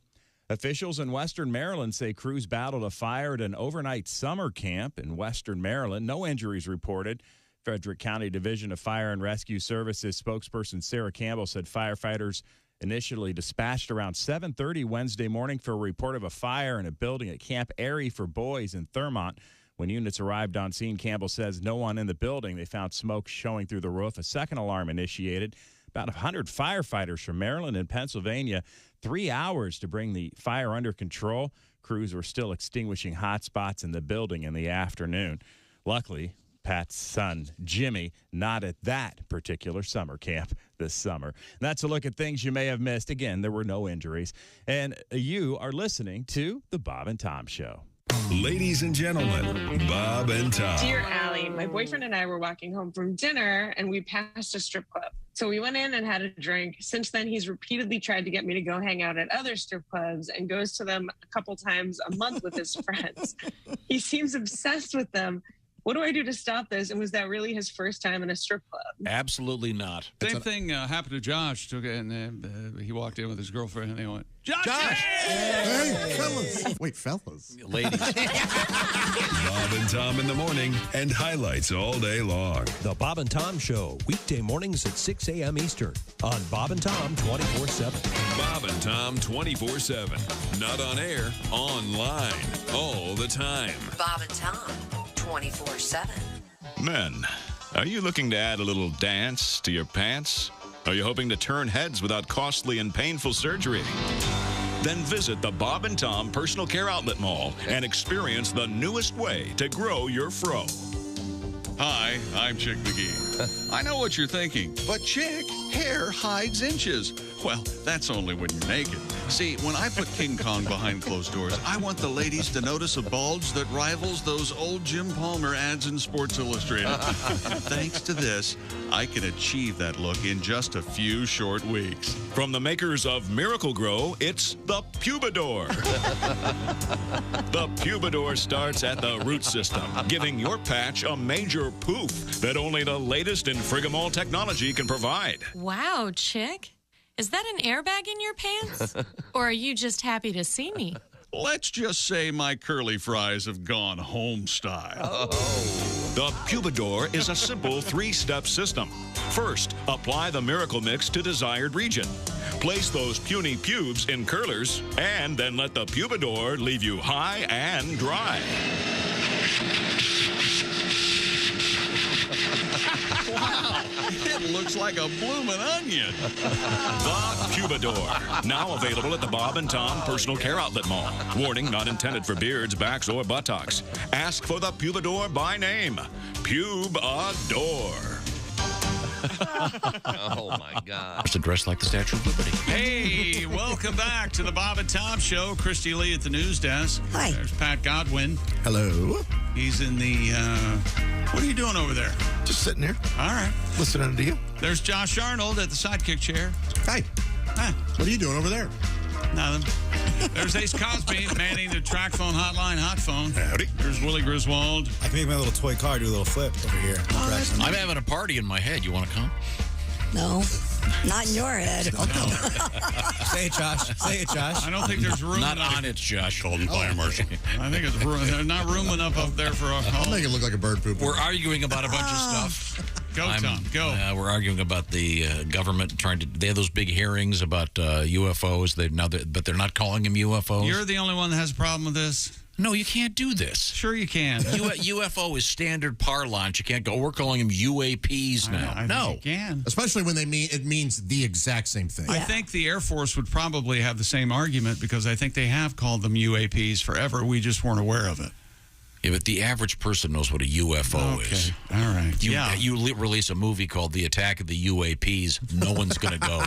Officials in Western Maryland say crews battled a fire at an overnight summer camp in Western Maryland. No injuries reported. Frederick County Division of Fire and Rescue Services spokesperson Sarah Campbell said firefighters initially dispatched around 7:30 Wednesday morning for a report of a fire in a building at Camp Airy for Boys in Thurmont. When units arrived on scene, Campbell says no one in the building. They found smoke showing through the roof. A second alarm initiated. About 100 firefighters from Maryland and Pennsylvania, 3 hours to bring the fire under control. Crews were still extinguishing hot spots in the building in the afternoon. Luckily, Pat's son, Jimmy, not at that particular summer camp this summer. And that's a look at things you may have missed. Again, there were no injuries. And you are listening to The Bob and Tom Show. Ladies and gentlemen, Bob and Tom. Dear Allie, my boyfriend and I were walking home from dinner and we passed a strip club. So we went in and had a drink. Since then, he's repeatedly tried to get me to go hang out at other strip clubs and goes to them a couple times a month with his friends. He seems obsessed with them. What do I do to stop this? And was that really his first time in a strip club? Absolutely not. Same thing happened to Josh. He walked in with his girlfriend, and they went, Josh! Hey, fellas. Wait, fellas. Ladies. Bob and Tom in the morning and highlights all day long. The Bob and Tom Show, weekday mornings at 6 a.m. Eastern on Bob and Tom 24/7. Bob and Tom 24/7. Not on air, online, all the time. Bob and Tom 24/7. Men, are you looking to add a little dance to your pants? Are you hoping to turn heads without costly and painful surgery? Then visit the Bob and Tom Personal Care Outlet Mall and experience the newest way to grow your fro. Hi, I'm Chick McGee. I know what you're thinking, but Chick, hair hides inches. Well, that's only when you're naked. See, when I put King Kong behind closed doors, I want the ladies to notice a bulge that rivals those old Jim Palmer ads in Sports Illustrated. And thanks to this, I can achieve that look in just a few short weeks. From the makers of Miracle Grow, it's the Pubador. The Pubador starts at the root system, giving your patch a major poof that only the latest in Frigamol technology can provide. Wow, chick. Is that an airbag in your pants? Or are you just happy to see me? Let's just say my curly fries have gone home style. The Pubador is a simple 3-step system. First, apply the Miracle Mix to desired region. Place those puny pubes in curlers, and then let the Pubador leave you high and dry. Wow, it looks like a bloomin' onion. The Pubador, now available at the Bob and Tom Personal Care Outlet Mall. Warning, not intended for beards, backs, or buttocks. Ask for the Pubador by name. Pubador. Oh, my God. It's dressed like the Statue of Liberty. Hey, welcome back to the Bob and Tom Show. Christy Lee at the news desk. Hi. There's Pat Godwin. Hello. He's in the, what are you doing over there? Just sitting here. All right. Listening to you. There's Josh Arnold at the sidekick chair. Hi. What are you doing over there? Nothing. There's Ace Cosby manning the track phone hotline, hot phone. Howdy. There's Willie Griswold. I can make my little toy car do a little flip over here. I'm having a party in my head. You want to come? No, not in your head. Say it, Josh. Say it, Josh. I don't think there's room. Not enough. on it, Josh. Call the fire marshal. I think it's room. There's not room enough up there for a I'll make it look like a bird poop. We're arguing about a bunch of stuff. Go, Tom. Go. We're arguing about the government trying to. They have those big hearings about UFOs. But they're not calling them UFOs. You're the only one that has a problem with this. No, you can't do this. Sure, you can. UFO is standard parlance. You can't go. We're calling them UAPs now. I think you can. Especially when it means the exact same thing. I think the Air Force would probably have the same argument because I think they have called them UAPs forever. We just weren't aware of it. Yeah, but the average person knows what a UFO is. All right. You release a movie called The Attack of the UAPs, no one's going to go.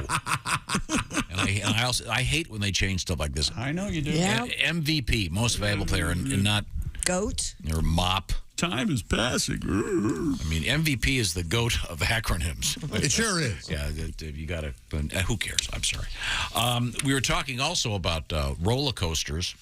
And I hate when they change stuff like this. I know you do. Yeah. MVP, most valuable player, and not GOAT or MOP. Time is passing. I mean, MVP is the GOAT of acronyms. It sure is. Yeah, you got to. Who cares? I'm sorry. We were talking also about roller coasters.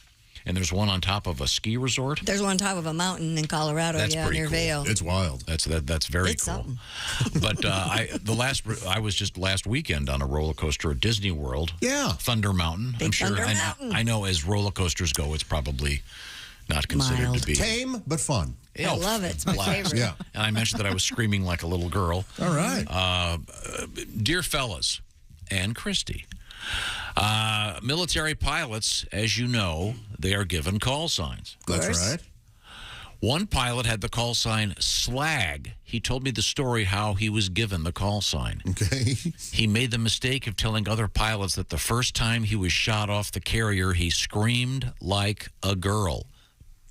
And there's one on top of a ski resort. There's one on top of a mountain in Colorado, That's pretty near cool. Vail. It's wild. That's very It's cool. something. But I was just last weekend on a roller coaster at Disney World. Yeah. Thunder Mountain. Big I'm sure. Thunder Mountain. I know as roller coasters go, it's probably not considered Mild. to be Tame, but fun. I love it. It's my favorite. Yeah. And I mentioned that I was screaming like a little girl. All right. Dear fellas and Christy, military pilots, as you know, they are given call signs. That's right. One pilot had the call sign Slag. He told me the story how he was given the call sign. Okay. He made the mistake of telling other pilots that the first time he was shot off the carrier, he screamed like a girl.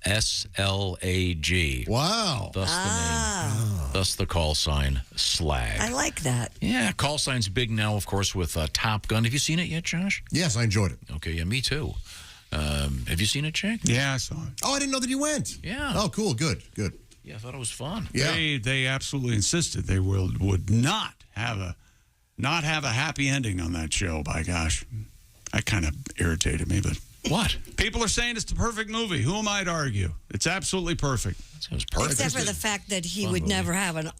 SLAG. Wow. Thus the name. Thus the call sign Slag. I like that. Yeah, call sign's big now, of course, with Top Gun. Have you seen it yet, Josh? Yes, I enjoyed it. Okay, yeah, me too. Have you seen it, Jake? Yeah, I saw it. Oh, I didn't know that you went. Yeah. Oh, cool. Good. Yeah, I thought it was fun. Yeah. They absolutely insisted they would not have a happy ending on that show. By gosh, that kind of irritated me. But what? People are saying it's the perfect movie. Who am I to argue? It's absolutely perfect. It was perfect. Except for the fact that he would never have an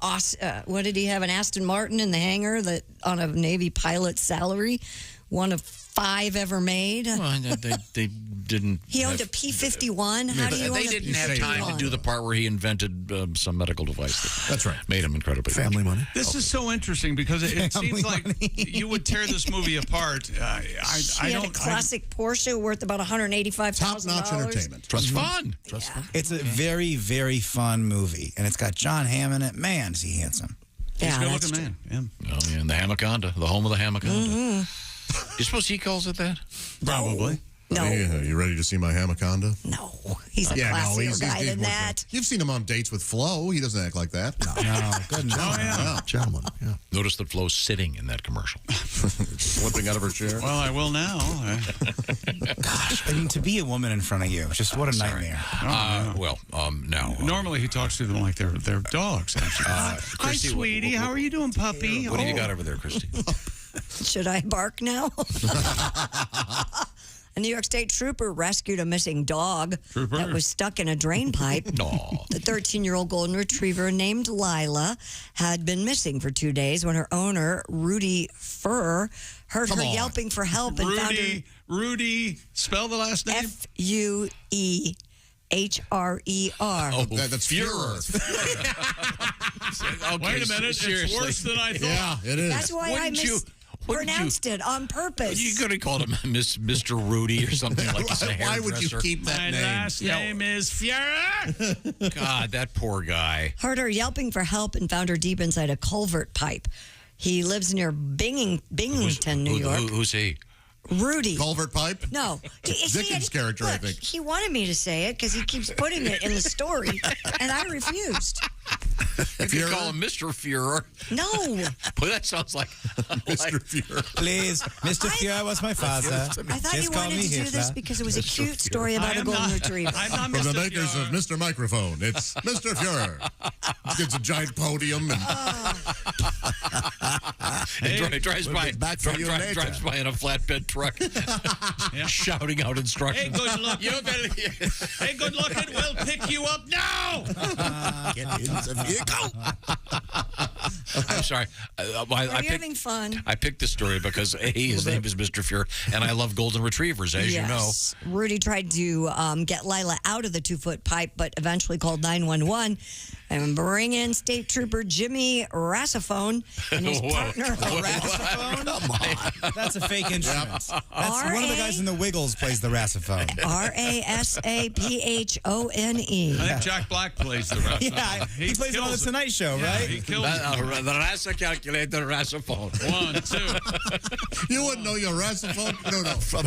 what did he have, an Aston Martin in the hangar that on a Navy pilot's salary, one of 5 ever made. Well, they didn't. He owned a P-51. How do you own They a didn't have P-51? time to do the part where he invented some medical device. That's right. Made him incredibly Family rich. money. This is so interesting because it seems like you would tear this movie apart. He had a classic Porsche worth about $185,000. Top-notch entertainment. It's fun. It's a very, very fun movie, and it's got John Hamm in it. Man, is he handsome. He's a Yeah, good-looking man. Yeah. Oh, yeah, and the Hamaconda, the home of the Hamaconda. Mm-hmm. You suppose he calls it that? Probably. No. You ready to see my Hamaconda? No. He's a classier guy than that. You've seen him on dates with Flo. He doesn't act like that. No, good enough. Yeah. Gentlemen, yeah. Notice that Flo's sitting in that commercial. Slipping out of her chair. Well, I will now. Gosh, I mean, to be a woman in front of you, just what a nightmare. No. Normally he talks to them like they're dogs. Actually. Hi, Christy, sweetie. How are you doing, puppy? What do you got over there, Christy? Should I bark now? A New York State trooper rescued a missing dog that was stuck in a drain pipe. The 13-year-old golden retriever named Lila had been missing for 2 days when her owner, Rudy Furr, heard her yelping for help and found her. Rudy, spell the last name? Fueher. Oh, that's Fuhrer. Wait a minute. It's worse than I thought. Yeah, it is. That's why I mispronounced it on purpose. You could have called him Mr. Rudy or something like that. Why would you keep that My name? last name is Fuhrer. God, that poor guy. Heard her yelping for help and found her deep inside a culvert pipe. He lives near Binghamton, New York. Who's he? Rudy. Culvert pipe? No. Dickens' character, I think. He wanted me to say it because he keeps putting it in the story, and I refused. If you call him Mr. Fuhrer. No. Well, that sounds like Mr. Fuhrer. Please, Mr. Fuhrer was my father. I thought you wanted to do this because it was a cute story about a golden retriever. From the makers of Mr. Microphone, it's Mr. Fuhrer. He gets a giant podium and drives by in a flatbed truck, shouting out instructions. Hey, good looking. Hey, good looking. We'll pick you up now. Get in the vehicle. I'm sorry. Are you having fun? I picked this story because his name is Mr. Fuhrer, and I love golden retrievers, as you know. Rudy tried to get Lila out of the 2-foot pipe, but eventually called 911 and bring in State Trooper Jimmy Rassifone and his partner. Rassifone? Come on. That's a fake instrument. That's one of the guys in the Wiggles plays the Rassifone. Rasaphone. I think Jack Black plays the Rassifone. Yeah, he plays it on the Tonight Show, right? He kills it. The Rassa calculator, Rassaphone. 1, 2. you wouldn't know your Rassaphone? No.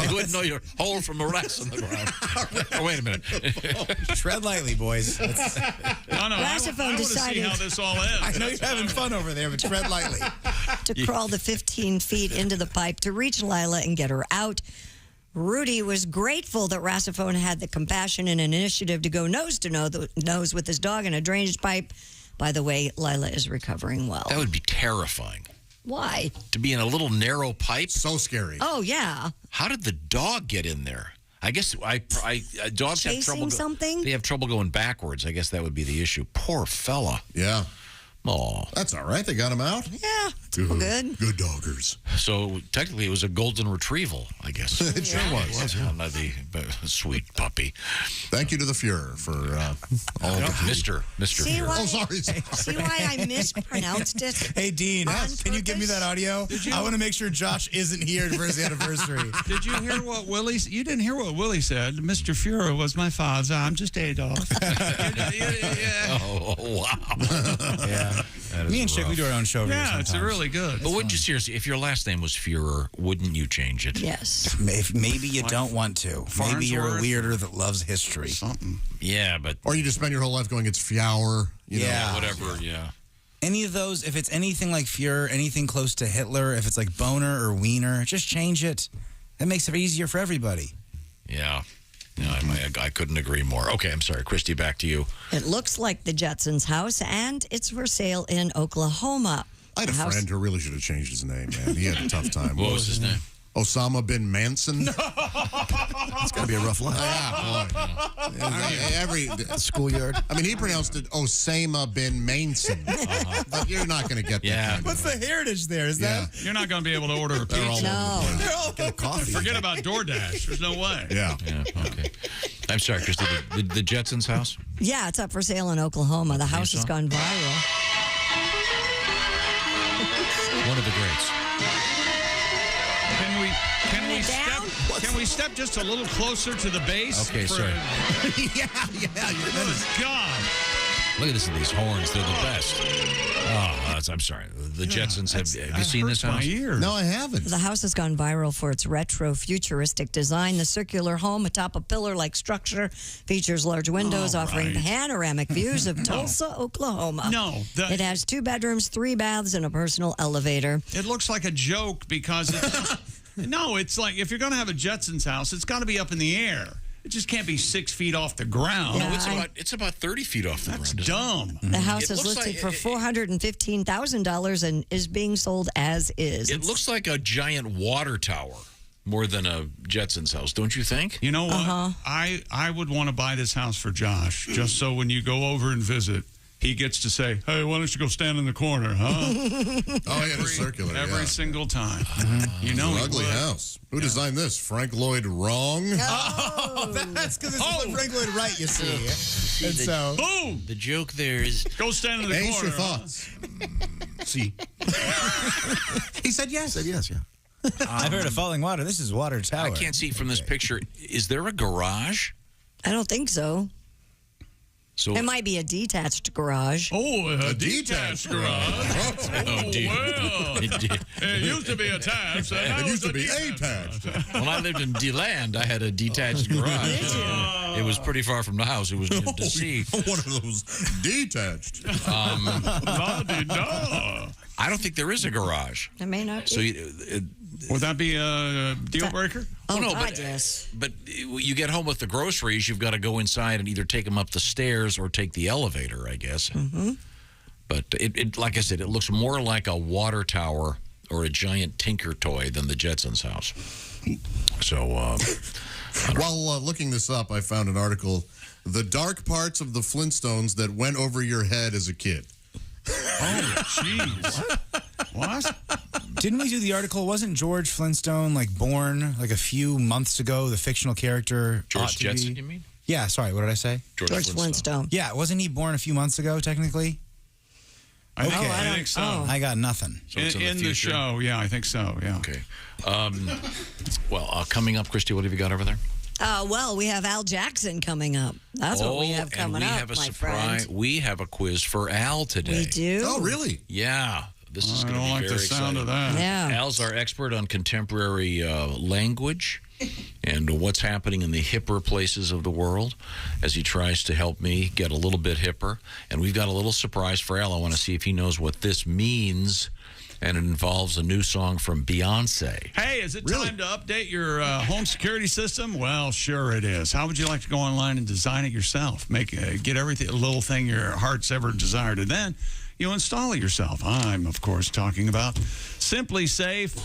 You wouldn't know your hole from a ras in the ground. Oh, wait a minute. Tread lightly, boys. No, I want to see how this all ends. I know you're having fun over there, but tread lightly. To crawl the 15 feet into the pipe to reach Lila and get her out. Rudy was grateful that Rassifone had the compassion and initiative to go nose to nose with his dog in a drainage pipe. By the way, Lila is recovering well. That would be terrifying. Why? To be in a little narrow pipe? So scary. Oh, yeah. How did the dog get in there? I guess dogs have trouble. Something? They have trouble going backwards. I guess that would be the issue. Poor fella. Yeah. Oh, that's all right. They got him out. Yeah, good. Good doggers. So technically, it was a golden retrieval, I guess. It sure was. The sweet puppy. Thank you to the Fuhrer for all of it. Mr. See Fuhrer. why, sorry. See why I mispronounced it? Hey, Dean, can you give me that audio? I want to make sure Josh isn't here for his anniversary. Did you hear what Willie said? You didn't hear what Willie said. Mr. Fuhrer was my father. I'm just Adolf. Oh, wow. Yeah. Me and Chick, we do our own show. Yeah, it's really good. But wouldn't you seriously, if your last name was Fuhrer, wouldn't you change it? Yes. Maybe you don't want to. Maybe you're a weirder that loves history. Something. Yeah, but. Or you just spend your whole life going, it's Fjauer. You know, whatever, yeah. Any of those, if it's anything like Fuhrer, anything close to Hitler, if it's like Boner or Wiener, just change it. That makes it easier for everybody. Yeah. No, I couldn't agree more. Okay, I'm sorry. Christy, back to you. It looks like the Jetsons' house, and it's for sale in Oklahoma. I had a friend who really should have changed his name, man. He had a tough time. What was his name? Osama bin Manson. It's got to be a rough life. Every schoolyard. I mean, he pronounced it Osama bin Manson. But you're not going to get that. Yeah. What's the heritage there? Is that? You're not going to be able to order a pizza. No. Get a coffee. Forget about DoorDash. There's no way. Yeah. Okay. I'm sorry, Christy. The Jetsons' house? Yeah, it's up for sale in Oklahoma. The house has gone viral. One of the greats. Can we step just a little closer to the base? Okay, sorry. yeah. Good God. Look at these horns. They're the best. Oh, I'm sorry. The Jetsons. Have you seen this house? No, I haven't. The house has gone viral for its retro futuristic design. The circular home atop a pillar-like structure features large windows offering panoramic views of Tulsa, Oklahoma. No. It has 2 bedrooms, 3 baths, and a personal elevator. It looks like a joke because it's like if you're going to have a Jetsons house, it's got to be up in the air. It just can't be 6 feet off the ground. No, it's about 30 feet off the ground. That's dumb. The house is listed for $415,000 and is being sold as is. It looks like a giant water tower more than a Jetsons house, don't you think? You know what? I would want to buy this house for Josh, just so when you go over and visit, he gets to say, hey, why don't you go stand in the corner, huh? The circular. Every single time. You know, An ugly house. Who designed this? Frank Lloyd Wrong? Oh, that's because it's Frank Lloyd Wright, you see. And so, boom! The joke there is... Go stand in the Ace corner. your thoughts. See. He said yes. Said yes, yeah. I've heard of falling water. This is water tower. I can't see from this picture. Is there a garage? I don't think so. So it might be a detached garage. Oh, a detached garage. Oh, dear. Well, it used to be attached. It used to be attached. When I lived in D-Land, I had a detached garage. It was pretty far from the house. It was near to see. One of those detached. I don't think there is a garage. It may not be. So would that be a deal breaker? Oh, no, God, yes. But you get home with the groceries, you've got to go inside and either take them up the stairs or take the elevator, I guess. Mm-hmm. But it like I said, it looks more like a water tower or a giant Tinker toy than the Jetsons house. So, while looking this up, I found an article, The Dark Parts of the Flintstones That Went Over Your Head as a Kid. Oh, jeez. What? Didn't we do the article? Wasn't George Flintstone born a few months ago? The fictional character George Jetson, you mean? Yeah. Sorry, what did I say? George Flintstone. Yeah, wasn't he born a few months ago? Technically. I think so. I got nothing. So it's in the show, yeah, I think so. Yeah. Okay. Coming up, Christy, what have you got over there? Well, we have Al Jackson coming up. That's what we have coming up, have a my surprise. friend. We have a quiz for Al today. We do? Oh, really? Yeah. This is going to be I don't like very the sound exciting. of that. Yeah. Al's our expert on contemporary language and what's happening in the hipper places of the world as he tries to help me get a little bit hipper. And we've got a little surprise for Al. I want to see if he knows what this means. And it involves a new song from Beyonce. Hey, is it time to update your home security system? Well, sure it is. How would you like to go online and design it yourself? Get everything, a little thing your heart's ever desired, and then you install it yourself. I'm, of course, talking about Simply Safe,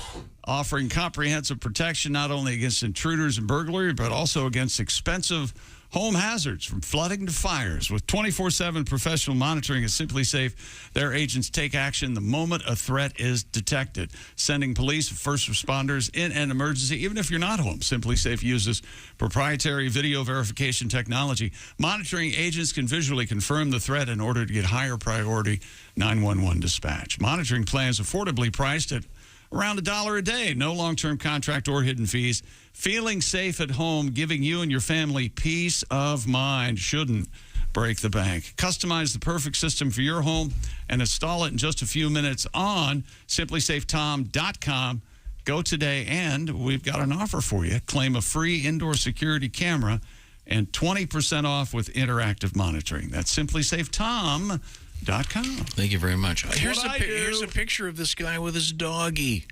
offering comprehensive protection not only against intruders and burglary, but also against expensive home hazards from flooding to fires. With 24/7 professional monitoring at Simply Safe, their agents take action the moment a threat is detected, sending police and first responders in an emergency, even if you're not home. Simply Safe uses proprietary video verification technology. Monitoring agents can visually confirm the threat in order to get higher priority 911 dispatch. Monitoring plans affordably priced at around $1 a day. No long-term contract or hidden fees. Feeling safe at home, giving you and your family peace of mind. Shouldn't break the bank. Customize the perfect system for your home and install it in just a few minutes on simplysafetom.com. Go today, and we've got an offer for you. Claim a free indoor security camera and 20% off with interactive monitoring. That's simplysafetom.com. Thank you very much. Here's Here's a picture of this guy with his doggie.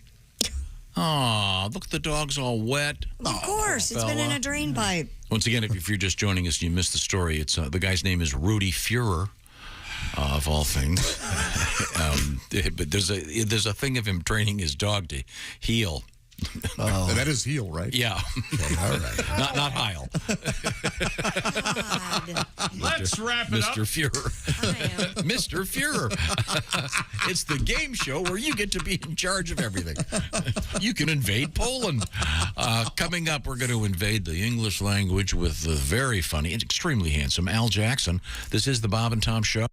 Aw, look, the dog's all wet. Of course, it's been in a drain pipe. Once again, if you're just joining us and you missed the story, it's the guy's name is Rudy Führer, of all things. But there's a thing of him training his dog to heel. Oh. That is heel, right? Yeah. Okay, all right. Not Heil. Let's wrap it up. Mr. Führer. Mr. Führer. It's the game show where you get to be in charge of everything. You can invade Poland. Coming up, we're going to invade the English language with the very funny and extremely handsome Al Jackson. This is the Bob and Tom Show.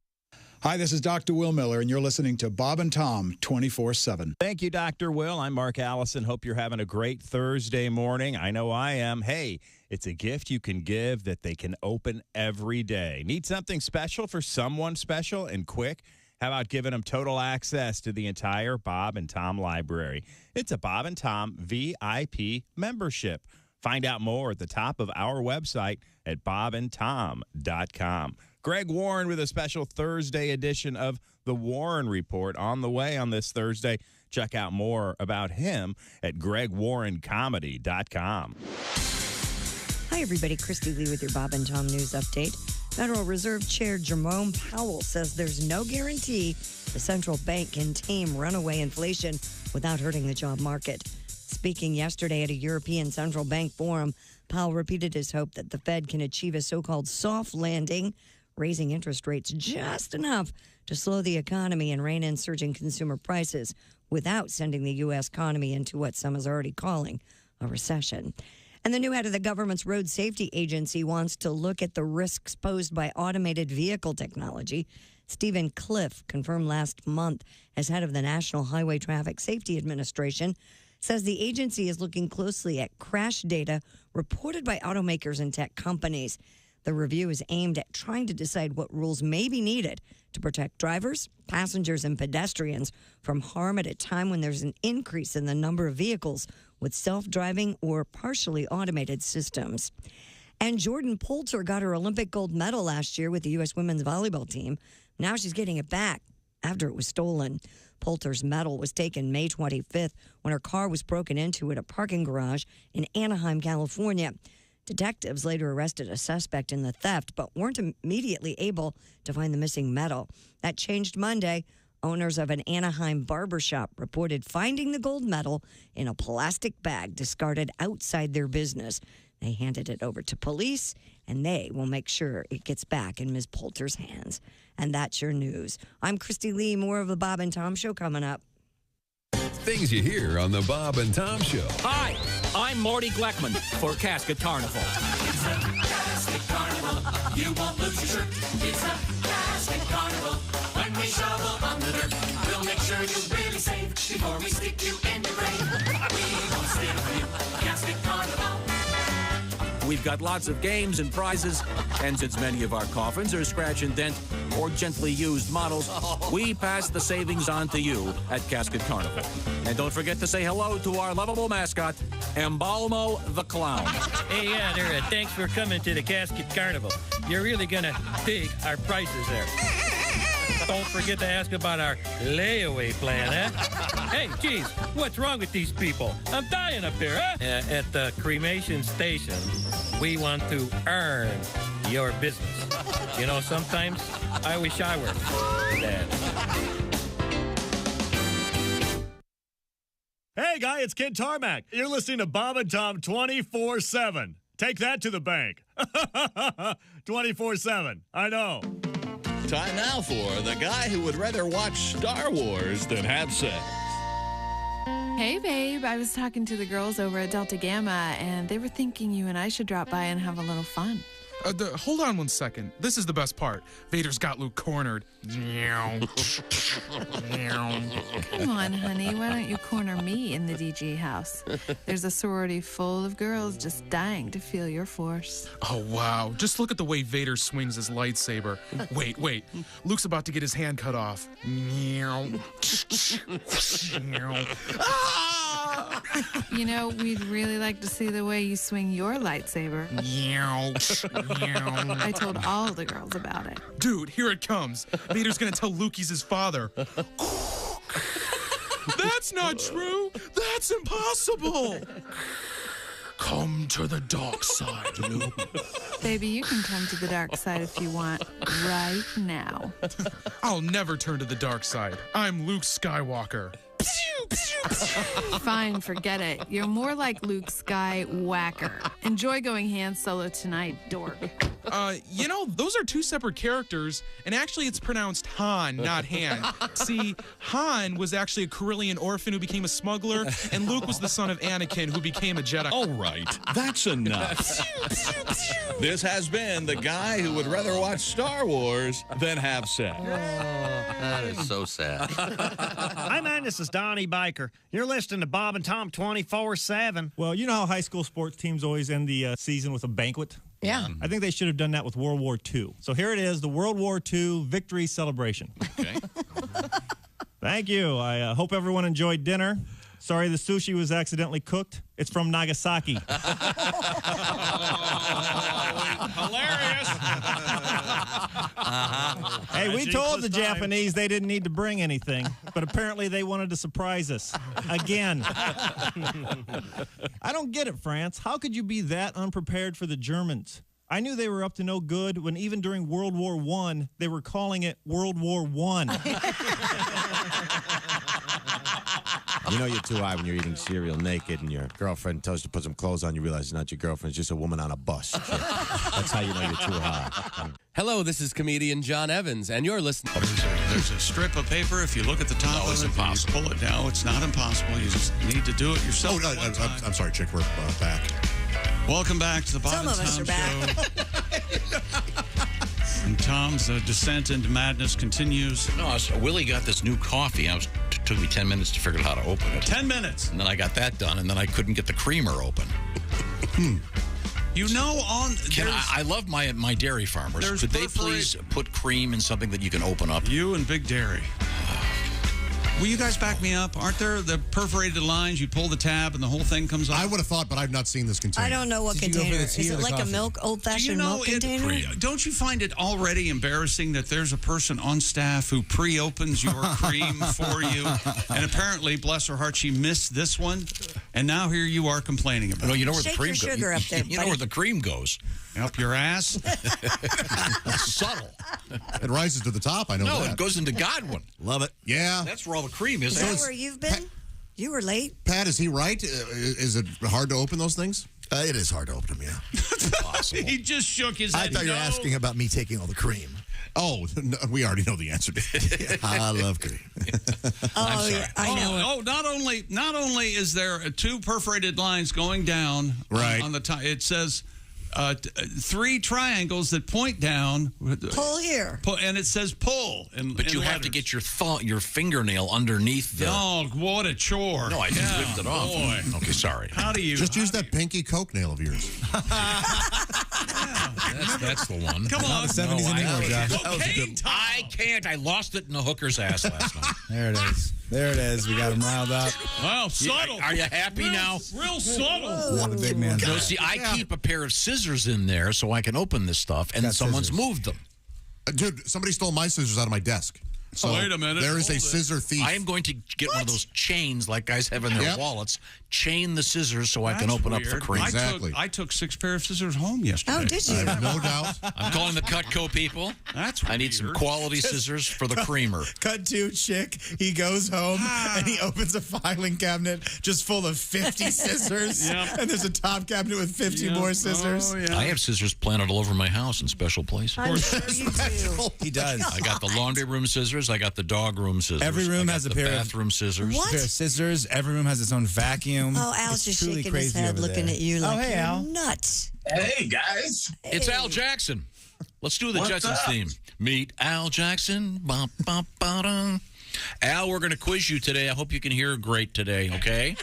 Hi, this is Dr. Will Miller, and you're listening to Bob and Tom 24/7. Thank you, Dr. Will. I'm Mark Allison. Hope you're having a great Thursday morning. I know I am. Hey, it's a gift you can give that they can open every day. Need something special for someone special and quick? How about giving them total access to the entire Bob and Tom library? It's a Bob and Tom VIP membership. Find out more at the top of our website at bobandtom.com. Greg Warren with a special Thursday edition of The Warren Report on the way on this Thursday. Check out more about him at gregwarrencomedy.com. Hi, everybody. Christy Lee with your Bob and Tom News Update. Federal Reserve Chair Jerome Powell says there's no guarantee the central bank can tame runaway inflation without hurting the job market. Speaking yesterday at a European Central Bank forum, Powell repeated his hope that the Fed can achieve a so-called soft landing, raising interest rates just enough to slow the economy and rein in surging consumer prices without sending the U.S. economy into what some is already calling a recession. And the new head of the government's road safety agency wants to look at the risks posed by automated vehicle technology. Stephen Cliff, confirmed last month as head of the National Highway Traffic Safety Administration, says the agency is looking closely at crash data reported by automakers and tech companies. The review is aimed at trying to decide what rules may be needed to protect drivers, passengers, and pedestrians from harm at a time when there's an increase in the number of vehicles with self-driving or partially automated systems. And Jordan Poulter got her Olympic gold medal last year with the U.S. women's volleyball team. Now she's getting it back after it was stolen. Poulter's medal was taken May 25th when her car was broken into at a parking garage in Anaheim, California. Detectives later arrested a suspect in the theft, but weren't immediately able to find the missing medal. That changed Monday. Owners of an Anaheim barbershop reported finding the gold medal in a plastic bag discarded outside their business. They handed it over to police, and they will make sure it gets back in Ms. Poulter's hands. And that's your news. I'm Christy Lee. More of the Bob and Tom Show coming up. Things you hear on the Bob and Tom Show. Hi, I'm Morty Gleckman for Casket Carnival. It's a Casket Carnival. You won't lose your shirt. It's a Casket Carnival. When we shovel on the dirt, we'll make sure you really save before we stick you in the grave. We won't steal from you. Casket Carnival. We've got lots of games and prizes, and since many of our coffins are scratch and dent or gently used models, we pass the savings on to you at Casket Carnival. And don't forget to say hello to our lovable mascot, Embalmo the Clown. Hey, yeah, there. Thanks for coming to the Casket Carnival. You're really gonna dig our prices there. Don't forget to ask about our layaway plan, huh? Hey, geez, what's wrong with these people? I'm dying up here, huh? At the cremation station, we want to earn your business. You know, sometimes I wish I were dead. Hey, guy, it's Kid Tarmac. You're listening to Bob and Tom 24/7. Take that to the bank. 24/7. I know. Time now for the guy who would rather watch Star Wars than have sex. Hey, babe. I was talking to the girls over at Delta Gamma, and they were thinking you and I should drop by and have a little fun. Hold on 1 second. This is the best part. Vader's got Luke cornered. Come on, honey. Why don't you corner me in the DJ house? There's a sorority full of girls just dying to feel your force. Oh, wow. Just look at the way Vader swings his lightsaber. Wait. Luke's about to get his hand cut off. You know, we'd really like to see the way you swing your lightsaber. I told all the girls about it. Dude, here it comes. Vader's gonna tell Luke he's his father. That's not true. That's impossible. Come to the dark side, Luke. Baby, you can come to the dark side if you want, right now. I'll never turn to the dark side. I'm Luke Skywalker. Fine, forget it. You're more like Luke Skywhacker. Enjoy going Han Solo tonight, dork. Those are two separate characters, and actually it's pronounced Han, not Han. See, Han was actually a Corellian orphan who became a smuggler, and Luke was the son of Anakin who became a Jedi. All right, that's enough. This has been the guy who would rather watch Star Wars than have sex. That is so sad. Hi, man, this is Donnie Biker. You're listening to Bob and Tom 24/7. Well, you know how high school sports teams always end the season with a banquet? Yeah. I think they should have done that with World War II. So here it is, the World War II victory celebration. Okay. Thank you. I hope everyone enjoyed dinner. Sorry the sushi was accidentally cooked. It's from Nagasaki. Hilarious. Hey, we told the Japanese they didn't need to bring anything, but apparently they wanted to surprise us. Again. I don't get it, France. How could you be that unprepared for the Germans? I knew they were up to no good when even during World War I, they were calling it World War I. You know you're too high when you're eating cereal naked and your girlfriend tells you to put some clothes on. You realize it's not your girlfriend. It's just a woman on a bus. That's how you know you're too high. Hello, this is comedian John Evans, and you're listening. There's a strip of paper. If you look at the top of it, you pull it down. It's not impossible. You just need to do it yourself. I'm sorry, Chick. We're back. Welcome back to the Bob and Some of us Tom are back. Show. And Tom's descent into madness continues. No, Willie got this new coffee. It took me 10 minutes to figure out how to open it. 10 minutes. And then I got that done, and then I couldn't get the creamer open. You know, I love my dairy farmers. Could they please put cream in something that you can open up? You and Big Dairy. Will you guys back me up? Aren't there the perforated lines? You pull the tab and the whole thing comes off? I would have thought, but I've not seen this container. I don't know what container. Is it like a milk, old-fashioned milk container? Don't you find it already embarrassing that there's a person on staff who pre-opens your cream for you? And apparently, bless her heart, she missed this one. And now here you are complaining about it. No, you know where Shake the cream your goes. sugar up there, You know where the cream goes. Up your ass? It's subtle. It rises to the top, I know that. No, it goes into Godwin. Love it. Yeah. That's where all the cream is. Is that where you've been? You were late. Pat, is he right? Is it hard to open those things? It is hard to open them, yeah. Possible. He just shook his head. I thought you were asking about me taking all the cream. Oh, no, we already know the answer to that. I love cream. Oh, yeah, I know. Not only is there two perforated lines going down on the top, it says 3 triangles that point down. Pull here. And it says pull. But you have to get your fingernail underneath the... Oh, what a chore. No, I just ripped it off. Boy. Okay, sorry. How do you... Just use that pinky Coke nail of yours. That's the one. Come on. Not the 70s anymore, Josh. Okay, I can't. I lost it in a hooker's ass last night. There it is. There it is. We got him riled up. Wow, subtle. Are you happy now? Real subtle. Not the big man. No, see, I keep a pair of scissors in there so I can open this stuff, and someone's moved them. Dude, somebody stole my scissors out of my desk. So wait a minute. There is a scissor thief. I am going to get one of those chains like guys have in their wallets, chain the scissors so I can open up the cream. Exactly. I took 6 pairs of scissors home yesterday. Oh, did you? I have no doubt. I'm calling the Cutco people. That's I need some quality scissors for the creamer. Cut to Chick. He goes home and he opens a filing cabinet just full of 50 scissors. Yep. And there's a top cabinet with 50 more scissors. Oh, yeah. I have scissors planted all over my house in special places. I'm sure you do. He does. I got the laundry room scissors. I got the dog room scissors. Every room has a pair of bathroom scissors. What? Pair of scissors. Every room has its own vacuum. Oh, Al's just truly shaking his crazy head, over looking there. at you like hey, you're Al. nuts. Hey, guys. It's Al Jackson. Let's do the What's Jetsons up? theme. Meet Al Jackson. Ba, ba, ba, da. Al, we're going to quiz you today. I hope you can hear great today, okay?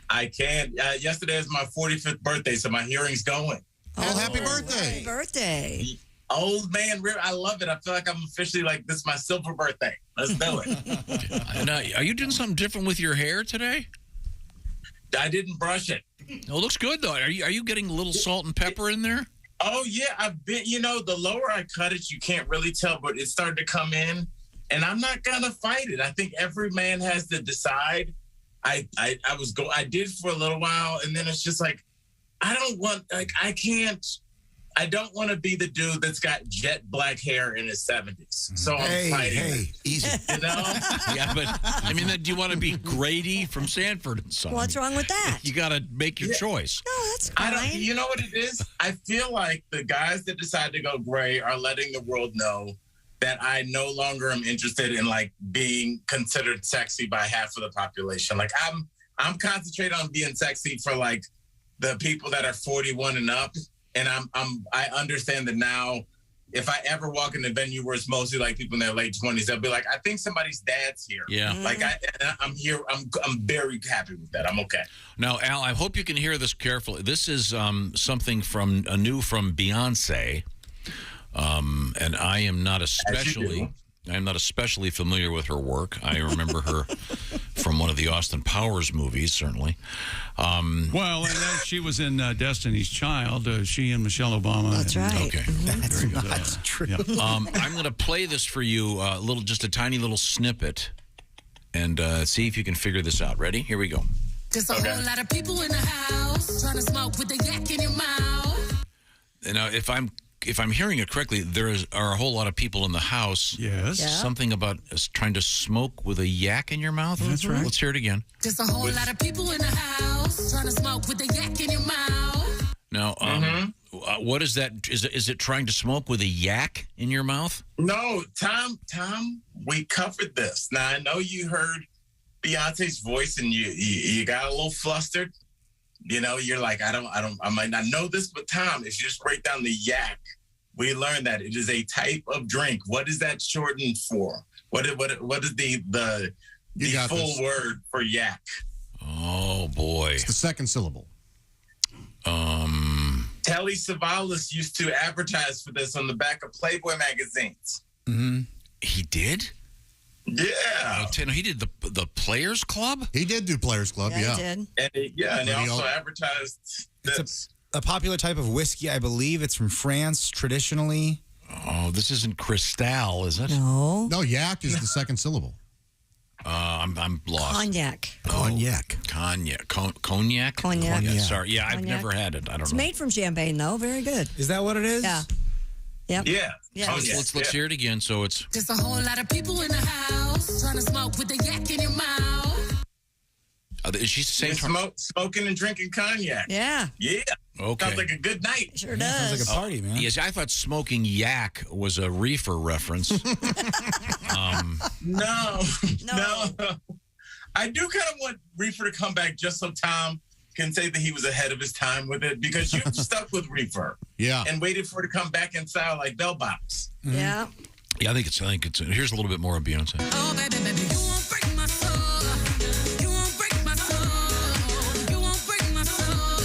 I can. Yesterday is my 45th birthday, so my hearing's going. Oh, happy birthday. Happy birthday. Old man, I love it. I feel like I'm officially like, this is my silver birthday. Let's do it. Now, are you doing something different with your hair today? I didn't brush it. It looks good, though. Are you getting a little salt and pepper in there? Oh, yeah. I've been, the lower I cut it, you can't really tell, but it's starting to come in. And I'm not going to fight it. I think every man has to decide. I did for a little while, and then it's just like, I don't want, like, I can't I don't want to be the dude that's got jet black hair in his 70s. So I'm fighting. Easy. You know? Yeah, but I mean, do you want to be Grady from Sanford and Son? What's wrong with that? You got to make your choice. No, that's fine. You know what it is? I feel like the guys that decide to go gray are letting the world know that I no longer am interested in like being considered sexy by half of the population. Like I'm concentrated on being sexy for like the people that are 41 and up. And I understand that now. If I ever walk in a venue where it's mostly like people in their late 20s, they'll be like, I think somebody's dad's here. Yeah. Like I'm here. I'm very happy with that. I'm okay. Now, Al, I hope you can hear this carefully. This is something from Beyonce, and I am not especially familiar with her work. I remember her from one of the Austin Powers movies, certainly. Well, and then she was in Destiny's Child. She and Michelle Obama. That's right. Okay. That's true. Yeah. I'm going to play this for you, just a tiny little snippet, and see if you can figure this out. Ready? Here we go. There's a whole lot of people in the house trying to smoke with the yak in your mouth. Now, if I'm hearing it correctly, are a whole lot of people in the house. Yes. Yeah. Something about trying to smoke with a yak in your mouth. That's right. Let's hear it again. There's a whole lot of people in the house trying to smoke with the yak in your mouth. Now, what is that? Is it trying to smoke with a yak in your mouth? No, Tom, we covered this. Now I know you heard Beyonce's voice and you got a little flustered. You know, you're like, I might not know this, but Tom, if you just break down the yak, we learned that it is a type of drink. What is that shortened for? What is the full word for yak? Oh boy, It's the second syllable. Telly Savalas used to advertise for this on the back of Playboy magazines. Mm-hmm. He did? Yeah. He did the Players Club? He did do Players Club, yeah. He did. And he also advertised this. It's a popular type of whiskey, I believe. It's from France, traditionally. Oh, this isn't Cristal, is it? No. No, yak is the second syllable. I'm lost. Cognac. Cognac. Cognac? Cognac. Sorry. Yeah, I've Cognac. never had it. I don't It's know. made from champagne, though. Very good. Is that what it is? Yeah. Yep. Yeah. Yeah. Let's hear it again. So it's. There's a whole lot of people in the house trying to smoke with the yak in your mouth. Is she saying smoking and drinking cognac? Yeah. Yeah. Okay. Sounds like a good night. Sure does. Sounds like a party, man. Yes, I thought smoking yak was a reefer reference. No. I do kind of want Reefer to come back just so Tom can say that he was ahead of his time with it, because you stuck with Reefer. Yeah. And waited for it to come back in style like Bell Bops. Mm-hmm. Yeah. Yeah, I think it's. Here's a little bit more of Beyonce. Oh, baby, you won't break my soul. You won't break my soul. You won't break my soul.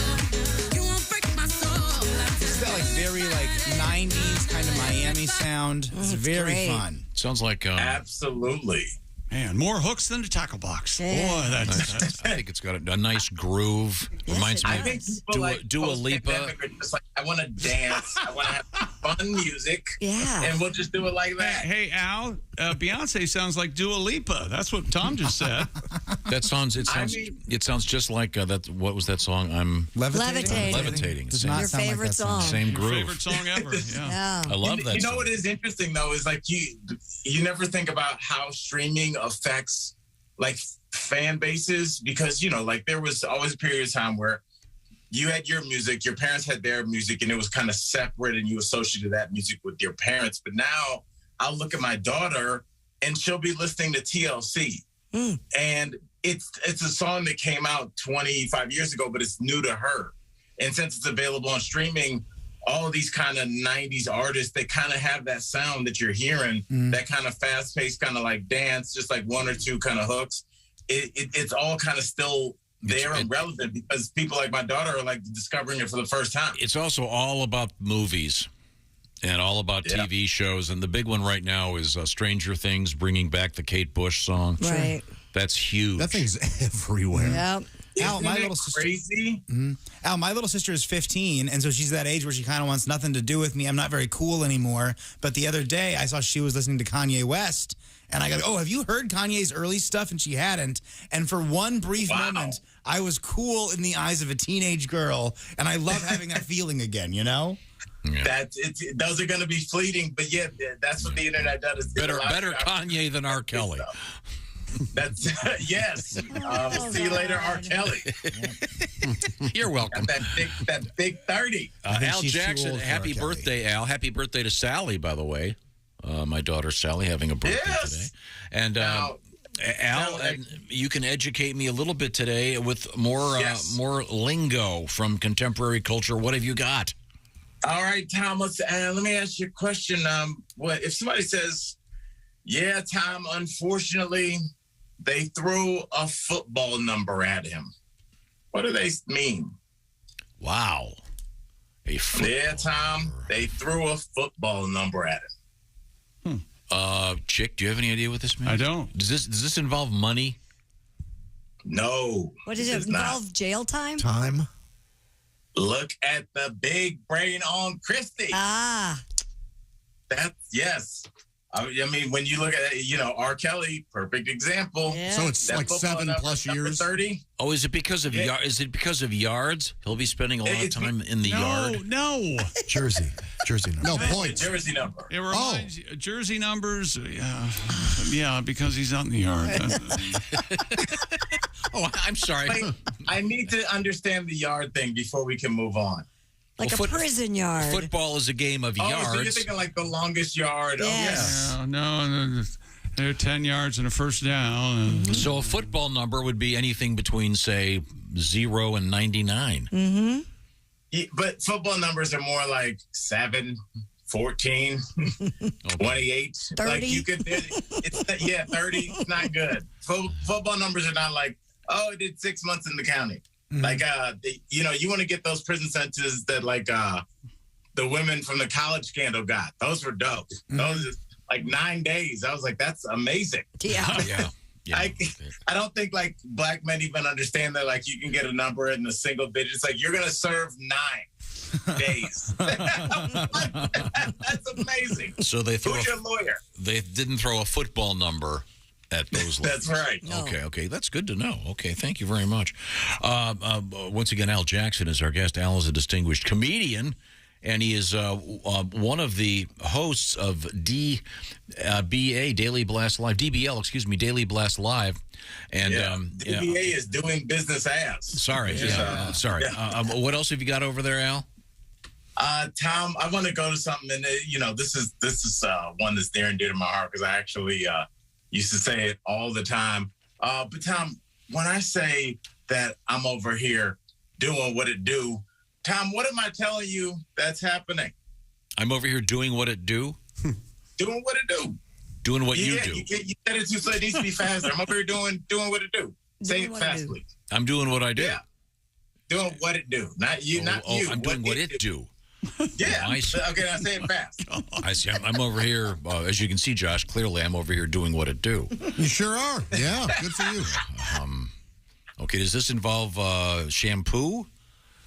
You won't break my soul. It's that like very like 90s kind of Miami sound. It's very great. fun. Sounds like. Absolutely. Man, more hooks than a tackle box. Yeah. Boy, that's I think it's got a nice groove. Reminds me I of think people Dua Lipa. post-pandemic are just like, I want to dance. I want to have fun music. Yeah. And we'll just do it like that. Hey, Al, Beyonce sounds like Dua Lipa. That's what Tom just said. It sounds just like that. What was that song? I'm Levitating. Levitating. Does Same- not Your sound like favorite that song. song. Same Your groove. favorite song ever. Yeah. Yeah. I love that. You know song. what is interesting though is like you never think about how streaming affects like fan bases, because like there was always a period of time where you had your music, your parents had their music, and it was kind of separate, and you associated that music with your parents. But now I'll look at my daughter and she'll be listening to TLC, and it's a song that came out 25 years ago, but it's new to her. And since it's available on streaming, all of these kind of 90s artists, they kind of have that sound that you're hearing, that kind of fast-paced, kind of like dance, just like one or two kind of hooks. It's all kind of still there and relevant, because people like my daughter are like discovering it for the first time. It's also all about movies and all about TV shows. And the big one right now is Stranger Things, bringing back the Kate Bush song. Right. That's huge. That thing's everywhere. Yep. Al, my Isn't it little sister. crazy? Al, my little sister is 15, and so she's that age where she kind of wants nothing to do with me. I'm not very cool anymore. But the other day, I saw she was listening to Kanye West, and I go, "Oh, have you heard Kanye's early stuff?" And she hadn't. And for one brief moment, I was cool in the eyes of a teenage girl, and I love having that feeling again. You know? Those are going to be fleeting, but yeah, that's what the internet does. Better Kanye than R. Kelly. That's yes. See you later, R. Kelly. You're welcome. That big 30. Al Jackson, happy birthday, Al. Happy birthday to Sally, by the way. My daughter Sally having a birthday today. And Al, you can educate me a little bit today with more lingo from contemporary culture. What have you got? All right, Tom, let me ask you a question. What if somebody says, yeah, Tom, unfortunately, they threw a football number at him. What do they mean? Wow. Yeah, Tom, they threw a football number at him. Chick, do you have any idea what this means? I don't. Does this involve money? No. What does it involve? Jail time? Time. Look at the big brain on Christy. Yes. I mean, when you look at it, R. Kelly, perfect example. Yeah. So it's like 7+ years. 30. Oh, is it because of is it because of yards? He'll be spending a lot of time in the yard. No. Jersey number. No points. Jersey number. It reminds you, jersey numbers. Yeah, because he's out in the yard. Oh, I'm sorry. Wait, I need to understand the yard thing before we can move on. Like a prison yard. Football is a game of yards. So you're thinking like the longest yard. Yes. Oh, yeah. No, they're 10 yards and a first down. So a football number would be anything between, say, 0 and 99. Mm-hmm. Yeah, but football numbers are more like 7, 14, 28. 30. Like you could, 30. It's not good. Football numbers are not like, oh, it did 6 months in the county. Mm-hmm. Like, you want to get those prison sentences that like the women from the college scandal got. Those were dope. Mm-hmm. Those like 9 days. I was like, that's amazing. Yeah. Yeah. I don't think like black men even understand that like you can get a number in the single digits. Like you're gonna serve 9 days. That's amazing. So they Who's your lawyer? They didn't throw a football number at those levels. That's right. No. Okay. That's good to know. Okay, thank you very much. Once again, Al Jackson is our guest. Al is a distinguished comedian, and he is one of the hosts of DBA, Daily Blast Live, DBL, excuse me, Daily Blast Live. And DBA is doing business as. Sorry. Sorry. What else have you got over there, Al? Tom, I want to go to something, and this is one that's near and dear to my heart because I actually used to say it all the time. But Tom, when I say that I'm over here doing what it do, Tom, what am I telling you that's happening? I'm over here doing what it do? Doing what it do. Doing what you do. You said it too slow. It needs to be faster. I'm over here doing what it do. Say it fast, please. I'm doing what I do. Yeah. Doing what it do. Not you, not you. I'm doing what it do. Yeah. I see. Okay, now say it fast. I see. I'm over here, as you can see, Josh, clearly I'm over here doing what it do. You sure are. Yeah, good for you. Okay, does this involve shampoo?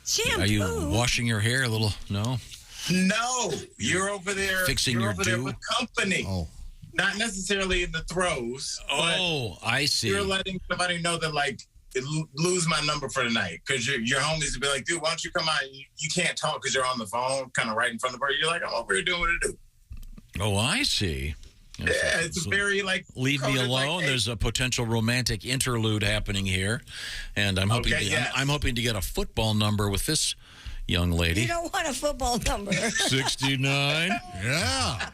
Shampoo? Are you washing your hair a little? No? No. You're over there. Fixing you're your over do? there with company. Oh. Not necessarily in the throws. Oh, I see. You're letting somebody know that, like, lose my number for the night because your homies will be like, dude, why don't you come out? You can't talk because you're on the phone, kind of right in front of her. You're like, I'm over here doing what I do. Oh, I see. Yeah, it's very like. Leave me coded alone. like, hey. There's a potential romantic interlude happening here, and I'm hoping. I'm hoping to get a football number with this young lady. You don't want a football number. 69. Yeah.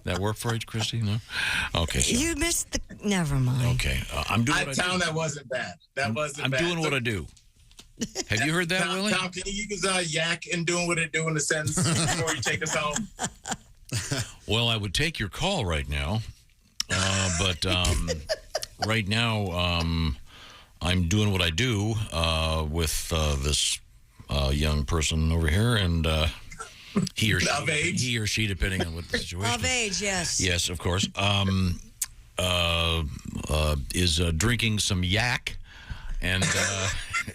That work for you, Christy? No. Okay. You missed the. Never mind. Okay. I'm doing. What I do. That wasn't bad. That wasn't. I'm bad. doing what I do. Have you heard that, Tom, Willie? Tom, can you use yak and doing what I do in a sentence before you take us home? Well, I would take your call right now, but right now I'm doing what I do with this young person over here, and he or she, depending on what the situation. Of age, yes. Yes, of course. Is drinking some yak and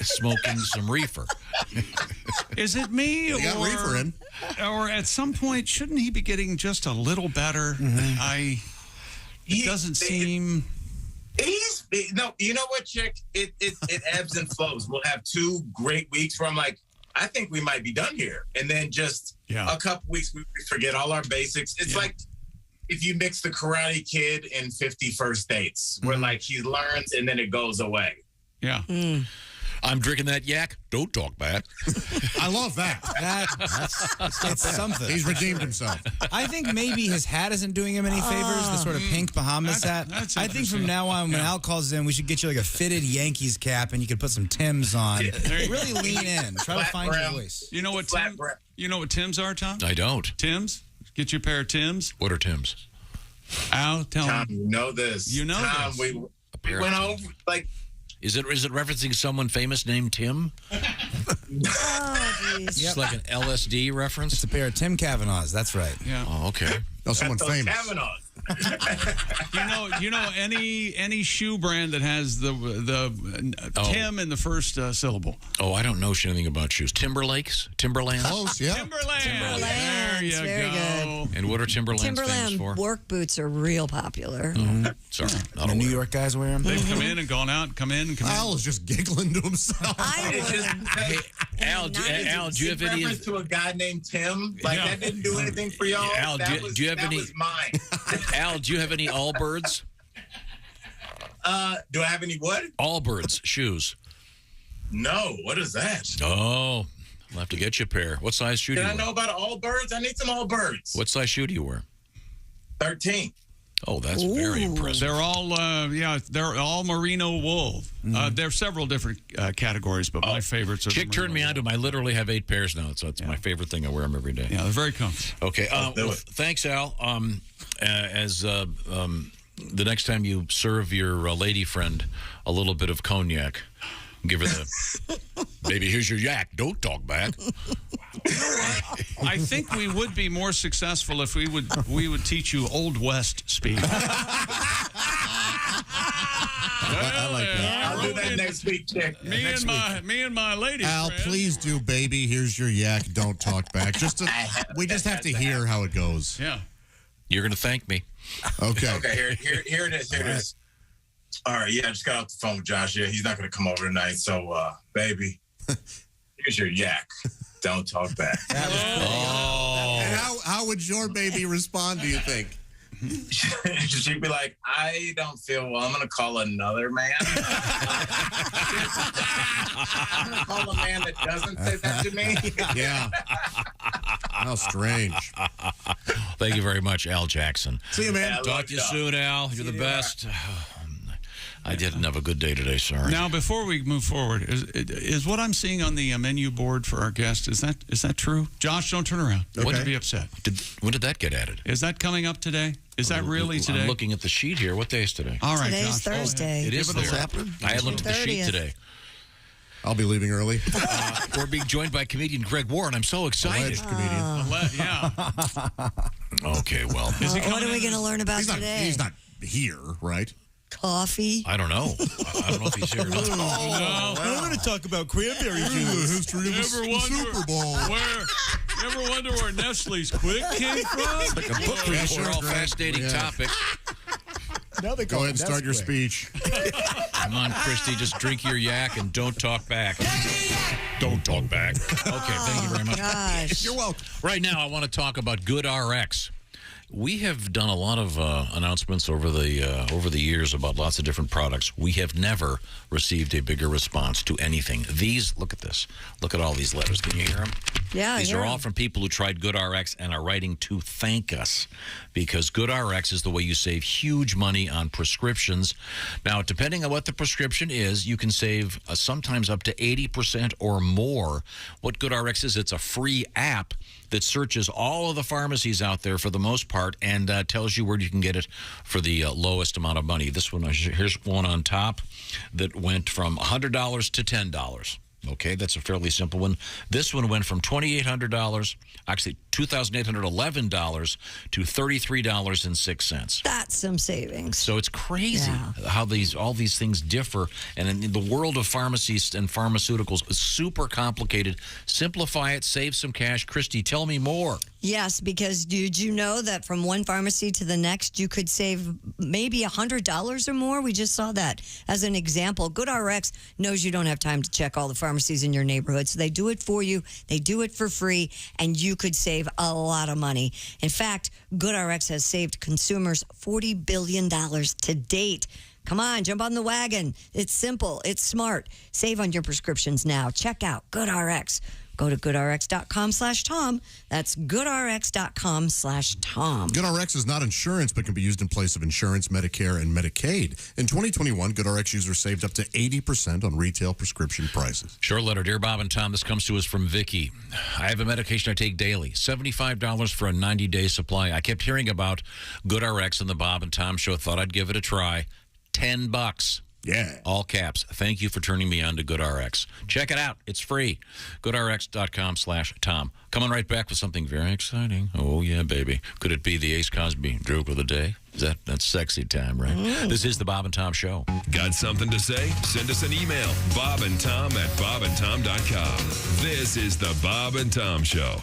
smoking some reefer. Is it me You got reefer in. or at some point shouldn't he be getting just a little better? Mm-hmm. It doesn't seem. No, you know what, Chick? It ebbs and flows. We'll have 2 great weeks where I'm like, I think we might be done here. And then just a couple weeks, we forget all our basics. It's like if you mix the Karate Kid and 50 First Dates, where like he learns and then it goes away. Yeah. I'm drinking that yak. Don't talk back. I love that. It's something. He's redeemed himself. I think maybe his hat isn't doing him any favors, the sort of pink Bahamas hat. I think from now on, when Al calls in, we should get you like a fitted Yankees cap and you could put some Timbs on. Really lean in. Try to find your voice. You know what Timbs are, Tom? I don't. Timbs? Get you a pair of Timbs. What are Timbs? Al, tell Tom, him. you know this. You know Tom, this. We went over, like... Is it referencing someone famous named Tim? Oh, jeez. It's like an LSD reference? It's a pair of Tim Kavanaugh's. That's right. Yeah. Oh, okay. No, someone famous. you know any shoe brand that has the Tim in the first syllable. Oh, I don't know anything about shoes. Timberlands? Close, yeah. Timberland. There you Very go. good. And what are Timberlands famous Timberland for? work boots are real popular. Sorry. The New York guys wear them. They've come in and gone out, come in and come Al is just giggling to himself. Al, do you have any... reference to a guy named Tim? Like, that didn't do anything for y'all? Al, do you have any... was mine. Al, do you have any Allbirds? Do I have any what? Allbirds shoes. No. What is that? Oh, I'll have to get you a pair. What size shoe do Did you I wear? know about Allbirds? I need some Allbirds. What size shoe do you wear? 13. Oh, that's very impressive. They're all, they're all merino wool. There are several different categories, but my favorites are. Chick turned me on to them. I literally have 8 pairs now, so it's my favorite thing. I wear them every day. Yeah, they're very comfortable. Okay. Thanks, Al. The next time you serve your lady friend a little bit of cognac, give her the, baby, here's your yak. Don't talk back. I think we would be more successful if we would teach you Old West speak. I like that. I'll do that next week, Chick. Me and my lady Al, friend. please do, baby. Here's your yak. Don't talk back. We just have to hear how it goes. Yeah. You're going to thank me. Okay. Okay, here it is. Here it is. All right, I just got off the phone with Josh. Yeah, he's not going to come over tonight. So, baby, here's your yak. Don't talk back. And how would your baby respond, do you think? She'd be like, I don't feel well. I'm going to call another man. I'm going to call a man that doesn't say that to me. Yeah. How strange. Thank you very much, Al Jackson. See you, man. Yeah, Talk to you soon, Al. You're the best. I didn't have a good day today, sorry. Now, before we move forward, is what I'm seeing on the menu board for our guest, is that true? Josh, don't turn around. Okay. Don't be upset. When did that get added? Is that coming up today? Is that really today? I'm looking at the sheet here. What day is today? All right, Today's Josh. Thursday. It is What's there. happening? I looked at the sheet 30th. today. I'll be leaving early. We're being joined by comedian Greg Warren. I'm so excited. Alleged comedian. Yeah. Okay, well. Is he What coming are we in? going to learn about today? He's not here, right? Coffee. I don't know. I don't know if he's here or not. I want to talk about cranberry The history of the Ever wonder Super Bowl. You ever wonder where Nestle's Quick came from? Like a book report, sure, all Greg. fascinating Yeah. topics. Now they Go ahead and start your speech. Come on, Christy, just drink your yak and don't talk back. Don't talk back. Okay, thank you very much. Gosh. You're welcome. Right now, I want to talk about GoodRx. We have done a lot of announcements over the years about lots of different products. We have never received a bigger response to anything. Look at this. Look at all these letters. Can you hear them? Yeah, These I are hear all 'em. from people who tried GoodRx and are writing to thank us because GoodRx is the way you save huge money on prescriptions. Now, depending on what the prescription is, you can save sometimes up to 80% or more. What GoodRx is, it's a free app that searches all of the pharmacies out there for the most part and tells you where you can get it for the lowest amount of money. This one, here's one on top that went from $100 to $10. Okay, that's a fairly simple one. This one went from $2,800, actually $2,811 to $33.06. That's some savings. So it's crazy how all these things differ. And in the world of pharmacies and pharmaceuticals, it's super complicated. Simplify it, save some cash. Christy, tell me more. Yes, because did you know that from one pharmacy to the next, you could save maybe $100 or more? We just saw that as an example. GoodRx knows you don't have time to check all the pharmacies in your neighborhood, so they do it for you. They do it for free, and you could save a lot of money. In fact, GoodRx has saved consumers $40 billion to date. Come on, jump on the wagon. It's simple. It's smart. Save on your prescriptions now. Check out GoodRx. Go to goodrx.com/Tom. That's goodrx.com/Tom. GoodRx is not insurance, but can be used in place of insurance, Medicare, and Medicaid. In 2021, GoodRx users saved up to 80% on retail prescription prices. Short letter. Dear Bob and Tom, this comes to us from Vicky. I have a medication I take daily. $75 for a 90-day supply. I kept hearing about GoodRx and the Bob and Tom show. Thought I'd give it a try. $10. Yeah. All caps. Thank you for turning me on to GoodRx. Check it out. It's free. GoodRx.com/Tom. Coming right back with something very exciting. Oh, yeah, baby. Could it be the Ace Cosby joke of the day? That's sexy time, right? This is the Bob and Tom Show. Got something to say? Send us an email. bobandtom@bobandtom.com. This is the Bob and Tom Show.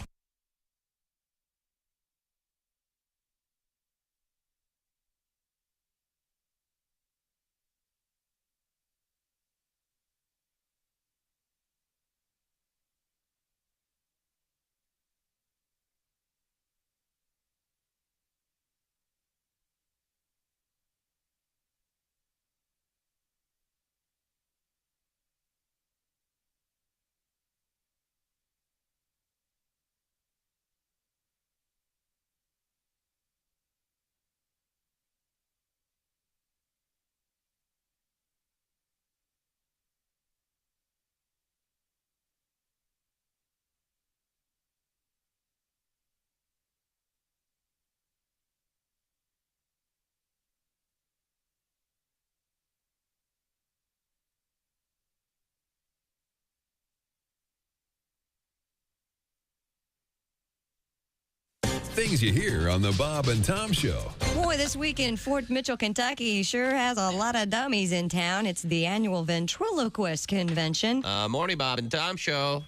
Things you hear on the Bob and Tom Show. Boy, this week in Fort Mitchell, Kentucky sure has a lot of dummies in town. It's the annual ventriloquist convention. Morning, Bob and Tom Show.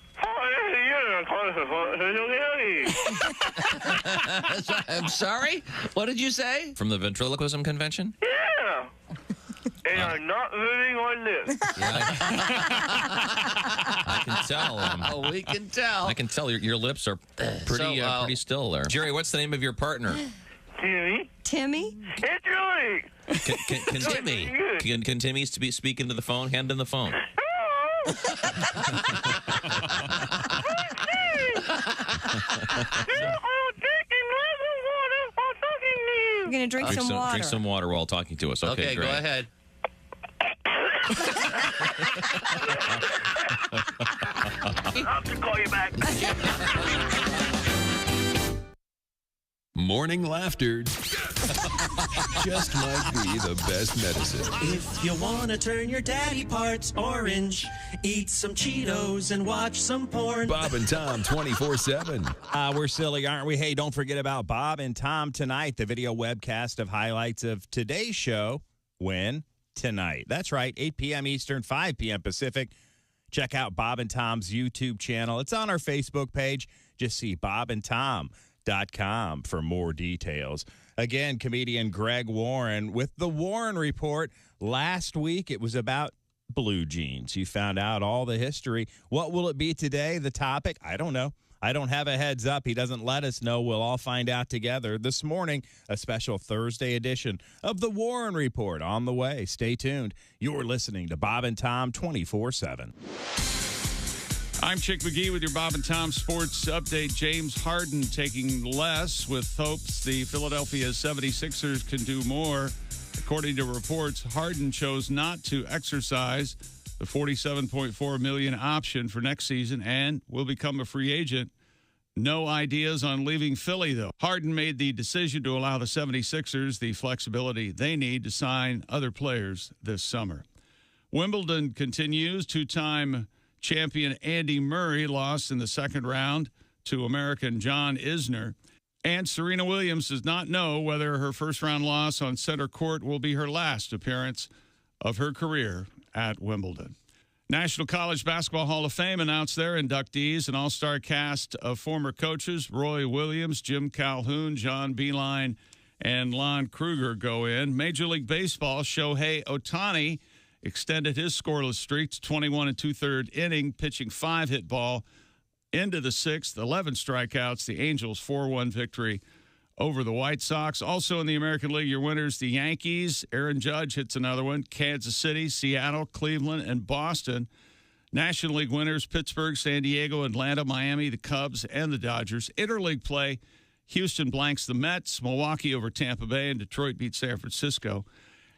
I'm sorry? What did you say? From the ventriloquism convention? Yeah. And I'm not moving on this. I can tell. Oh, we can tell. I can tell your lips are pretty still there. Jerry, what's the name of your partner? Timmy. Timmy? It's Julie. Can Timmy? Can Timmy speak into the phone? Hand in the phone. We're going to drink some water. Drink some water while talking to us. Okay, great. Go ahead. I'll have to call you back. Morning laughter just might be the best medicine. If you want to turn your daddy parts orange, eat some Cheetos and watch some porn. Bob and Tom 24/7. We're silly, aren't we? Hey, don't forget about Bob and Tom Tonight, the video webcast of highlights of today's show. When? Tonight. That's right, 8 p.m. Eastern, 5 p.m. Pacific. Check out Bob and Tom's YouTube channel. It's on our Facebook page. Just see bobandtom.com for more details. Again, comedian Greg Warren with the Warren Report. Last week, it was about blue jeans. You found out all the history. What will it be today? The topic? I don't know. I don't have a heads up. He doesn't let us know. We'll all find out together. This morning, a special Thursday edition of the Warren Report on the way. Stay tuned. You're listening to Bob and Tom 24/7. I'm Chick McGee with your Bob and Tom Sports Update. James Harden taking less with hopes the Philadelphia 76ers can do more. According to reports, Harden chose not to exercise the $47.4 million option for next season and will become a free agent. No ideas on leaving Philly, though. Harden made the decision to allow the 76ers the flexibility they need to sign other players this summer. Wimbledon continues. Two-time champion Andy Murray lost in the second round to American John Isner. And Serena Williams does not know whether her first-round loss on center court will be her last appearance of her career at Wimbledon. National College Basketball Hall of Fame announced their inductees, an all-star cast of former coaches. Roy Williams, Jim Calhoun, John Beilein, and Lon Kruger go in. Major League Baseball, Shohei Ohtani extended his scoreless streak to 21 2/3 inning, pitching 5-hit ball into the 6th, 11 strikeouts. The Angels' 4-1 victory over the White Sox. Also in the American League, your winners, the Yankees. Aaron Judge hits another one. Kansas City, Seattle, Cleveland, and Boston. National League winners, Pittsburgh, San Diego, Atlanta, Miami, the Cubs, and the Dodgers. Interleague play, Houston blanks the Mets, Milwaukee over Tampa Bay, and Detroit beat San Francisco.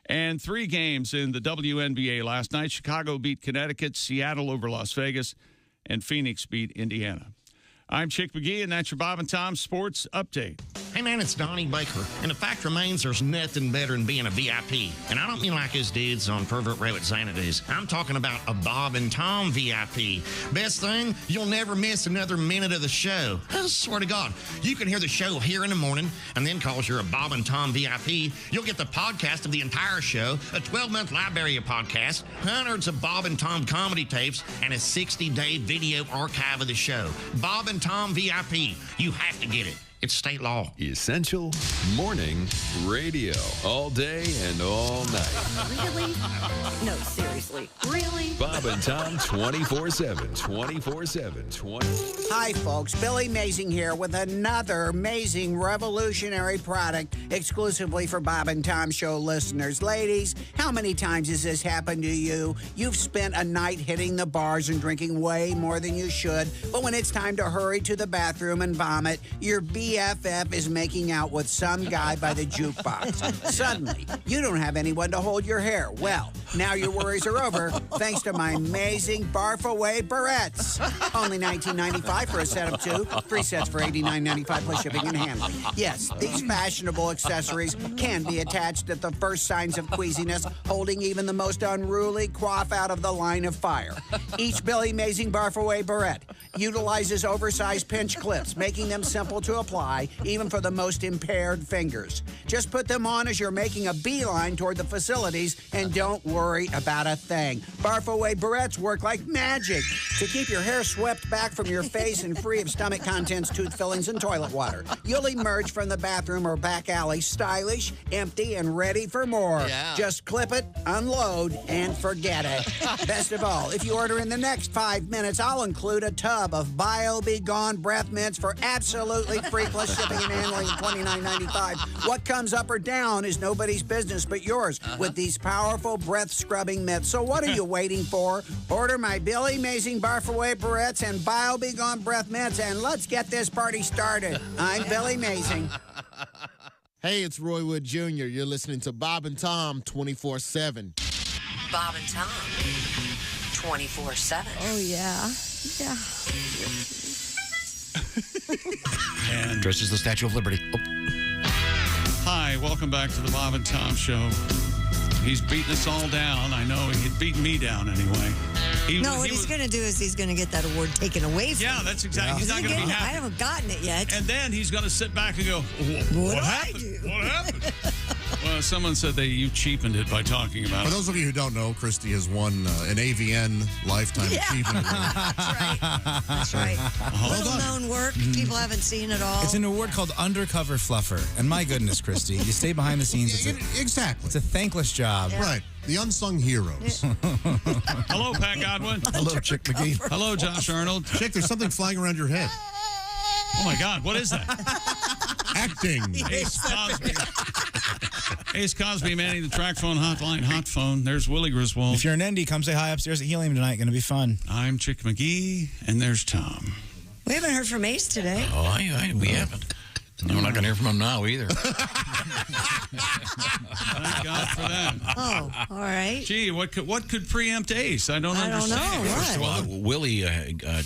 And 3 games in the WNBA last night. Chicago beat Connecticut, Seattle over Las Vegas, and Phoenix beat Indiana. I'm Chick McGee, and that's your Bob and Tom Sports Update. Hey, man, it's Donnie Baker. And the fact remains there's nothing better than being a VIP. And I don't mean like his dudes on Pervert Rabbit Xanadu's. I'm talking about a Bob and Tom VIP. Best thing, you'll never miss another minute of the show. I swear to God, you can hear the show here in the morning, and then because you're a Bob and Tom VIP, you'll get the podcast of the entire show, a 12-month library of podcasts, hundreds of Bob and Tom comedy tapes, and a 60-day video archive of the show. Bob and Tom VIP. You have to get it. It's state law. Essential Morning Radio. All day and all night. Really? No, seriously. Really? Bob and Tom 24/7. 24/7. Hi, folks. Billy Mazing here with another amazing revolutionary product exclusively for Bob and Tom Show listeners. Ladies, how many times has this happened to you? You've spent a night hitting the bars and drinking way more than you should, but when it's time to hurry to the bathroom and vomit, your BFF is making out with some guy by the jukebox. Suddenly, you don't have anyone to hold your hair. Well, now your worries are over thanks to my amazing Barf Away barrettes. Only $19.95 for a set of 2. 3 sets for $89.95 plus shipping and handling. Yes, these fashionable accessories can be attached at the first signs of queasiness, holding even the most unruly quaff out of the line of fire. Each Billy Mazing Barf Away barrette utilizes oversized pinch clips, making them simple to apply, even for the most impaired fingers. Just put them on as you're making a beeline toward the facilities, and don't worry about a thing. Barf Away barrettes work like magic to keep your hair swept back from your face and free of stomach contents, tooth fillings, and toilet water. You'll emerge from the bathroom or back alley stylish, empty, and ready for more. Yeah. Just clip it, unload, and forget it. Best of all, if you order in the next 5 minutes, I'll include a tub of Bio Be Gone breath mints for absolutely free plus shipping and handling at $29.95. What comes up or down is nobody's business but yours with these powerful breath scrubbing mitts. So what are you waiting for? Order my Billy Mazing Barf Away barrettes and Bio Be Gone breath mints, and let's get this party started. I'm Billy Mazing. Hey, it's Roy Wood Jr. You're listening to Bob and Tom 24/7. Bob and Tom. 24/7. Oh, yeah. Yeah. And Dressed as the Statue of Liberty. Oh. Hi, welcome back to the Bob and Tom Show. He's beating us all down. I know he'd beaten me down anyway. What he's going to do is he's going to get that award taken away from him. Yeah, that's exactly. He's not going to be happy. I haven't gotten it yet. And then he's going to sit back and go, what happened? What happened? Well, someone said you cheapened it by talking about For it. those of you who don't know, Christy has won an AVN Lifetime Achievement Award. That's right. Little-known work. People haven't seen it all. It's an award called Undercover Fluffer. And my goodness, Christy, you stay behind the scenes. Exactly. It's a thankless job. Yeah. Right. The unsung heroes. Hello, Pat Godwin. Hello, Chick McGee. Hello, Josh Arnold. Chick, there's something flying around your head. Oh, my God. What is that? Acting. Ace Cosby. Ace Cosby manning the track phone hotline. Hot phone. There's Willie Griswold. If you're an indie, come say hi upstairs at Helium tonight. Going to be fun. I'm Chick McGee, and there's Tom. We haven't heard from Ace today. Oh, we haven't. And we're not going to hear from him now either. Thank God for that. Oh, all right. Gee, what could preempt Ace? I don't understand. know. First of all, Willie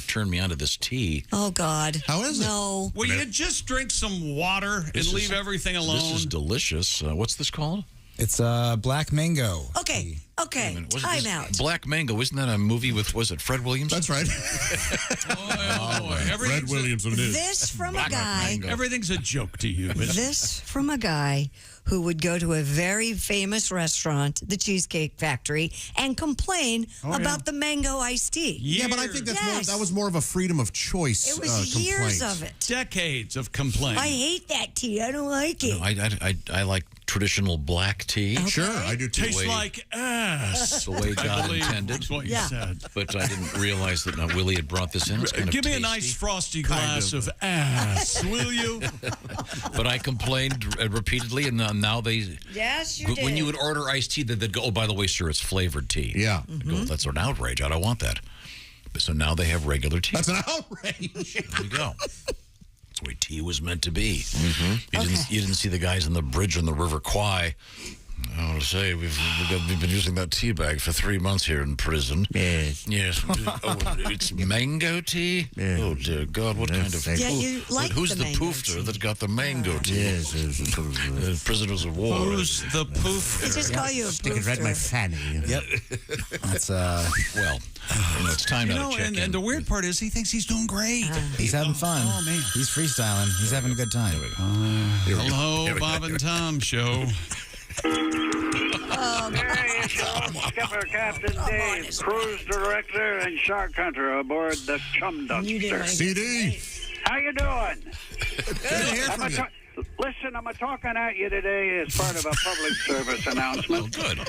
turned me onto this tea. Oh, God. How is it? No. Will you just drink some water and leave everything alone? This is delicious. What's this called? It's Black Mango. Okay. Time out. Black Mango. Isn't that a movie with, was it Fred Williams? That's right. Fred Williams it is. This from a guy. Everything's a joke to you. This from a guy who would go to a very famous restaurant, the Cheesecake Factory, and complain about the mango iced tea. Yeah, but I think that was more of a freedom of choice. It was years complaint. of it. Decades of complaints. I hate that tea. I don't like it. I like traditional black tea. Okay. Sure, I do too. Tastes like ass. The way God believe intended. that's what you said. But I didn't realize that Willie had brought this in. It's kind Give of me a tasty. nice frosty glass of ass, will you? But I complained repeatedly, and now they... Yes, you did. When you would order iced tea, they'd go, oh, by the way, sir, it's flavored tea. Yeah. Go, that's an outrage. I don't want that. So now they have regular tea. That's an outrage. There you go. That's the way tea was meant to be. You didn't see the guys on the bridge on the River Kwai. I want to say we've been using that tea bag for 3 months here in prison. Yes. Yes. Oh, it's mango tea? Yes. Oh, dear God, what kind of... Yeah, you like Who's the the mango poofter tea. that got the mango tea? Yes. Prisoners of war. Who's the They poofter? just call you a Stick it right in my poofter. fanny. Yep. That's Well, it's time now to check in. And the weird part is he thinks he's doing great. He's having fun. Oh, man. He's freestyling. He's having a good time. Hello, Bob and Tom Show. Hey, it's Skipper Captain Dave, cruise director and shark hunter aboard the Chum Dumpster. CD. How you doing? Good to hear from you. Listen, I'm talking at you today as part of a public service announcement. Oh, good.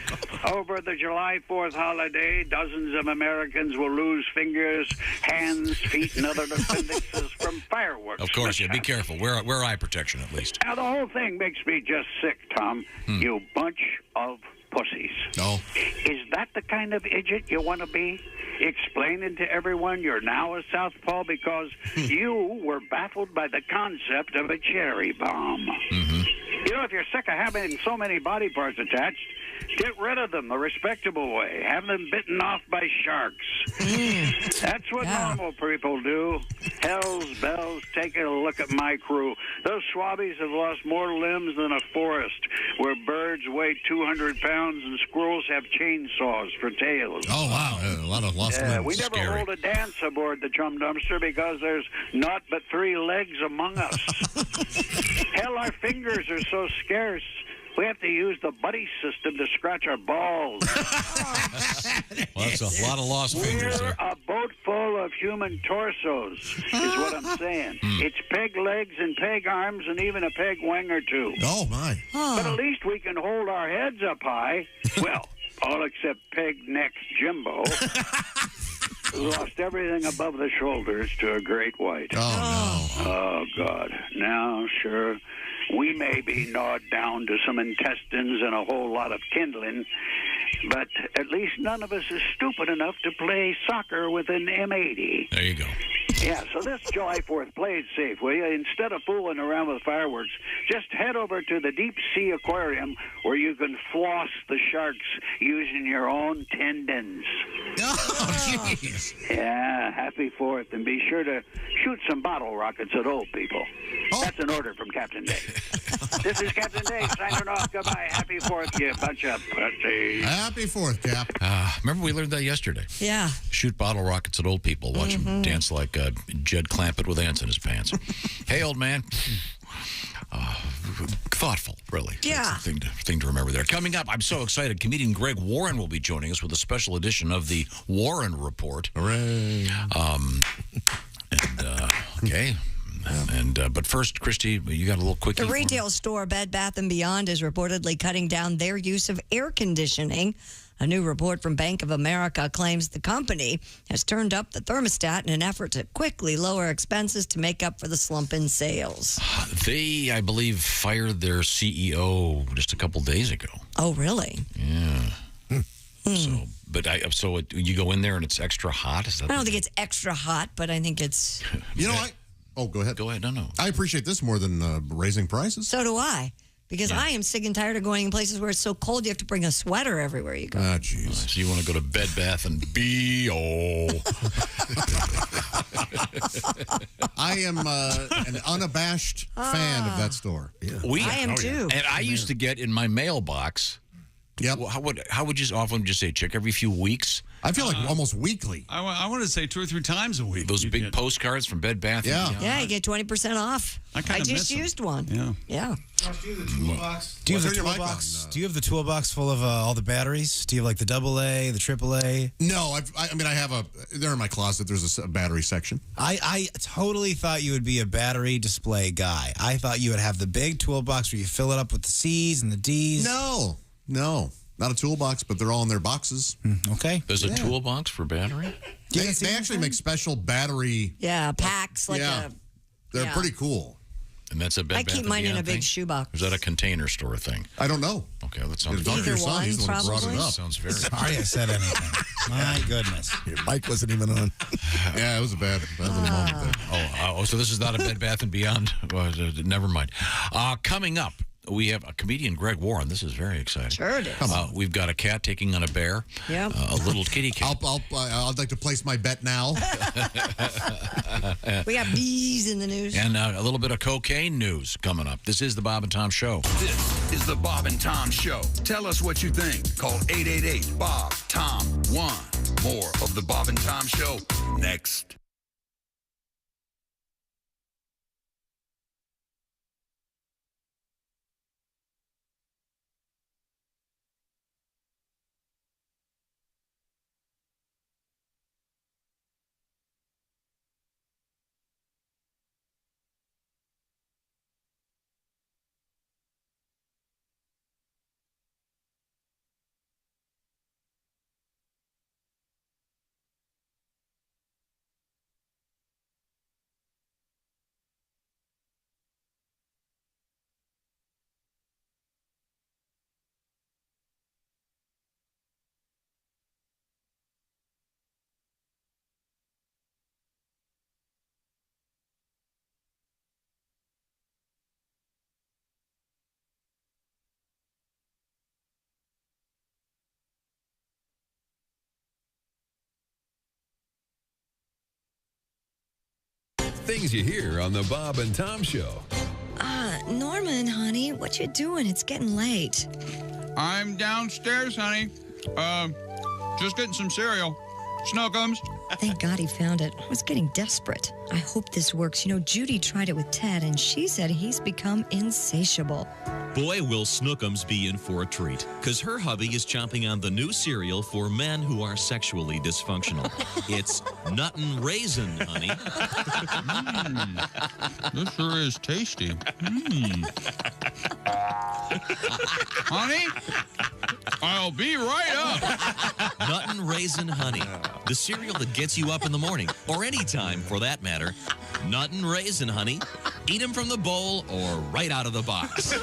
Over the July 4th holiday, dozens of Americans will lose fingers, hands, feet, and other appendices from fireworks. Of course, yeah. Be careful. Wear eye protection at least. Now, the whole thing makes me just sick, Tom. You bunch of pussies. Oh. Is that the kind of idiot you want to be? Explaining to everyone you're now a southpaw because you were baffled by the concept of a cherry bomb. You know, if you're sick of having so many body parts attached, get rid of them the respectable way. Have them bitten off by sharks. That's what normal people do. Hells bells, take a look at my crew. Those swabbies have lost more limbs than a forest, where birds weigh 200 pounds and squirrels have chainsaws for tails. Oh, wow. A lot of lost limbs. We never hold a dance aboard the Chum Dumpster because there's naught but 3 legs among us. Hell, our fingers are so scarce, we have to use the buddy system to scratch our balls. Well, that's a lot of lost fingers We're there. a boat full of human torsos, is what I'm saying. It's peg legs and peg arms and even a peg wing or two. Oh, my. But at least we can hold our heads up high. Well, all except peg neck Jimbo. Lost everything above the shoulders to a great white. Oh, no. Oh, God. Now, sure, we may be gnawed down to some intestines and a whole lot of kindling, but at least none of us is stupid enough to play soccer with an M80. There you go. Yeah, so this July 4th, play it safe, will you? Instead of fooling around with fireworks, just head over to the Deep Sea Aquarium where you can floss the sharks using your own tendons. Oh, jeez. Yeah, happy 4th, and be sure to shoot some bottle rockets at old people. That's an order from Captain Dave. This is Captain Dave signing off. Goodbye. Happy 4th, you bunch of pussies. Happy 4th, Cap. Remember we learned that yesterday. Yeah. Shoot bottle rockets at old people. Watch them dance like Jed Clampett with ants in his pants. Hey, old man. Thoughtful, really. Yeah. That's the thing to remember there. Coming up, I'm so excited. Comedian Greg Warren will be joining us with a special edition of the Warren Report. Hooray. Okay. But first, Christy, you got a little quickie. The retail store Bed Bath & Beyond is reportedly cutting down their use of air conditioning. A new report from Bank of America claims the company has turned up the thermostat in an effort to quickly lower expenses to make up for the slump in sales. They, I believe, fired their CEO just a couple days ago. Oh, really? Yeah. So you go in there and it's extra hot? Is that I don't think it's extra hot, but I think it's... You know, go ahead. Go ahead. No. I appreciate this more than raising prices. So do I. Because I am sick and tired of going in places where it's so cold you have to bring a sweater everywhere you go. Ah, jeez. So you want to go to Bed Bath and Beyond? I am an unabashed fan of that store. Yeah. I am too. And I used to get in my mailbox. Yep. How would you often just say check every few weeks? I feel like almost weekly. I want to say 2 or 3 times a week. Those big postcards from Bed Bath. Yeah, you get 20% off. I kinda just miss them. used one. Yeah. Do you have the toolbox? Do you have the toolbox full of all the batteries? Do you have like the AA, the AAA? No, I have they're in my closet. There's a battery section. I totally thought you would be a battery display guy. I thought you would have the big toolbox where you fill it up with the C's and the D's. No. Not a toolbox, but they're all in their boxes. Okay. There's a toolbox for battery? They actually make special battery. Yeah, packs like They're pretty cool. And that's a Bed I Bath keep & mine in Beyond a big thing? shoebox. Or is that a container store thing? I don't know. Okay, that sounds Talk to your son. He's the one who brought it up. Sounds very. Sorry I said anything. My goodness. Your mic wasn't even on. Yeah, it was a bad moment there. So this is not a Bed Bath & Beyond? Never mind. Coming up, we have a comedian, Greg Warren. This is very exciting. Sure it is. We've got a cat taking on a bear. Yep. A little kitty cat. I'd like to place my bet now. We got bees in the news. And a little bit of cocaine news coming up. This is the Bob and Tom Show. This is the Bob and Tom Show. Tell us what you think. Call 888-BOB-TOM-1. More of the Bob and Tom Show next. Things you hear on the Bob and Tom Show. Norman, honey, what you doing? It's getting late. I'm downstairs, honey. Just getting some cereal. Snookums. Thank God he found it. I was getting desperate. I hope this works. You know, Judy tried it with Ted, and she said he's become insatiable. Boy, will Snookums be in for a treat, because her hubby is chomping on the new cereal for men who are sexually dysfunctional. It's Nuttin' Raisin, honey. This sure is tasty. Honey, I'll be right up. Nuttin' Raisin Honey, the cereal that gets you up in the morning, or any time for that matter. Nuttin' Raisin Honey. Eat them from the bowl or right out of the box.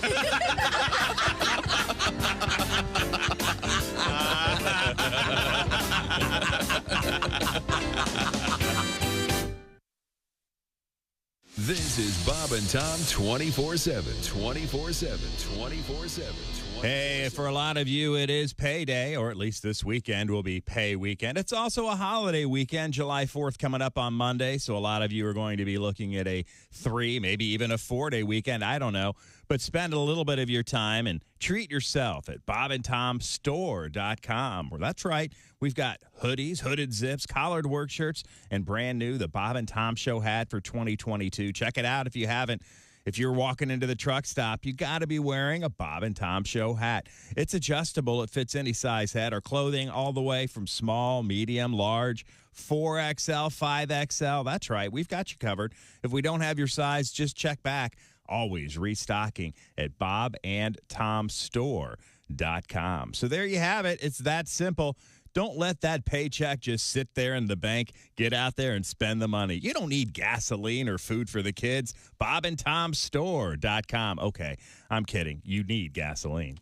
This is Bob and Tom 24/7. 24/7. 24/7. Hey, for a lot of you, it is payday, or at least this weekend will be pay weekend. It's also a holiday weekend, July 4th coming up on Monday, so a lot of you are going to be looking at a 3, maybe even a 4-day weekend. I don't know, but spend a little bit of your time and treat yourself at bobandtomstore.com. Well, that's right. We've got hoodies, hooded zips, collared work shirts, and brand new, the Bob and Tom Show hat for 2022. Check it out if you haven't. If you're walking into the truck stop, you got to be wearing a Bob and Tom Show hat. It's adjustable. It fits any size hat or clothing, all the way from small, medium, large, 4XL, 5XL. That's right. We've got you covered. If we don't have your size, just check back. Always restocking at bobandtomstore.com. So there you have it. It's that simple. Don't let that paycheck just sit there in the bank. Get out there and spend the money. You don't need gasoline or food for the kids. bobandtomstore.com. Okay, I'm kidding. You need gasoline.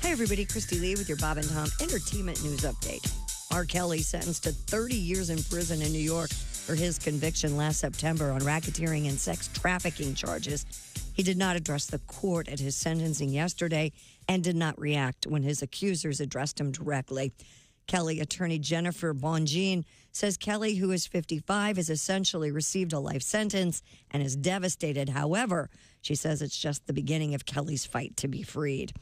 Hey, everybody. Christy Lee with your Bob and Tom Entertainment News Update. R. Kelly sentenced to 30 years in prison in New York for his conviction last September on racketeering and sex trafficking charges. He did not address the court at his sentencing yesterday and did not react when his accusers addressed him directly. Kelly attorney Jennifer Bonjean says Kelly, who is 55, has essentially received a life sentence and is devastated. However, she says it's just the beginning of Kelly's fight to be freed.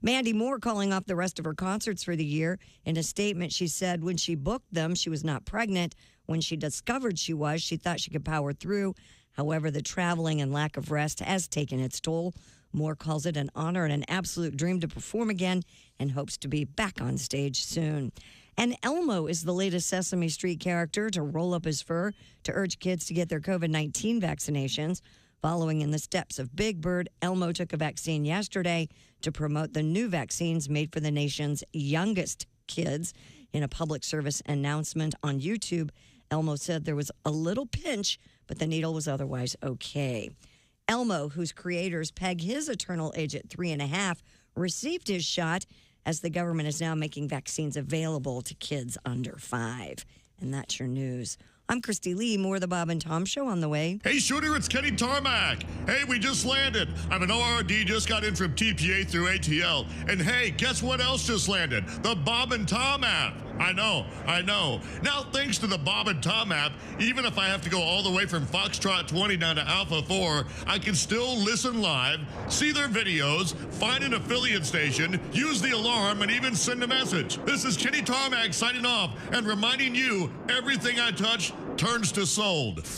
Mandy Moore calling off the rest of her concerts for the year. In a statement, she said when she booked them, she was not pregnant. When she discovered she was, she thought she could power through. However, the traveling and lack of rest has taken its toll. Moore calls it an honor and an absolute dream to perform again and hopes to be back on stage soon. And Elmo is the latest Sesame Street character to roll up his fur to urge kids to get their COVID-19 vaccinations. Following in the steps of Big Bird, Elmo took a vaccine yesterday to promote the new vaccines made for the nation's youngest kids. In a public service announcement on YouTube, Elmo said there was a little pinch, but the needle was otherwise okay. Elmo, whose creators peg his eternal age at 3.5, received his shot as the government is now making vaccines available to kids under 5. And that's your news. I'm Christy Lee. More of the Bob and Tom Show on the way. Hey, Shooter, it's Kenny Tarmac. Hey, we just landed. I'm an ORD, just got in from TPA through ATL. And hey, guess what else just landed? The Bob and Tom app. I know. Now, thanks to the Bob and Tom app, even if I have to go all the way from Foxtrot 20 down to Alpha 4, I can still listen live, see their videos, find an affiliate station, use the alarm, and even send a message. This is Kenny Tarmac signing off and reminding you everything I touch turns to sold.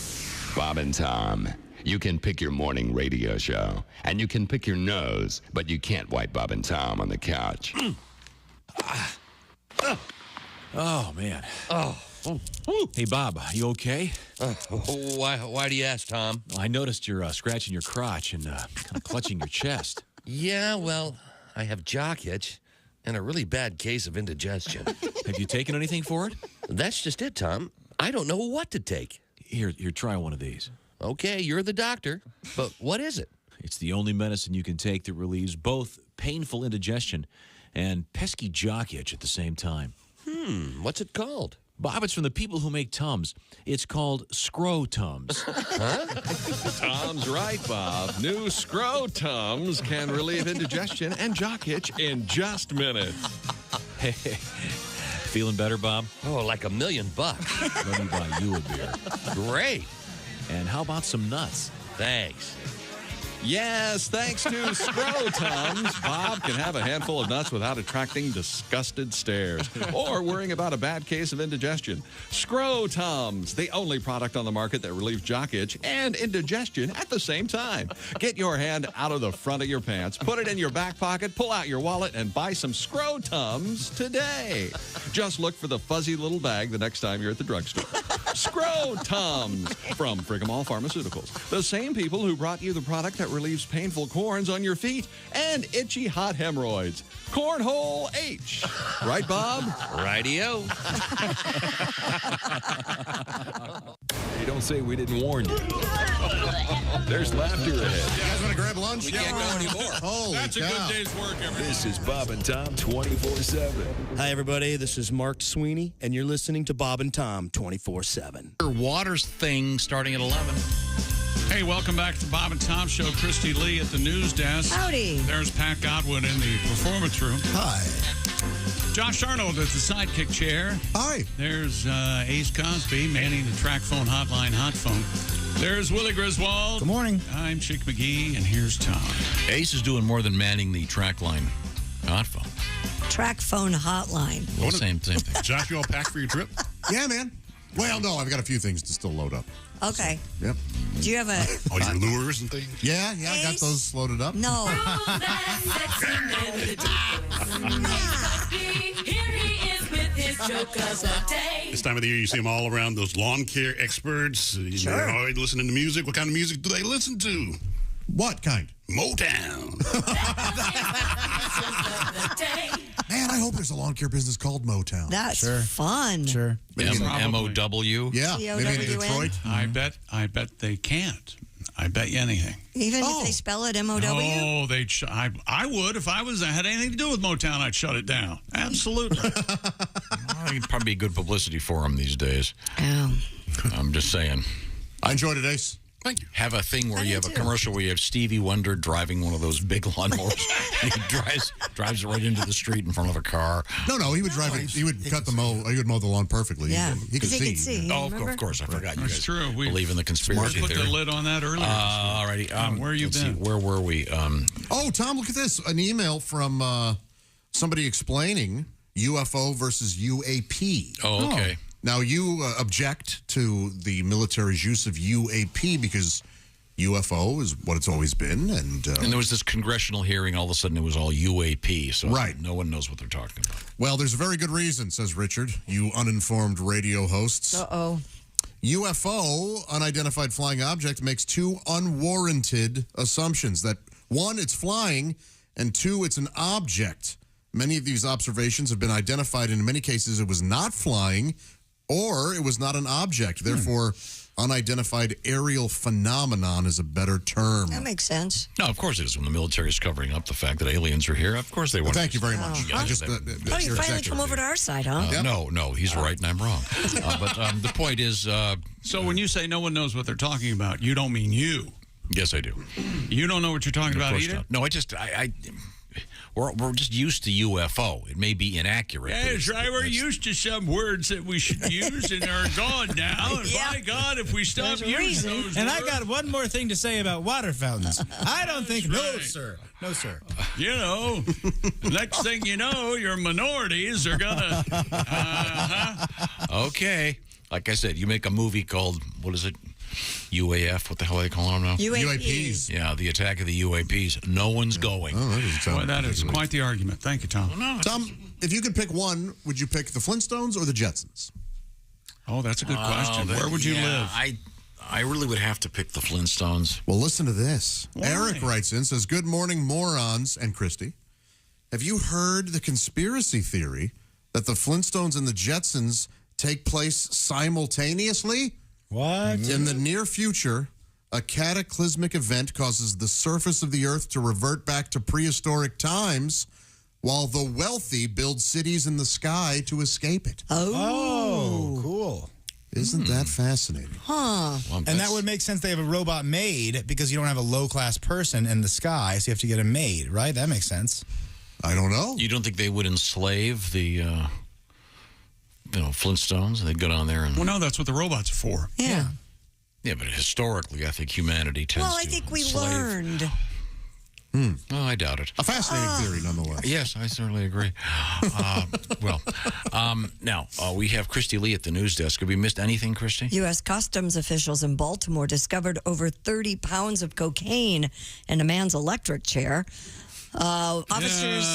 Bob and Tom. You can pick your morning radio show, and you can pick your nose, but you can't wipe Bob and Tom on the couch. Oh, man. Hey, Bob, you okay? Why do you ask, Tom? I noticed you're scratching your crotch and kind of clutching your chest. Yeah, well, I have jock itch and a really bad case of indigestion. Have you taken anything for it? That's just it, Tom. I don't know what to take. Here, try one of these. Okay, you're the doctor, but what is it? It's the only medicine you can take that relieves both painful indigestion and pesky jock itch at the same time. What's it called? Bob, it's from the people who make Tums. It's called Scro-Tums. Tom's right, Bob. New Scro-Tums can relieve indigestion and jock itch in just minutes. Hey, feeling better, Bob? Oh, like $1 million. Let me buy you a beer. Great. And how about some nuts? Thanks. Yes, thanks to Scro-Tums, Bob can have a handful of nuts without attracting disgusted stares or worrying about a bad case of indigestion. Scro-Tums, the only product on the market that relieves jock itch and indigestion at the same time. Get your hand out of the front of your pants, put it in your back pocket, pull out your wallet, and buy some Scro-Tums today. Just look for the fuzzy little bag the next time you're at the drugstore. Scro-Tums from Frigamall Pharmaceuticals, the same people who brought you the product that relieves painful corns on your feet and itchy hot hemorrhoids. Cornhole H. Right, Bob? Rightio. Hey, don't say we didn't warn you. There's laughter ahead. You guys want to grab lunch? We can't go anymore. Holy That's cow. a good day's work, everybody. This is Bob and Tom 24/7. Hi, everybody. This is Mark Sweeney, and you're listening to Bob and Tom 24/7. Waters thing starting at 11. Hey, welcome back to the Bob and Tom Show. Christy Lee at the news desk. Howdy. There's Pat Godwin in the performance room. Hi. Josh Arnold at the sidekick chair. Hi. There's Ace Cosby manning the track phone hotline hot phone. There's Willie Griswold. Good morning. I'm Chick McGee, and here's Tom. Ace is doing more than manning the track line hot phone. Track phone hotline. Well, same thing. Josh, you all packed for your trip? Yeah, man. Well, no, I've got a few things to still load up. Okay. Yep. Do you have a... All your lures and things? Yeah, I got those loaded up. No. This time of the year, you see them all around, those lawn care experts. They're always listening to music. What kind of music do they listen to? What kind? Motown. Man, I hope there's a lawn care business called Motown. That's Sure. fun. Sure. M-O-W? Yeah, maybe in T-O-W-N? Detroit. I bet they can't. I bet you anything. Even if they spell it M-O-W? Oh, they'd. I would if I had anything to do with Motown. I'd shut it down. Absolutely. It'd probably be good publicity for them these days. Oh. I'm just saying. I enjoyed it, Ace. Thank you. Have a thing where you have a commercial where you have Stevie Wonder driving one of those big lawnmowers. And he drives it right into the street in front of a car. No, he would drive it. He would cut the mow. He would mow the lawn perfectly. Yeah, he could see. Oh, of course, I forgot. You That's guys true. We believe in the conspiracy put theory. the lid on that earlier. Alrighty. Where you been? Where were we? Oh, Tom, look at this. An email from somebody explaining UFO versus UAP. Oh, okay. Now, you object to the military's use of UAP because UFO is what it's always been. And there was this congressional hearing. All of a sudden, it was all UAP. So right. No one knows what they're talking about. Well, there's a very good reason, says Richard, you uninformed radio hosts. Uh-oh. UFO, unidentified flying object, makes two unwarranted assumptions. That, one, it's flying, and two, it's an object. Many of these observations have been identified. In many cases, it was not flying or it was not an object. Therefore, unidentified aerial phenomenon is a better term. That makes sense. No, of course it is. When the military is covering up the fact that aliens are here, of course they want. Thank you very much. You you finally come over to our side, huh? No, he's right and I'm wrong. But the point is... so when you say no one knows what they're talking about, you don't mean you. Yes, I do. You don't know what you're talking about either? Not. No, we're just used to UFO. It may be inaccurate. Yes, right. We're used to some words that we should use and are gone now. And by God, if we stop using those And words, I got one more thing to say about water fountains. I don't think... Right. No, sir. You know, next thing you know, your minorities are going to... Okay. Like I said, you make a movie called, what is it? UAF, what the hell are they calling them now? UAPs. Yeah, the attack of the UAPs. No one's going. Boy, that is quite the argument. Thank you, Tom. Tom, if you could pick one, would you pick the Flintstones or the Jetsons? Oh, that's a good question. Where would you live? I really would have to pick the Flintstones. Well, listen to this. Why? Eric writes in, says, good morning, morons, and Christy. Have you heard the conspiracy theory that the Flintstones and the Jetsons take place simultaneously? What? In the near future, a cataclysmic event causes the surface of the Earth to revert back to prehistoric times, while the wealthy build cities in the sky to escape it. Oh, cool. Isn't that fascinating? Huh. Well, and that would make sense. They have a robot maid because you don't have a low-class person in the sky, so you have to get a maid, right? That makes sense. I don't know. You don't think they would enslave the... Flintstones, they'd go down there and... Well, no, that's what the robots are for. Yeah. Yeah, but historically, I think humanity tends to Well, I think we enslave. learned. Oh, I doubt it. A fascinating theory, nonetheless. Yes, I certainly agree. Now, we have Christy Lee at the news desk. Have we missed anything, Christy? U.S. Customs officials in Baltimore discovered over 30 pounds of cocaine in a man's electric chair. Officers,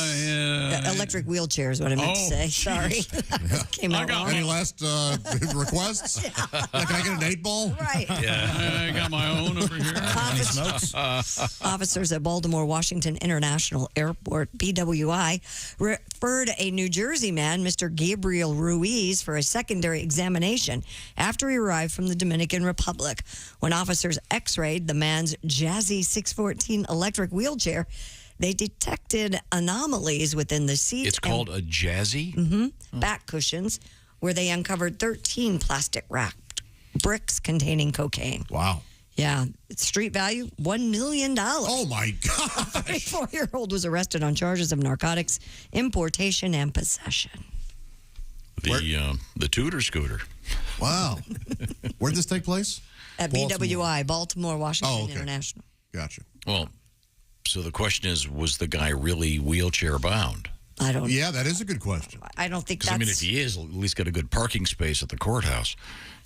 electric wheelchair is what I meant to say. Geez. Sorry. Came out wrong. Any last requests? Like, can I get an 8-ball? Right. I got my own over here. Officers at Baltimore Washington International Airport, BWI, referred a New Jersey man, Mr. Gabriel Ruiz, for a secondary examination after he arrived from the Dominican Republic. When officers x-rayed the man's Jazzy 614 electric wheelchair, they detected anomalies within the seat. It's called a Jazzy? Mm-hmm. Back cushions, where they uncovered 13 plastic-wrapped bricks containing cocaine. Wow. Yeah. Street value, $1 million. Oh, my God. A 34-year-old was arrested on charges of narcotics, importation, and possession. The Tudor scooter. Wow. Where did this take place? At BWI, Baltimore Washington International. Gotcha. Well, so the question is, was the guy really wheelchair bound? I don't know. Yeah, that is a good question. I don't think Because, that's... I mean, if he is, at least get a good parking space at the courthouse.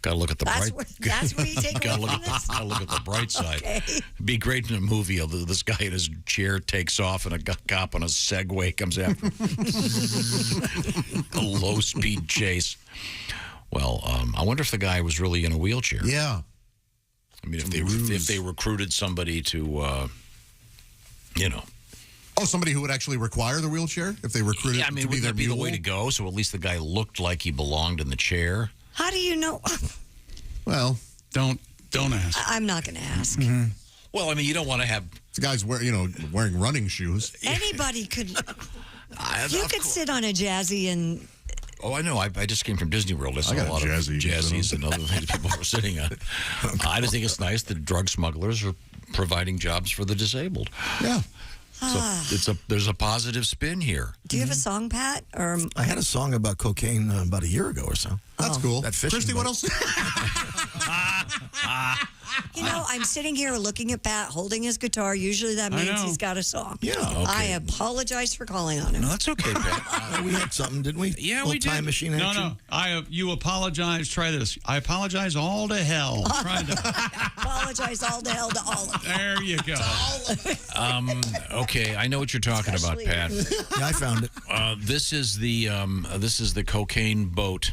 Got to look at the bright... That's where you take Got to away look, from this? gotta look at the bright side. Okay. It'd be great in a movie. This guy in his chair takes off and a cop on a Segway comes after him. A low-speed chase. Well, I wonder if the guy was really in a wheelchair. Yeah. I mean, if they recruited somebody to, Oh, somebody who would actually require the wheelchair if they recruited Yeah, I mean, to be would their that be the mule? way to go? So at least the guy looked like he belonged in the chair. How do you know? Well, don't ask. I'm not going to ask. Mm-hmm. Well, I mean, you don't want to have... The guy's wearing running shoes. Anybody could... you could sit on a Jazzy and Oh, I know. I just came from Disney World. I saw got a lot jazzies of jazzies and other things people were sitting on. I just think it's nice that drug smugglers are providing jobs for the disabled. Yeah. So there's a positive spin here. Do you have a song, Pat? Or I had a song about cocaine about a year ago or so. That's cool. That fishing Christy, boat. what else? You know, I'm sitting here looking at Pat holding his guitar. Usually that means he's got a song. Yeah. Okay. I apologize for calling on him. No, that's okay, Pat. We had something, didn't we? Yeah, Little we did. time machine action. No. You apologize. Try this. I apologize all to hell. Try that. Apologize all to hell to all of them. There you go. Okay, I know what you're talking about, Pat. Yeah, I found it. This is the cocaine boat.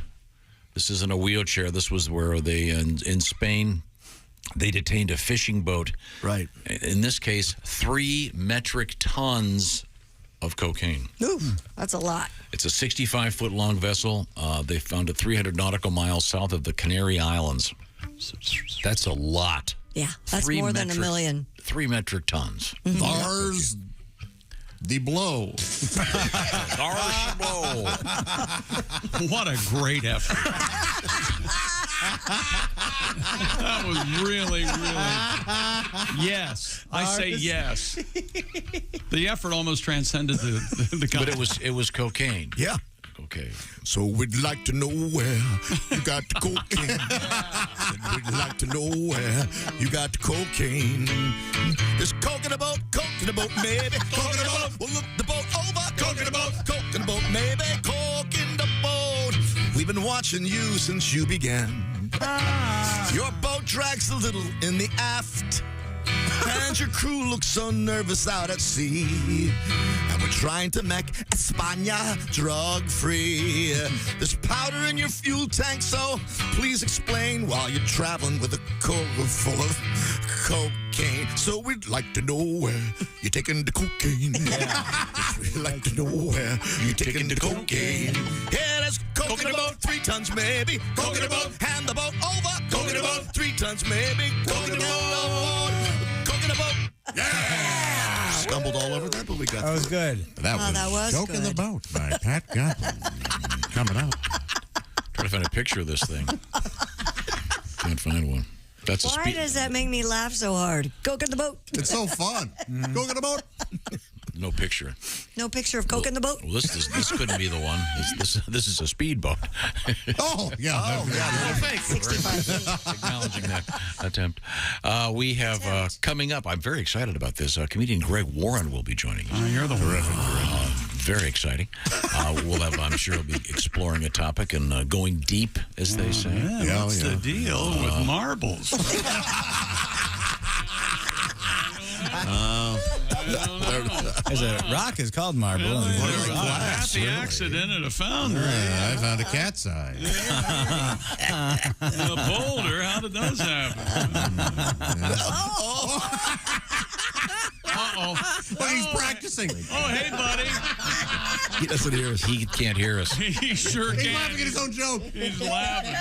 This isn't a wheelchair. This was where they in Spain. They detained a fishing boat. Right. In this case, 3 metric tons of cocaine. Oof, that's a lot. It's a 65-foot long vessel. They found it 300 nautical miles south of the Canary Islands. That's a lot. Yeah, that's more than a million. 3 metric tons. Bars the blow. Bars blow. What a great effort. That was really. Yes. I say yes. The effort almost transcended the But it was cocaine. Yeah. Okay. So we'd like to know where you got the cocaine. We'd like to know where you got the cocaine. There's coke in the boat, maybe. Coke in the boat. We'll look the boat over. Coke in the boat, maybe. Coke in the boat. We've been watching you since you began. Your boat drags a little in the aft. And your crew looks so nervous out at sea. And we're trying to make España drug-free. There's powder in your fuel tank, so please explain while you're traveling with a cargo full of cocaine. So we'd like to know where you're taking the cocaine. We'd like to know where you're taking the cocaine. Yeah, there's coke in the boat, 3 tons maybe. Coke in the boat, hand the boat over. Coke in the boat, 3 tons maybe. Coke in the boat. Yeah! Stumbled all over that, but we got That was good. That was Joke in the Boat by Pat Gottlieb. Coming up. Trying to find a picture of this thing. Can't find one. That's Why does that make me laugh so hard? Coke in the boat. It's so fun. Coke in the boat. No picture. No picture of Coke in the boat? Well, this couldn't be the one. This is a speedboat. Oh, yeah. Thank you for acknowledging that attempt. We have coming up, I'm very excited about this. Comedian Greg Warren will be joining us. You're the one. Very exciting. We'll have, I'm sure, he'll be exploring a topic and going deep, as they say. Yeah, what's the deal with marbles? There's a rock is called marble. And There's a happy accident at a foundry. I found a cat's eye. A boulder. How did those happen? But he's practicing. Oh, hey, buddy. He doesn't hear us. He can't hear us. He sure can. He's laughing at his own joke. He's laughing.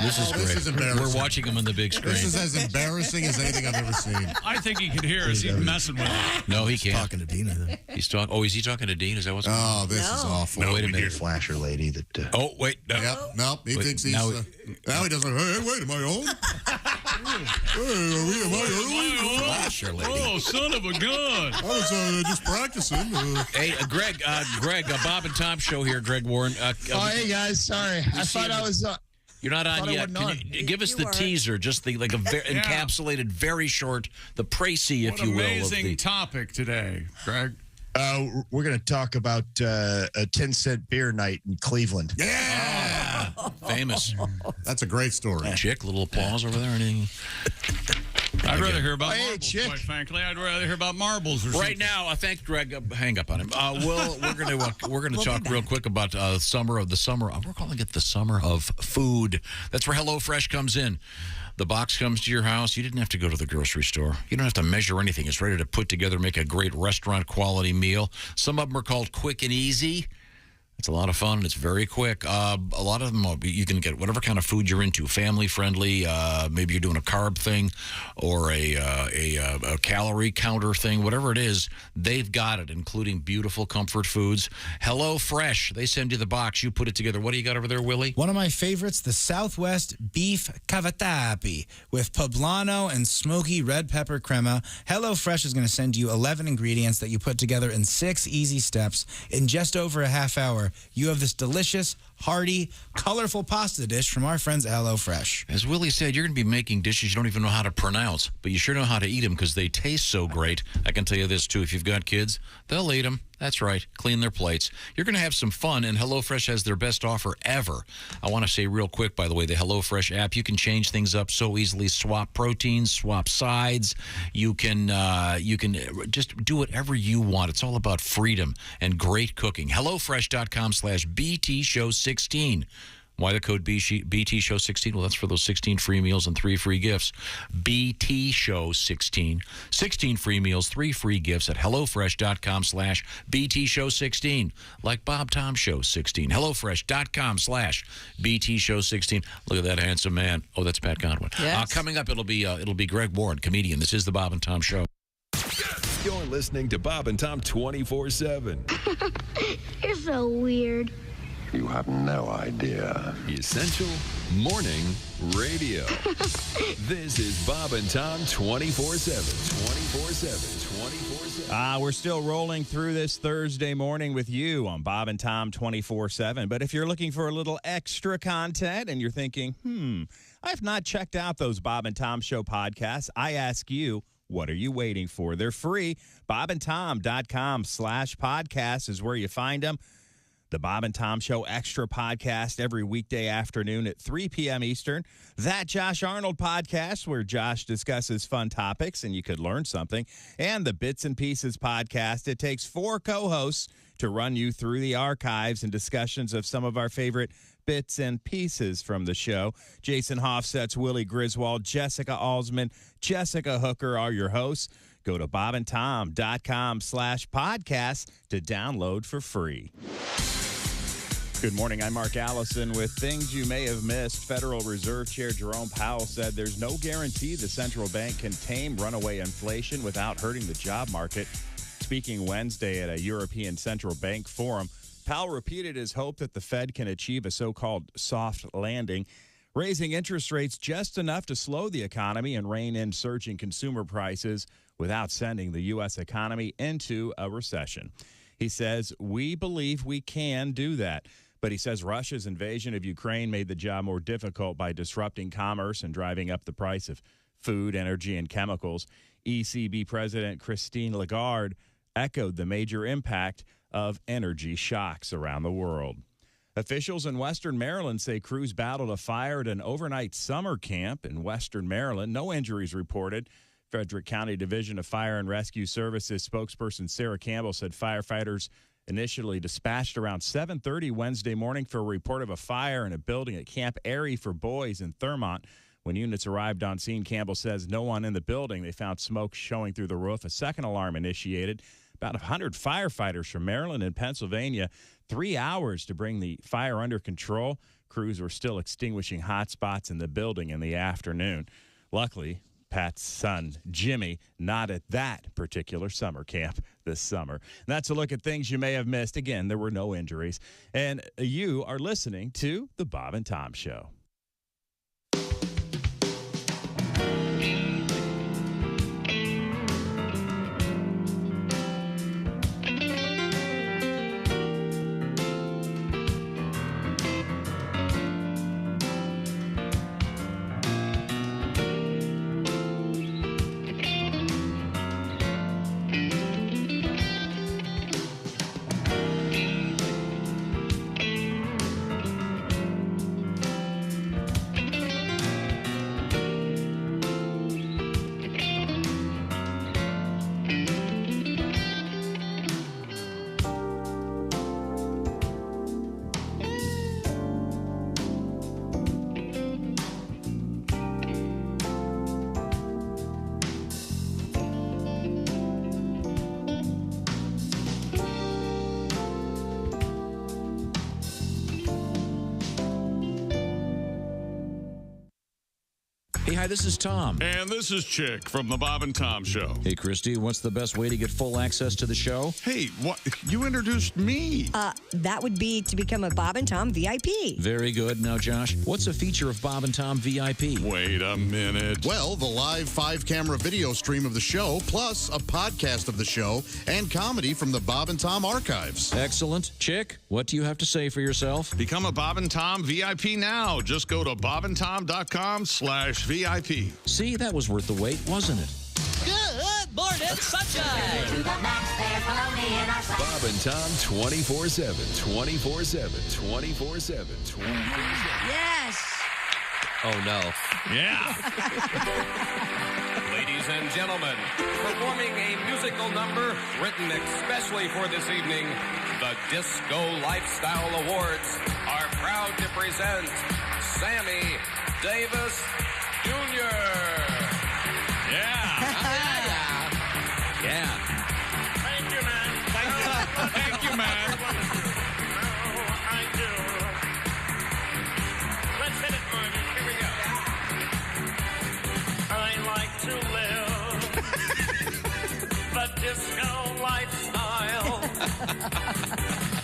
This is great. This is embarrassing. We're watching him on the big screen. This is as embarrassing as anything I've ever seen. I think he can hear us. He's messing with us. No, he can't. Talking to Dean, I think. He's talking. Oh, is he talking to Dean? Is that what's going on? Oh, this is awful. No, wait a minute. Flasher lady that. Oh, wait. No. Yep. Nope. He thinks he's. now- Now he doesn't. Hey, wait, am I on? Hey, am I on? Flasher lady. Oh, son of a gun. I was just practicing. Hey, Greg, Bob and Tom show here, Greg Warren. Hey guys, sorry. I thought I was. You're not on thought I yet. wasn't Can you give us the teaser, just the encapsulated, very short, the précis, if you will. Amazing topic today, Greg. We're going to talk about a 10-cent beer night in Cleveland. Yeah. Famous. That's a great story. Chick, little applause over there. Anything? I'd rather hear about marbles, quite frankly. I'd rather hear about marbles. Or Right now, thank Greg. Hang up on him. We're gonna talk real quick about summer. We're calling it the summer of food. That's where HelloFresh comes in. The box comes to your house. You didn't have to go to the grocery store. You don't have to measure anything. It's ready to put together, make a great restaurant quality meal. Some of them are called quick and easy. It's a lot of fun. It's very quick. A lot of them, you can get whatever kind of food you're into, family friendly. Maybe you're doing a carb thing or a calorie counter thing. Whatever it is, they've got it, including beautiful comfort foods. Hello Fresh. They send you the box. You put it together. What do you got over there, Willie? One of my favorites, the Southwest Beef Cavatappi with poblano and smoky red pepper crema. Hello Fresh is going to send you 11 ingredients that you put together in 6 easy steps in just over a half hour. You have this delicious, hearty, colorful pasta dish from our friends at HelloFresh. As Willie said, you're going to be making dishes you don't even know how to pronounce, but you sure know how to eat them because they taste so great. I can tell you this, too. If you've got kids, they'll eat them. That's right. Clean their plates. You're going to have some fun, and HelloFresh has their best offer ever. I want to say real quick, by the way, the HelloFresh app, you can change things up so easily. Swap proteins, swap sides. You can just do whatever you want. It's all about freedom and great cooking. HelloFresh.com/BTShow16. Why the code BTShow16? Well, that's for those 16 free meals and 3 free gifts. BTShow16. 16 free meals, 3 free gifts at HelloFresh.com/BTShow16. Like Bob Tom Show 16. HelloFresh.com/BTShow16. Look at that handsome man. Oh, that's Pat Godwin. Yes. Coming up, it'll be Greg Warren, comedian. This is the Bob and Tom Show. You're listening to Bob and Tom 24/7. You're so weird. You have no idea. Essential Morning Radio. This is Bob and Tom 24/7. 24/7. 24/7. We're still rolling through this Thursday morning with you on Bob and Tom 24/7. But if you're looking for a little extra content and you're thinking, I've not checked out those Bob and Tom Show podcasts, I ask you, what are you waiting for? They're free. BobandTom.com/podcast is where you find them. The Bob and Tom Show Extra podcast every weekday afternoon at 3 p.m. Eastern. That Josh Arnold podcast where Josh discusses fun topics and you could learn something. And the Bits and Pieces podcast. It takes 4 co-hosts to run you through the archives and discussions of some of our favorite bits and pieces from the show. Jason Hoffsets, Willie Griswold, Jessica Alsman, Jessica Hooker are your hosts. Go to bobandtom.com/podcast to download for free. Good morning. I'm Mark Allison with things you may have missed. Federal Reserve Chair Jerome Powell said there's no guarantee the central bank can tame runaway inflation without hurting the job market. Speaking Wednesday at a European Central Bank forum, Powell repeated his hope that the Fed can achieve a so-called soft landing, raising interest rates just enough to slow the economy and rein in surging consumer prices without sending the U.S. economy into a recession. He says, we believe we can do that. But he says Russia's invasion of Ukraine made the job more difficult by disrupting commerce and driving up the price of food, energy, and chemicals. ECB President Christine Lagarde echoed the major impact of energy shocks around the world. Officials in Western Maryland say crews battled a fire at an overnight summer camp in Western Maryland. No injuries reported. Frederick County Division of Fire and Rescue Services spokesperson Sarah Campbell said firefighters initially dispatched around 7:30 Wednesday morning for a report of a fire in a building at Camp Airy for Boys in Thurmont. When units arrived on scene, Campbell says no one in the building. They found smoke showing through the roof. A second alarm initiated. About 100 firefighters from Maryland and Pennsylvania, 3 hours to bring the fire under control. Crews were still extinguishing hot spots in the building in the afternoon. Luckily, Pat's son, Jimmy, not at that particular summer camp this summer. And that's a look at things you may have missed. Again, there were no injuries. And you are listening to The Bob and Tom Show. Hey, hi, this is Tom. And this is Chick from the Bob and Tom Show. Hey, Christy, what's the best way to get full access to the show? Hey, what? You introduced me. That would be to become a Bob and Tom VIP. Very good. Now, Josh, what's a feature of Bob and Tom VIP? Wait a minute. Well, the live 5-camera video stream of the show, plus a podcast of the show and comedy from the Bob and Tom archives. Excellent. Chick, what do you have to say for yourself? Become a Bob and Tom VIP now. Just go to bobandtom.com/VIP. See, that was worth the wait, wasn't it? Good morning, sunshine. Bob and Tom 24/7, 24/7, 24/7, 24/7. Yes. Oh, no. Yeah. Ladies and gentlemen, performing a musical number written especially for this evening, the Disco Lifestyle Awards are proud to present Sammy Davis Jr. Yeah. Yeah. Thank you, man. Thank you, man. I do. Let's hit it, Marty. Here we go. I like to live the disco lifestyle.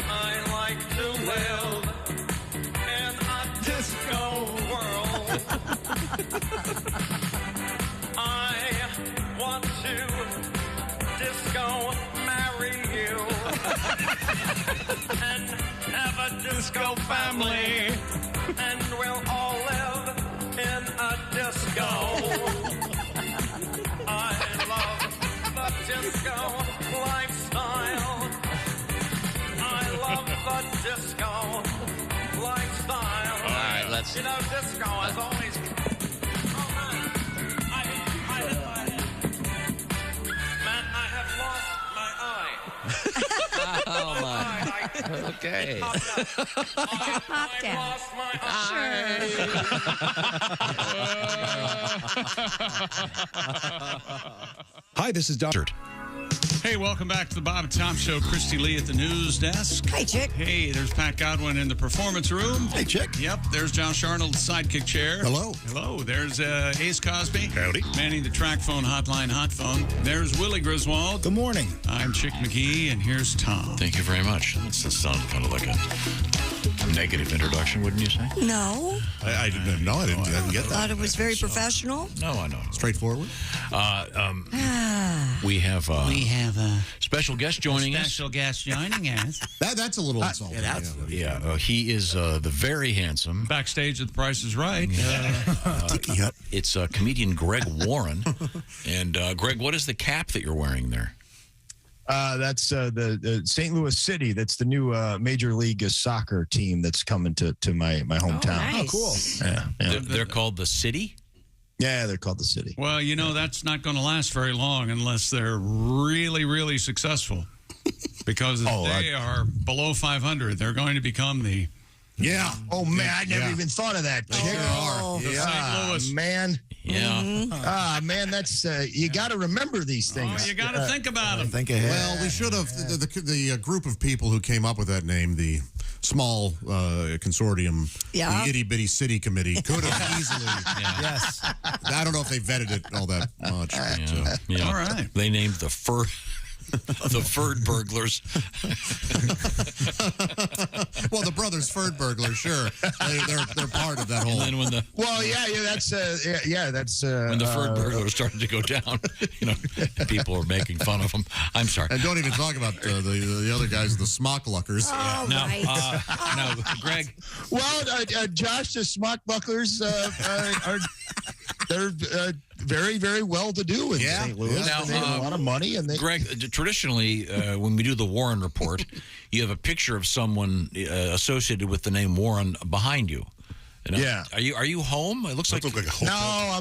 I like to live in a disco world. I want to disco marry you and have a disco family, and we'll all live in a disco. I love the disco lifestyle. I love the disco lifestyle. All right, let's... You know, disco has always... Man, I have lost my eye. Oh, my. Okay. I lost my Hi, this is Dr. Hey, welcome back to the Bob and Tom Show. Christy Lee at the news desk. Hi, Chick. Hey, there's Pat Godwin in the performance room. Hey, Chick. Yep, there's Josh Arnold's sidekick chair. Hello. Hello. There's Ace Cosby. Howdy. Manning the track phone hotline hot phone. There's Willie Griswold. Good morning. I'm Chick McGee, and here's Tom. Thank you very much. That sounded kind of like a negative introduction, wouldn't you say? No. I didn't know. I didn't get that. Thought it was very professional. No, I know. Straightforward. We have a special guest joining us. Special guest joining us. That's a little insulting. He is the very handsome. Backstage at The Price is Right. It's comedian Greg Warren. And Greg, what is the cap that you're wearing there? That's the St. Louis City. That's the new Major League Soccer team that's coming to my hometown. Oh, nice. Cool. Yeah. They're called the City? Yeah, they're called the City. Well, you know, that's not going to last very long unless they're really, really successful. Because if they are below 500, they're going to become the... Yeah. Oh, man, I never even thought of that. They sure are. The St. Louis. Man. Yeah. Man, that's you got to remember these things. Oh, you got to think about them. Think ahead. Well, we should have the group of people who came up with that name, the small consortium, the itty bitty city committee, could have easily. Yes. I don't know if they vetted it all that much. Yeah. All right. They named the Ferd burglars. Well, the brothers Ferd burglars, sure, they're part of that whole. And then when the that's when the Ferd burglars started to go down, people were making fun of them. I'm sorry. And don't even talk about the other guys, the smockluckers. Oh, no, right. No, Greg. Well, Josh, the smockbucklers are they're very, very well to do in St. Louis. Yeah. They have a lot of money. And Greg, traditionally, when we do the Warren Report, you have a picture of someone associated with the name Warren behind you. Yeah. Are you home? It looks like a hotel. No,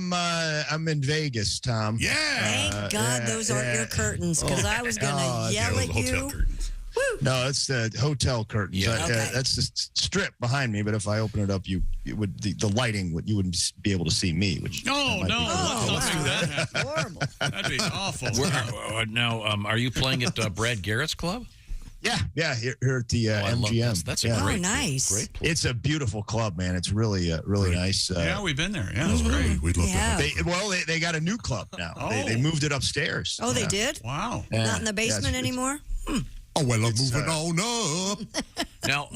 I'm in Vegas, Tom. Yeah. Thank God those aren't your curtains, because I was going to yell at you. Woo. No, it's the hotel curtains. Yeah. Okay. That's the strip behind me. But if I open it up, the lighting you wouldn't be able to see me. Which Oh no! Let's not do that. Horrible. That'd be awful. Now, are you playing at Brad Garrett's club? Yeah, here at the MGM. That's a great, nice. Great place. It's a beautiful club, man. It's really nice. Yeah, we've been there. Yeah, it's great. We'd love to. They got a new club now. Oh. They moved it upstairs. Oh, they did? Wow. Yeah. Not in the basement anymore? Oh, well, I'm moving on up. Now,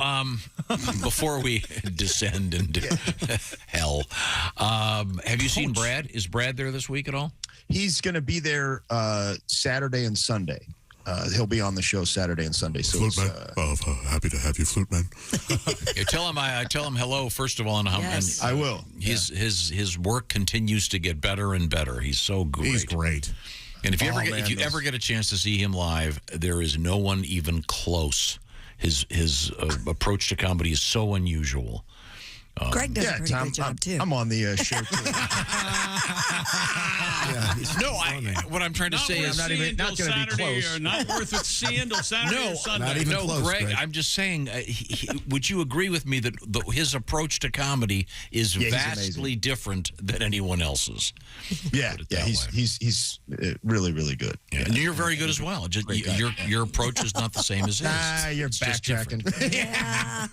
before we descend into hell, have you seen Brad? Is Brad there this week at all? He's going to be there Saturday and Sunday. He'll be on the show Saturday and Sunday. So Flute man. Happy to have you, Flute man. I tell him hello first of all, and Yes. I will. His work continues to get better and better. He's so great. He's great. And if you ever get a chance to see him live, there is no one even close. His approach to comedy is so unusual. Greg does a pretty good job, too. I'm on the show, too. What I'm trying to say is not going to be close. Not worth it seeing until Saturday or Sunday. not even close, Greg, I'm just saying, would you agree with me that his approach to comedy is vastly different than anyone else's? Yeah, he's really, really good. Yeah. And you're very good as well. Just, your approach is not the same as his. You're backtracking. Yeah.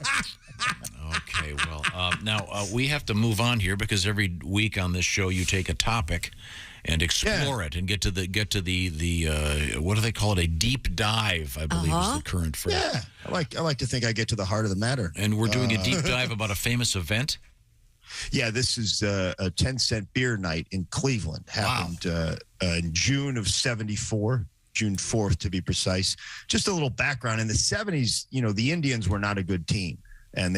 Okay, well, now we have to move on here because every week on this show you take a topic and explore it and get to the what do they call it? A deep dive, I believe is the current phrase. Yeah, I like to think I get to the heart of the matter. And we're doing a deep dive about a famous event. Yeah, this is a 10-cent beer night in Cleveland. Happened in June of '74. June 4th, to be precise. Just a little background. In the 70s, the Indians were not a good team. And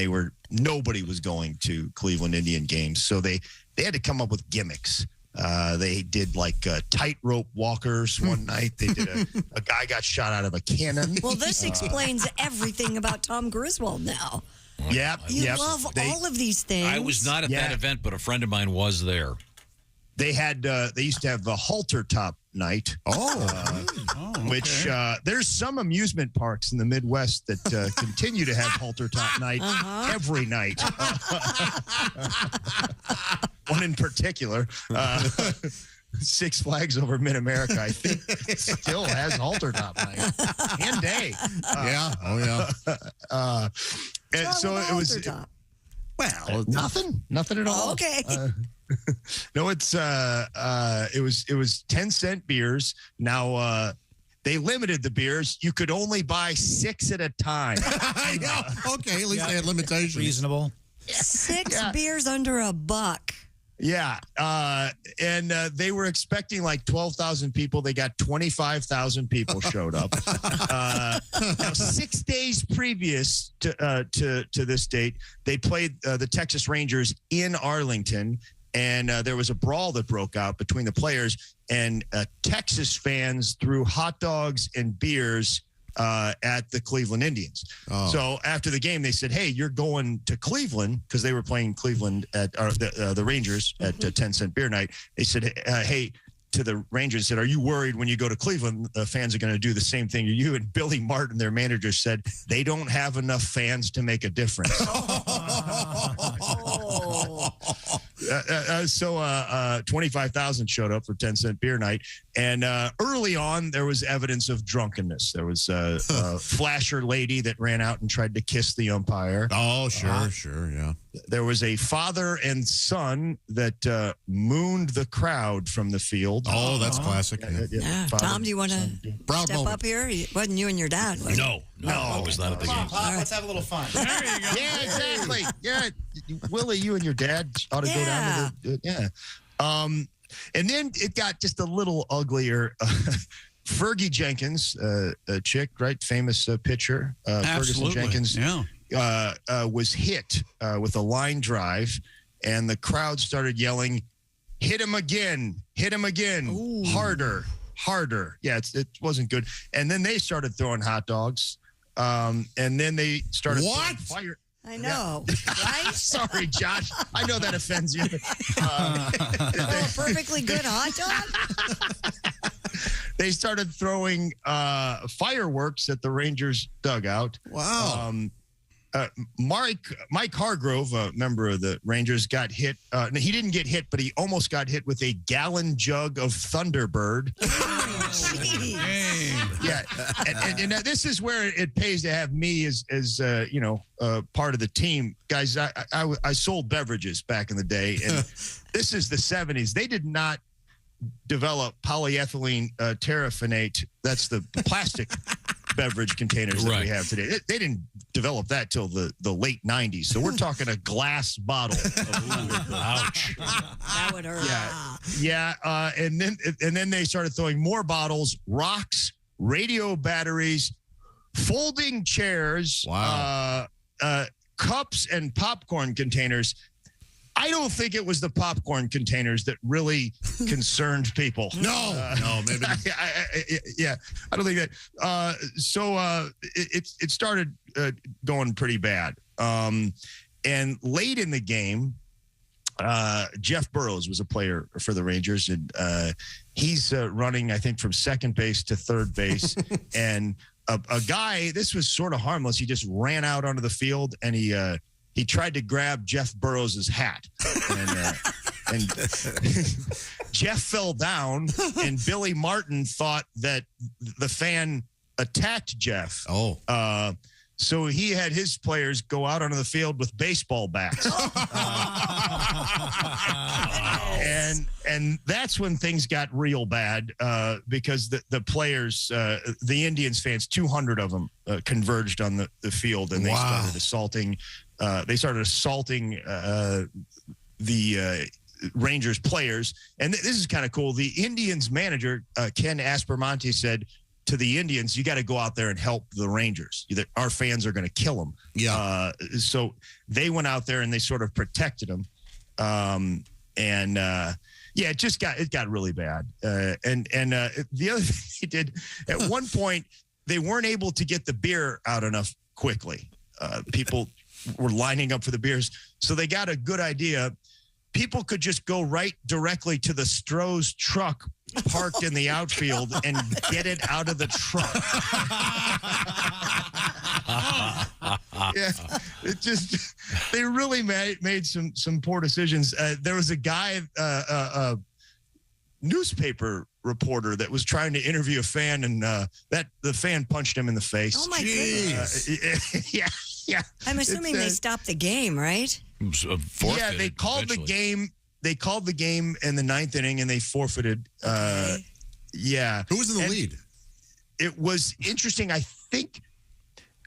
nobody was going to Cleveland Indian games. So they had to come up with gimmicks. They did like tightrope walkers one night. They did a guy got shot out of a cannon. Well, this explains everything about Tom Griswold now. Yep. You love all of these things. I was not at that event, but a friend of mine was there. They used to have the halter top night. Which there's some amusement parks in the Midwest that continue to have halter top night every night. One in particular, Six Flags over Mid-America, I think, still has halter top night and day. And so it was. Top? Well, nothing at all. Oh, okay. No, it was 10-cent beers. Now they limited the beers. You could only buy 6 at a time. Okay, at least they had limitations. Reasonable. 6 beers under $1. Yeah, and they were expecting like 12,000 people. They got 25,000 people showed up. Now, 6 days previous to this date, they played the Texas Rangers in Arlington. And there was a brawl that broke out between the players, and Texas fans threw hot dogs and beers at the Cleveland Indians. So after the game, they said, "Hey, you're going to Cleveland," because they were playing Cleveland at the Rangers at 10-cent beer night. They said, "Hey." To the Rangers, said, "Are you worried when you go to Cleveland, fans are going to do the same thing to you?" And Billy Martin, their manager, said, "They don't have enough fans to make a difference." So 25,000 showed up for 10-cent beer night. And early on, there was evidence of drunkenness. There was a flasher lady that ran out and tried to kiss the umpire. Oh, sure, yeah. There was a father and son that mooned the crowd from the field. Oh, that's classic. Yeah. Tom, do you want to step up here? It wasn't you and your dad, was it? No, I was not at the game. Let's have a little fun. There you go. Yeah, exactly. Yeah, Willie, you and your dad ought to go down to the and then it got just a little uglier. Fergie Jenkins, a chick, right? Famous pitcher. Ferguson Jenkins was hit with a line drive, and the crowd started yelling, "Hit him again! Hit him again! Ooh. Harder! Harder!" Yeah, it wasn't good. And then they started throwing hot dogs, and then they started throwing fire. I know, right? Sorry, Josh. I know that offends you. A perfectly good hot dog? They started throwing fireworks at the Rangers dugout. Wow. Mike Hargrove, a member of the Rangers, got hit. He didn't get hit, but he almost got hit with a gallon jug of Thunderbird. Yeah, and this is where it pays to have me as part of the team, guys. I sold beverages back in the day, and this is the 70s. They did not develop polyethylene terephenate. That's the plastic beverage containers that we have today. They didn't develop that till the late 90s. So we're talking a glass bottle. Ouch. That would hurt. Yeah. And then they started throwing more bottles, rocks, radio batteries, folding chairs, cups, and popcorn containers. I don't think it was the popcorn containers that really concerned people. No, maybe. I don't think that. It started going pretty bad. And late in the game, Jeff Burrows was a player for the Rangers, and he's running, I think, from second base to third base. And a guy, this was sort of harmless. He just ran out onto the field, and he tried to grab Jeff Burrows' hat. And Jeff fell down, and Billy Martin thought that the fan attacked Jeff. So he had his players go out onto the field with baseball bats. And that's when things got real bad because the players, the Indians fans, 200 of them converged on the field, and they started assaulting. The Rangers players. And this is kind of cool. The Indians manager, Ken Aspermonte, said to the Indians, you got to go out there and help the Rangers. Our fans are going to kill them. Yeah. So they went out there and they sort of protected them. It got really bad. The other thing they did, at one point, they weren't able to get the beer out enough quickly. People were lining up for the beers. So they got a good idea. People could just go directly to the Stroh's truck parked in the outfield and get it out of the truck. They really made some poor decisions. There was a guy, a newspaper reporter that was trying to interview a fan, and that the fan punched him in the face. Oh my goodness! Yeah. I'm assuming they stopped the game, right? Yeah, they called the game. They called the game in the ninth inning, and they forfeited. Yeah. Who was in the lead? It was interesting. I think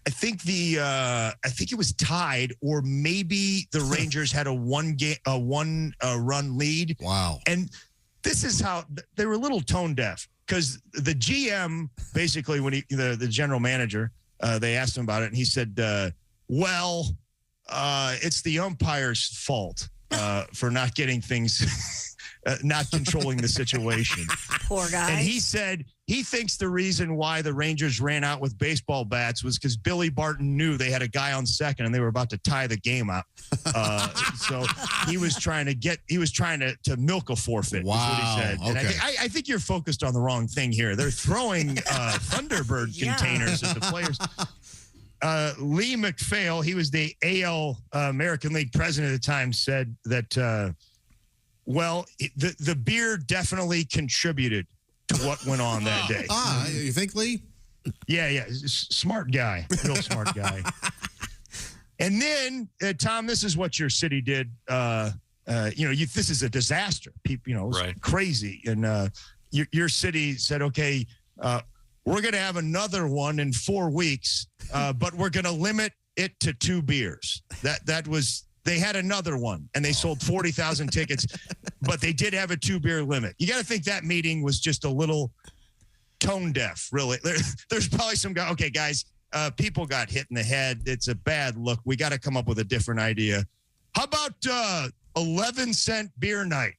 it was tied, or maybe the Rangers had a one run lead. Wow. And this is how they were a little tone deaf, because the GM basically, when the general manager, they asked him about it, and he said, it's the umpire's fault for not getting things, not controlling the situation. Poor guy. And he said he thinks the reason why the Rangers ran out with baseball bats was because Billy Barton knew they had a guy on second and they were about to tie the game up. So he was trying to milk a forfeit. Wow. Is what he said. And okay. I think you're focused on the wrong thing here. They're throwing Thunderbird containers at the players. Lee McPhail, he was the AL American League president at the time, said that, the beer definitely contributed to what went on that day. You think, Lee? Yeah. Smart guy. Real smart guy. And then, Tom, this is what your city did. This is a disaster. People, it was crazy. And your city said, okay, we're going to have another one in 4 weeks, but we're going to limit it to 2 beers. They had another one, and they sold 40,000 tickets, but they did have a 2-beer limit. You got to think that meeting was just a little tone deaf, really. There's probably some guy, okay, guys, people got hit in the head. It's a bad look. We got to come up with a different idea. How about 11-cent beer night?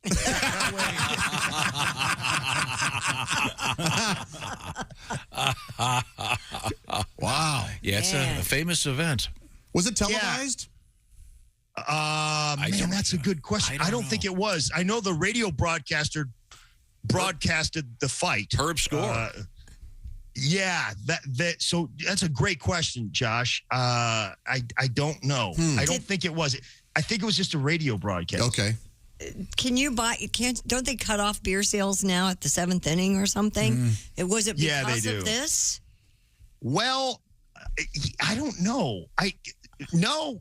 Wow. Yeah, it's a famous event. Was it televised? Man, that's a good question. I don't think it was. I know the radio broadcaster broadcasted the fight. Herb Score. So that's a great question, Josh. I don't know. I don't think it was. I think it was just a radio broadcast. Okay. can you buy? Don't they cut off beer sales now at the 7th inning or something? Was it because they do. of this? Well, I don't know. No.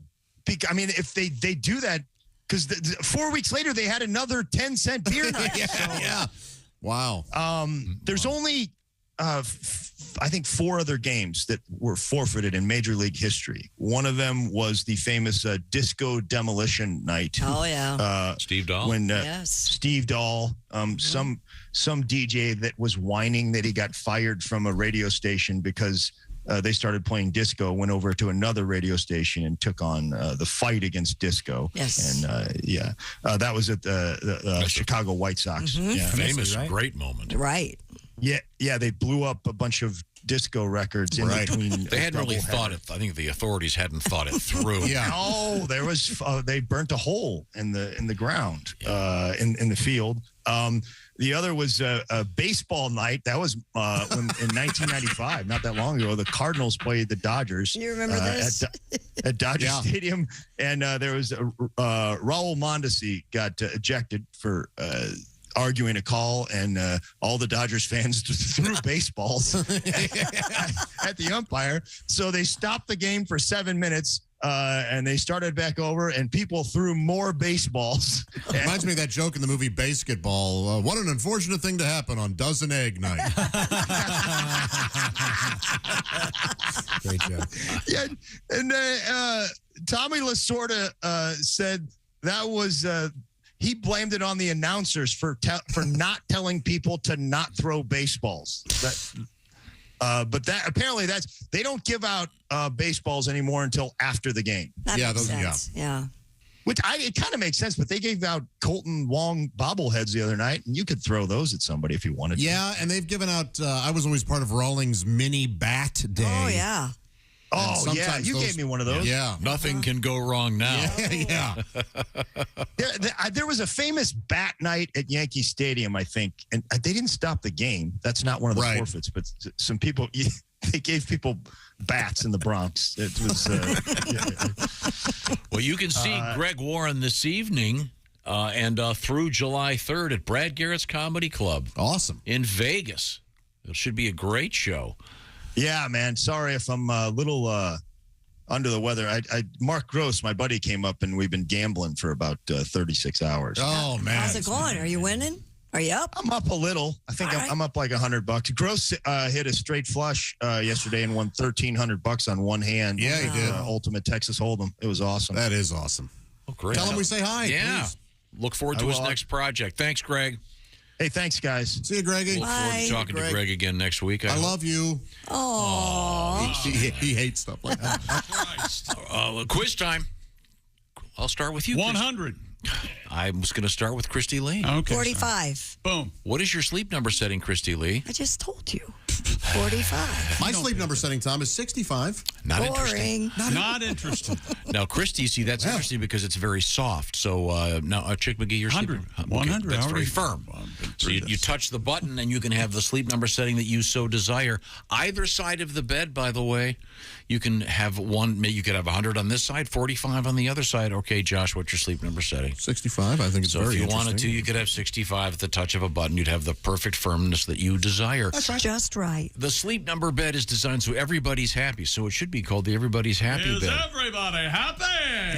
I mean, if they do that, because 4 weeks later they had another 10-cent beer night. Yeah. Wow. There's only, I think, 4 other games that were forfeited in Major League history. One of them was the famous Disco Demolition Night. Oh, yeah. Steve Dahl? When Yes. Steve Dahl, some DJ that was whining that he got fired from a radio station because they started playing disco, went over to another radio station and took on the fight against disco. Yes. And that was at the Chicago White Sox. Yeah. Famous, great moment. Right. Yeah, they blew up a bunch of disco records in between. They hadn't really thought it. I think the authorities hadn't thought it through. No, there was. They burnt a hole in the ground in the field. The other was a baseball night. That was in 1995, not that long ago. The Cardinals played the Dodgers. You remember this? At Dodger Stadium, and there was Raul Mondesi got ejected for arguing a call, and all the Dodgers fans threw baseballs at the umpire. So they stopped the game for 7 minutes. And they started back over, and people threw more baseballs. Reminds me of that joke in the movie Basketball. What an unfortunate thing to happen on Dozen Egg Night. Great joke. Yeah, and Tommy Lasorda said that was he blamed it on the announcers for not telling people to not throw baseballs. But that apparently they don't give out baseballs anymore until after the game. That makes sense. Yeah. Which it kind of makes sense, but they gave out Colton Wong bobbleheads the other night, and you could throw those at somebody if you wanted to. Yeah, and they've given out, I was always part of Rawlings Mini Bat Day. Oh, yeah. Oh, yeah, you gave me one of those. Yeah. Nothing can go wrong now. Yeah. There was a famous bat night at Yankee Stadium, I think, and they didn't stop the game. That's not one of the forfeits, but some people, they gave people bats in the Bronx. It was. Well, you can see Greg Warren this evening and through July 3rd at Brad Garrett's Comedy Club. Awesome. In Vegas. It should be a great show. Yeah, man. Sorry if I'm a little under the weather. Mark Gross, my buddy, came up, and we've been gambling for about 36 hours. Oh, man. How's it going? Are you winning? Are you up? I'm up a little. I think I'm up like $100. Gross hit a straight flush yesterday and won $1,300 on one hand. Yeah, he did. Ultimate Texas Hold'em. It was awesome. That is awesome. Oh, great. Tell him we say hi. Yeah. Please. Look forward to his next project. Thanks, Greg. Hey, thanks, guys. See you, Greggy. Look forward to talking to Greg again next week. I love you. Oh. He hates stuff like that. Quiz time. I'll start with you. 100. I was going to start with Christy Lee. Okay. 45. Boom. What is your sleep number setting, Christy Lee? I just told you. 45. My sleep number setting, Tom, is 65. Not Boring. interesting. Not interested. Now, Christy, see, that's interesting because it's very soft. So now, Chick McGee, your 100. sleep 100. That's very firm. So you touch the button and you can have the sleep number setting that you so desire. Either side of the bed, by the way, you can have one. You could have 100 on this side, 45 on the other side. Okay, Josh, what's your sleep number setting? 65. I think it's so very if you interesting. wanted to, you could have 65 at the touch of a button. You'd have the perfect firmness that you desire. That's right. Just right. The sleep number bed is designed so everybody's happy. So it should be called the Everybody's Happy Is bed. everybody happy?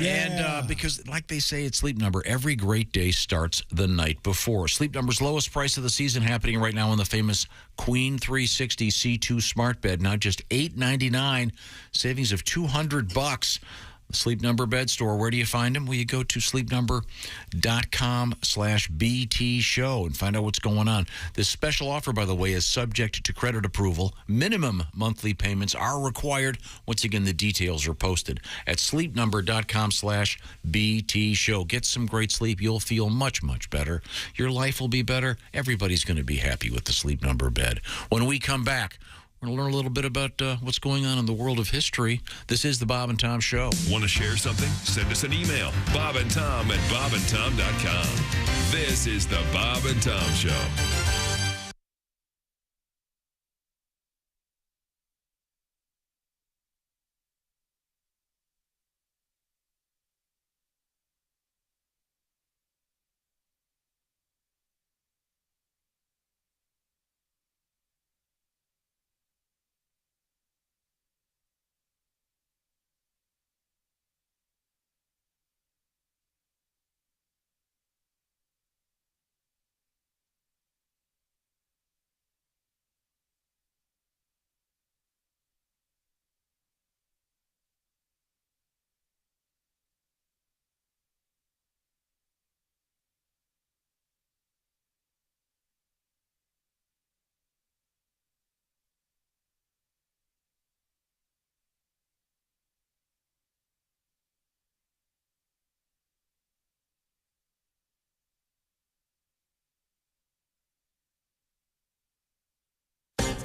And because, like they say at Sleep Number, every great day starts the night before. Sleep Number's lowest price of the season happening right now on the famous Queen 360 C2 Smart Bed. Now just $8.99, savings of $200. The Sleep Number Bed Store. Where do you find them? Well, you go to sleepnumber.com/BT show and find out what's going on. This special offer, by the way, is subject to credit approval. Minimum monthly payments are required. Once again, the details are posted at sleepnumber.com/BT show. Get some great sleep. You'll feel much, much better. Your life will be better. Everybody's going to be happy with the Sleep Number Bed. When we come back, we're going to learn a little bit about what's going on in the world of history. This is the Bob and Tom Show. Want to share something? Send us an email. bobandtom@bobandtom.com. This is the Bob and Tom Show.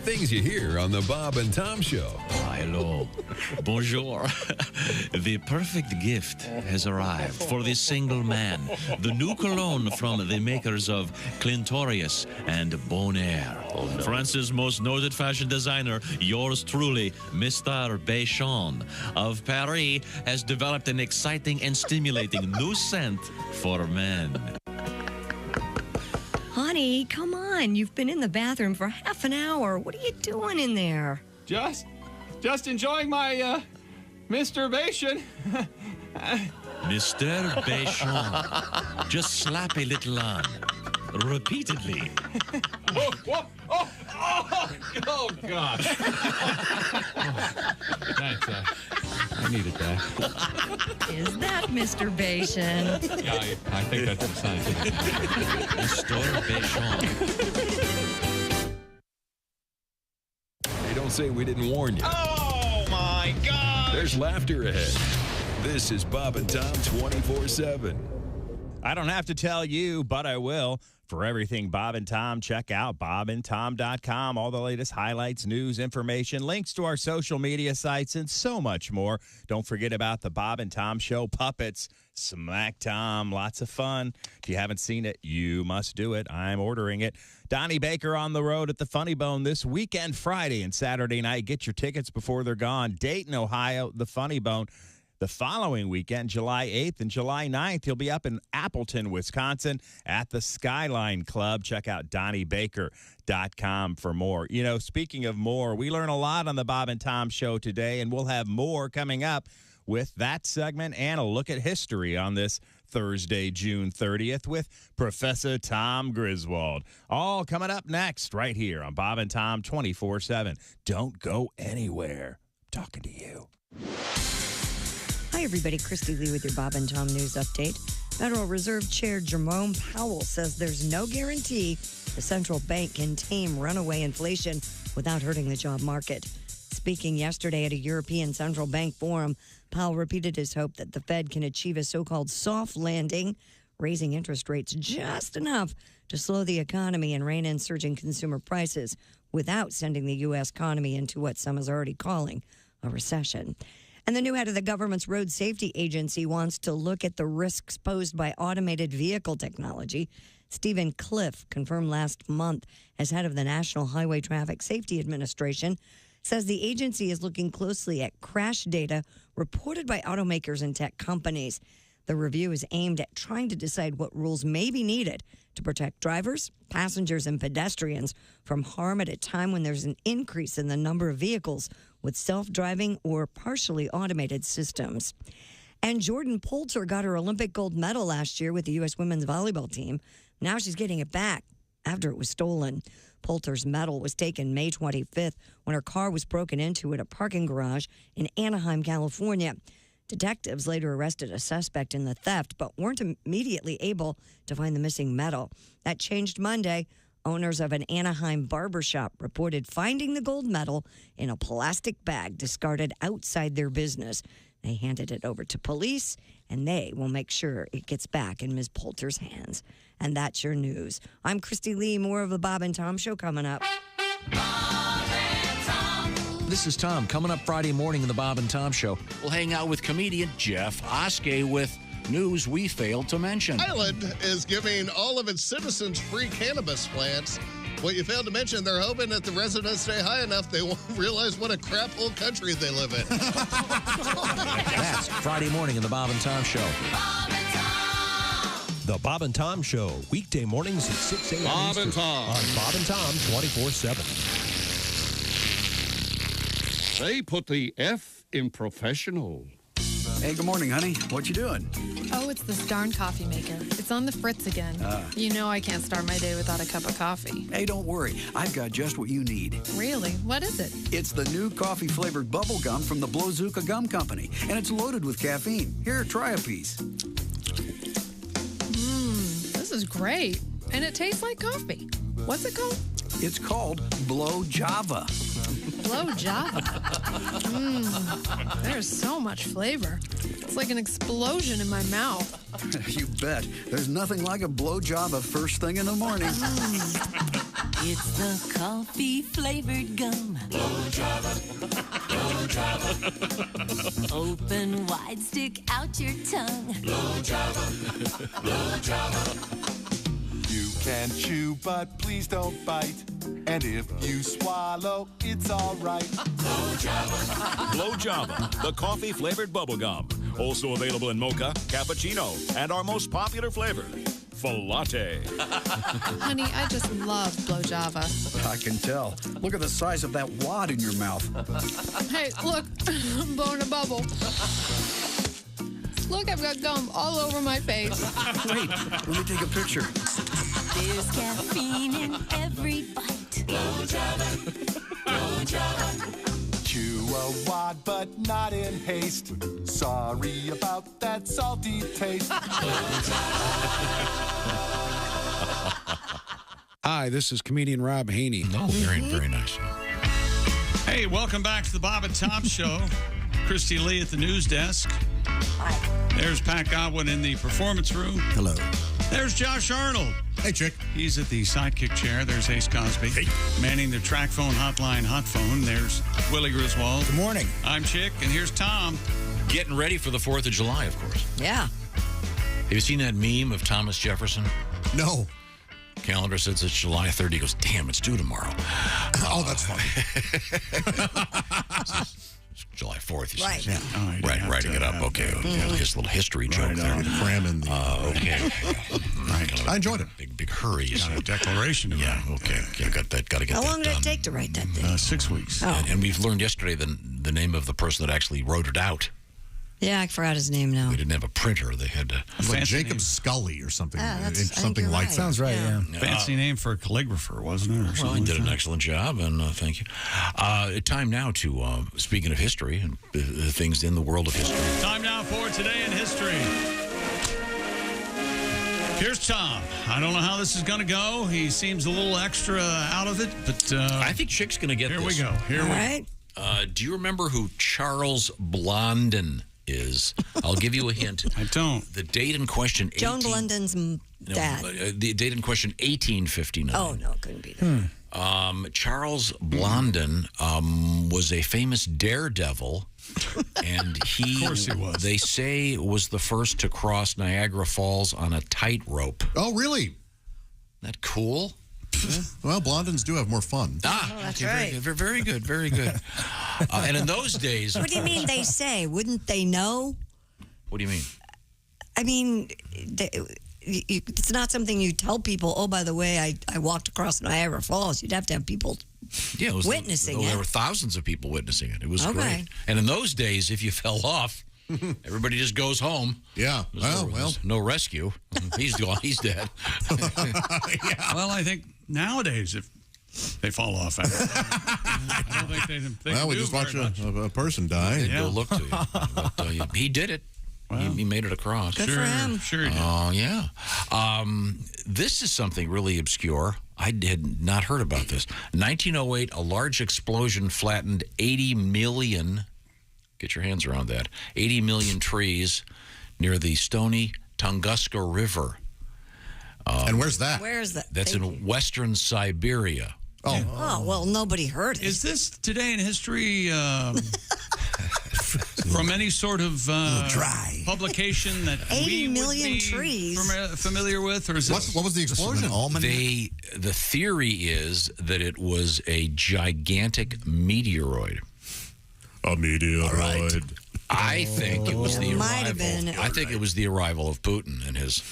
things you hear on the Bob and Tom Show. Hello. Bonjour. The perfect gift has arrived for the single man. The new cologne from the makers of Clintorius and Bonaire. France's most noted fashion designer, yours truly, Mr. Béchon of Paris, has developed an exciting and stimulating new scent for men. Honey, come on. You've been in the bathroom for half an hour. What are you doing in there? Just enjoying my masturbation. Mr. Béchon, just slap a little on, repeatedly. Oh, God. Thanks. I needed that. Is that Mr. Béchon? Yeah, I think that's the sign. Mr. Béchon. Hey, don't say we didn't warn you. Oh, my God. There's laughter ahead. This is Bob and Tom 24/7. I don't have to tell you, but I will. For everything Bob and Tom, check out bobandtom.com. All the latest highlights, news, information, links to our social media sites, and so much more. Don't forget about the Bob and Tom Show puppets. Smack Tom, lots of fun. If you haven't seen it, you must do it. I'm ordering it. Donnie Baker on the road at the Funny Bone this weekend, Friday and Saturday night. Get your tickets before they're gone. Dayton, Ohio, the Funny Bone. The following weekend, July 8th and July 9th, he'll be up in Appleton, Wisconsin at the Skyline Club. Check out DonnieBaker.com for more. You know, speaking of more, we learn a lot on the Bob and Tom Show today, and we'll have more coming up with that segment and a look at history on this Thursday, June 30th with Professor Tom Griswold. All coming up next right here on Bob and Tom 24/7. Don't go anywhere. I'm talking to you. Hi, everybody. Christy Lee with your Bob and Tom News Update. Federal Reserve Chair Jerome Powell says there's no guarantee the central bank can tame runaway inflation without hurting the job market. Speaking yesterday at a European Central Bank forum, Powell repeated his hope that the Fed can achieve a so-called soft landing, raising interest rates just enough to slow the economy and rein in surging consumer prices without sending the U.S. economy into what some is already calling a recession. And the new head of the government's road safety agency wants to look at the risks posed by automated vehicle technology. Stephen Cliff, confirmed last month as head of the National Highway Traffic Safety Administration, says the agency is looking closely at crash data reported by automakers and tech companies. The review is aimed at trying to decide what rules may be needed to protect drivers, passengers, and pedestrians from harm at a time when there's an increase in the number of vehicles with self-driving or partially automated systems. And Jordan Poulter got her Olympic gold medal last year with the U.S. women's volleyball team. Now she's getting it back after it was stolen. Poulter's medal was taken May 25th when her car was broken into at a parking garage in Anaheim, California. Detectives later arrested a suspect in the theft, but weren't immediately able to find the missing medal. That changed Monday. Owners of an Anaheim barbershop reported finding the gold medal in a plastic bag discarded outside their business. They handed it over to police, and they will make sure it gets back in Ms. Poulter's hands. And that's your news. I'm Christy Lee. More of the Bob and Tom Show coming up. This is Tom. Coming up Friday morning in the Bob and Tom Show, we'll hang out with comedian Jeff Oskey with news we failed to mention. Ireland is giving all of its citizens free cannabis plants. What you failed to mention, they're hoping that the residents stay high enough they won't realize what a crap hole country they live in. That's Friday morning in the Bob and Tom Show. The Bob and Tom Show, weekday mornings at 6 a.m. Bob and Eastern Tom. on Bob and Tom 24/7. They put the F in professional. Hey, good morning, honey. What you doing? Oh, it's this darn coffee maker. It's on the fritz again. You know I can't start my day without a cup of coffee. Hey, don't worry. I've got just what you need. Really? What is it? It's the new coffee-flavored bubble gum from the Blowzuka Gum Company, and it's loaded with caffeine. Here, try a piece. This is great. And it tastes like coffee. What's it called? It's called Blow Java. Blow Java. There's so much flavor. It's like an explosion in my mouth. You bet. There's nothing like a Blow Java first thing in the morning. It's the coffee flavored gum. Blow Java. Blow Java. Open wide, stick out your tongue. Blow Java. Blow Java. You can chew, but please don't bite. And if you swallow, it's all right. Blow Java. Blow Java, the coffee-flavored bubblegum. Also available in mocha, cappuccino, and our most popular flavor, Latte. Honey, I just love Blow Java. I can tell. Look at the size of that wad in your mouth. Hey, look, I'm blowing a bubble. Look, I've got gum all over my face. Wait, let me take a picture. There's caffeine in every bite. Blow Java. Blow Java. Chew a wad, but not in haste. Sorry about that salty taste. Hi, this is comedian Rob Haney. Oh, very, very nice. Hey, welcome back to the Bob and Tom Show. Christy Lee at the news desk. Hi. There's Pat Godwin in the performance room. Hello. There's Josh Arnold. Hey, Chick. He's at the sidekick chair. There's Ace Cosby. Hey. Manning the track phone hotline hot phone. There's Willie Griswold. Good morning. I'm Chick, and here's Tom. Getting ready for the 4th of July, of course. Yeah. Have you seen that meme of Thomas Jefferson? No. Calendar says it's July 3rd. He goes, damn, it's due tomorrow. Oh, that's funny. July 4th. He Right. says. Oh, Right, writing it up. Okay. His little history joke there. Cramming the. Okay. I enjoyed it. Big hurry. Got a declaration to Yeah, okay. Yeah, got to get How that long did done. it take to write that thing? 6 weeks. Oh. And we've learned yesterday the name of the person that actually wrote it out. Yeah, I forgot his name now. We didn't have a printer. They had to. Like Jacob Scully or something. that's- I Something think you're like right. that. Sounds right, yeah. Fancy name for a calligrapher, wasn't it? Or Well, something he did like an excellent job, and thank you. Time now to, speaking of history and things in the world of history. that. Time now for Today in History. Here's Tom. I don't know how this is going to go. He seems a little extra out of it, but I think Chick's going to get here this. we go. Here All we right. Do you remember who Charles Blondin is? I'll give you a hint. I don't. The date in question. Joan Blondin's dad. The date in question, 1859. Oh, no, it couldn't be that. Charles Blondin was a famous daredevil, and Of course he was. They say was the first to cross Niagara Falls on a tightrope. Oh, really? Isn't that cool? Well, Blondins do have more fun. That's right. Very good, very good. And in those days, What do you mean they say? Wouldn't they know? what do you mean? I mean, it's not something you tell people, oh, by the way, I walked across Niagara Falls. You'd have to have people Yeah, it was witnessing There it. were thousands of people witnessing it. It was Okay. great. And in those days, if you fell off, everybody just goes home. Yeah. There's no rescue. He's gone. He's dead. Well, I think nowadays, if they fall off, I don't think they Well, can we do just very watched much. a person die. They'd Yeah. go look to you. But, he did it. He made it across. Good for him. Sure he did. Oh, yeah. This is something really obscure. I had not heard about this. 1908, a large explosion flattened 80 million, get your hands around that, 80 million trees near the Stony Tunguska River. And where's that? Where is that? That's in western Siberia. Oh, well, nobody heard it. Is this Today in History from any sort of publication that 80 we million would be trees. Familiar with? Or is What was the explosion? The theory is that it was a gigantic meteoroid. A meteoroid. I think it was the It might have arrival. been. I think it was the arrival of Putin and his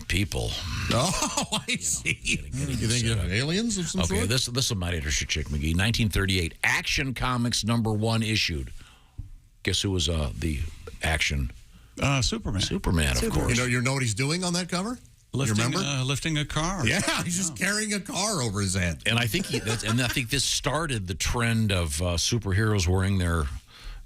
people. Oh, I see. You think you have aliens of some Okay, sort? this is my editor, Chick McGee. 1938, Action Comics #1 issued. Guess who was the action? Superman. Superman, of course. You know what he's doing on that cover? Lifting, you remember? Lifting a car. Yeah, he's just carrying a car over his head. And I think I think this started the trend of superheroes wearing their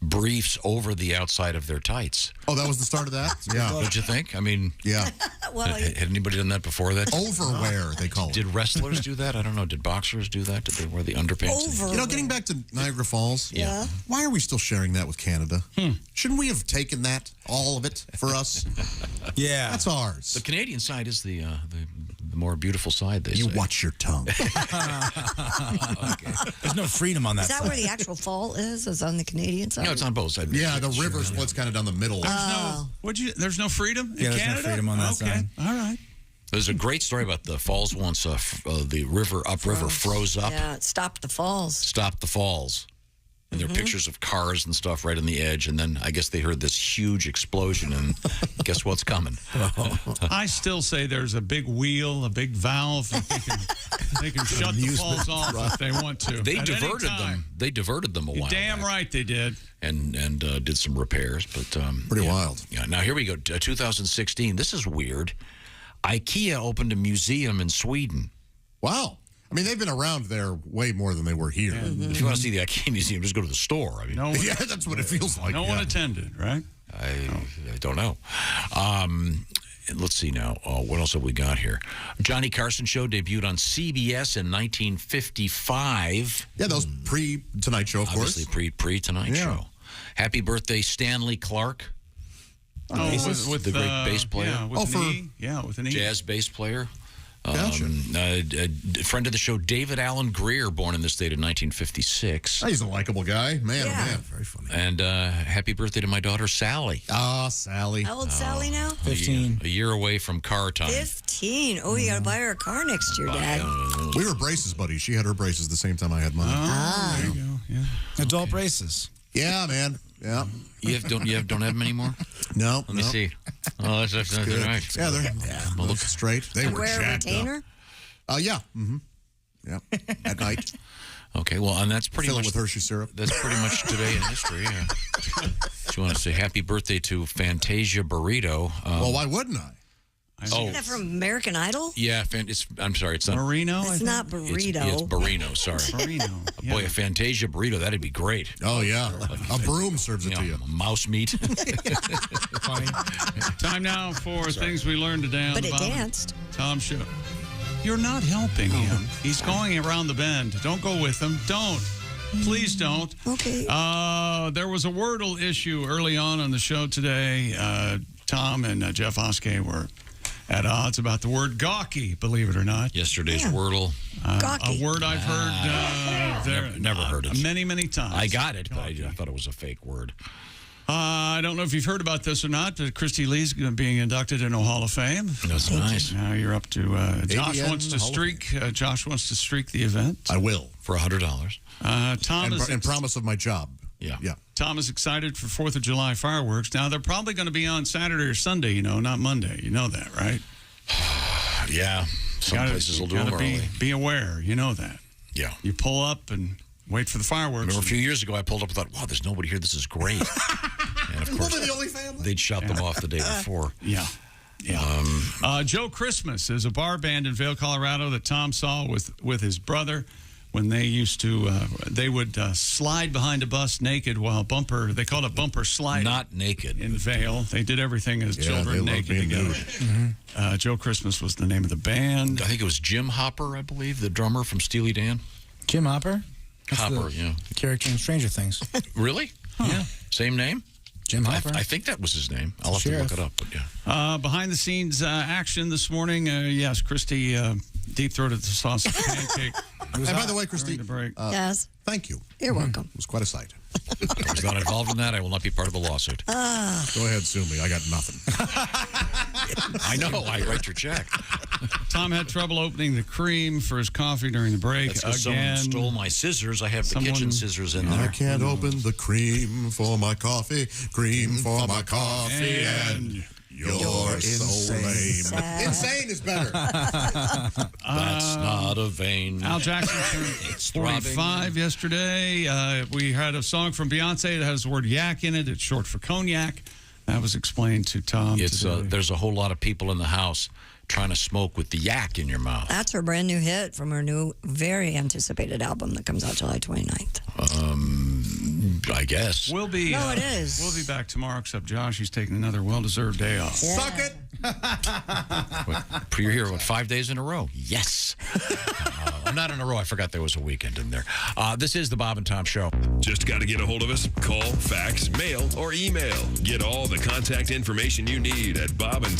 briefs over the outside of their tights. Oh, that was the start of that? Yeah. Don't you think? I mean, yeah. Well, had anybody done that before that? Overwear, they call it. Did wrestlers do that? I don't know. Did boxers do that? Did they wear the underpants? You know, getting back to Niagara Falls. Yeah. Why are we still sharing that with Canada? Shouldn't we have taken that, all of it, for us? Yeah. That's ours. The Canadian side is the the more beautiful side, they say. You watch your tongue. There's no freedom on that Is that side. where the actual fall is? Is on the Canadian side? No, it's on both sides. Yeah, the river splits kind of down the middle. There's no freedom in Yeah, there's no Canada? freedom on that side. All right. There's a great story about the falls once. The river upriver froze up, Yeah, it stopped the falls. stopped the falls. And there are pictures of cars and stuff right on the edge. And then I guess they heard this huge explosion. And guess what's coming? I still say there's a big wheel, a big valve. That they can shut the falls off if they want to. They at any diverted time. them. They diverted them a You're while damn back. right they did. And did some repairs. But Pretty wild. Yeah. Now here we go. 2016. This is weird. IKEA opened a museum in Sweden. Wow. I mean, they've been around there way more than they were here. If you want to see the IKEA museum, just go to the store. I mean, Yeah, that's what it feels like. No one attended, right? I don't know. Let's see now. What else have we got here? Johnny Carson Show debuted on CBS in 1955. Yeah, that was pre-Tonight Show, of Obviously course. pre-Tonight Show. Happy birthday, Stanley Clark. With the great bass player. Yeah, with an E. Yeah, with an E. Jazz bass player. Gotcha. A friend of the show, David Allen Greer, born in this state in 1956. He's a likable guy. Man, Yeah. oh man. Very funny. And happy birthday to my daughter, Sally. Ah, Sally. How old's Sally now? 15. A year away from car time. 15. Oh, you got to buy her a car next year, Dad. We were braces buddies. She had her braces the same time I had mine. There you go. Yeah. Adult braces. Yeah, man. Yeah. You don't have them anymore? No. Let me see. Oh, that's Good. right. Yeah, they're look straight. They And were wear a jacked retainer? up. Yeah. Mm-hmm. Yeah. At night. Okay, well, and that's pretty Fill much it with Hershey syrup. That's pretty much today in history. Yeah. Do you want to say happy birthday to Fantasia Burrito? Well, why wouldn't I? Isn't that from American Idol? Yeah, I'm sorry, it's not Marino. It's not burrito. It's Burrino. Sorry, Burrito. Yeah. Boy, a Fantasia Burrito, that'd be great. Oh yeah, a broom serves it to you. Mouse meat. Time now for things we learned today on But the it Bob and danced. Tom Show. You're not helping him. He's going around the bend. Don't go with him. Don't. Please don't. Okay. There was a Wordle issue early on the show today. Tom and Jeff Oskey were at odds about the word gawky, believe it or not. Yesterday's Wordle. Gawky. A word I've heard Never heard it. many, many times. I got it, but I thought it was a fake word. I don't know if you've heard about this or not, but Christy Lee's being inducted into a Hall of Fame. That's nice. Now you're up to Josh ABN wants to Hall of streak. Josh wants to streak the event. I will. For $100. Tom is And promise of my job. Yeah. Yeah. Tom is excited for 4th of July fireworks. Now they're probably going to be on Saturday or Sunday. Not Monday. You know that, right? Yeah. Some places will do them early. Be aware. You know that. Yeah. You pull up and wait for the fireworks. Remember a few years ago, I pulled up and thought, wow, there's nobody here. This is great. And of course, We're the only family. they'd shut them off the day before. Yeah. Yeah. Joe Christmas is a bar band in Vail, Colorado that Tom saw with his brother when they used to, they would slide behind a bus naked while they called it bumper sliding. Not naked. In Vail. They did everything as children they love naked being together. Joe Christmas was the name of the band. I think it was Jim Hopper, I believe, the drummer from Steely Dan. Jim Hopper? That's Hopper, the yeah. character in Stranger Things. Really? Yeah. Same name? Jim Hopper. I think that was his name. I'll have to look it up. But yeah. Behind the scenes action this morning. Yes, Christy deep-throated the sausage pancake. And by the way, Christy, during the break. Yes. thank you. You're welcome. It was quite a sight. I was not involved in that. I will not be part of the lawsuit. Go ahead, sue me. I got nothing. I know. I write your check. Tom had trouble opening the cream for his coffee during the break. That's because someone stole my scissors. I have the kitchen scissors in there. I can't open the cream for my coffee. Cream for my coffee. And you're so lame. Insane is better. That's not a vein. Al Jackson turned 45 yesterday. We had a song from Beyonce that has the word yak in it. It's short for cognac. That was explained to Tom today. There's a whole lot of people in the house trying to smoke with the yak in your mouth. That's her brand new hit from her new, very anticipated album that comes out July 29th. I guess. We'll be. No, it is. We'll be back tomorrow, except Josh, he's taking another well-deserved day off. Suck it. You're here, 5 days in a row? Yes. Not in a row. I forgot there was a weekend in there. This is the Bob and Tom Show. Just got to get a hold of us? Call, fax, mail, or email. Get all the contact information you need at Bob and Tom.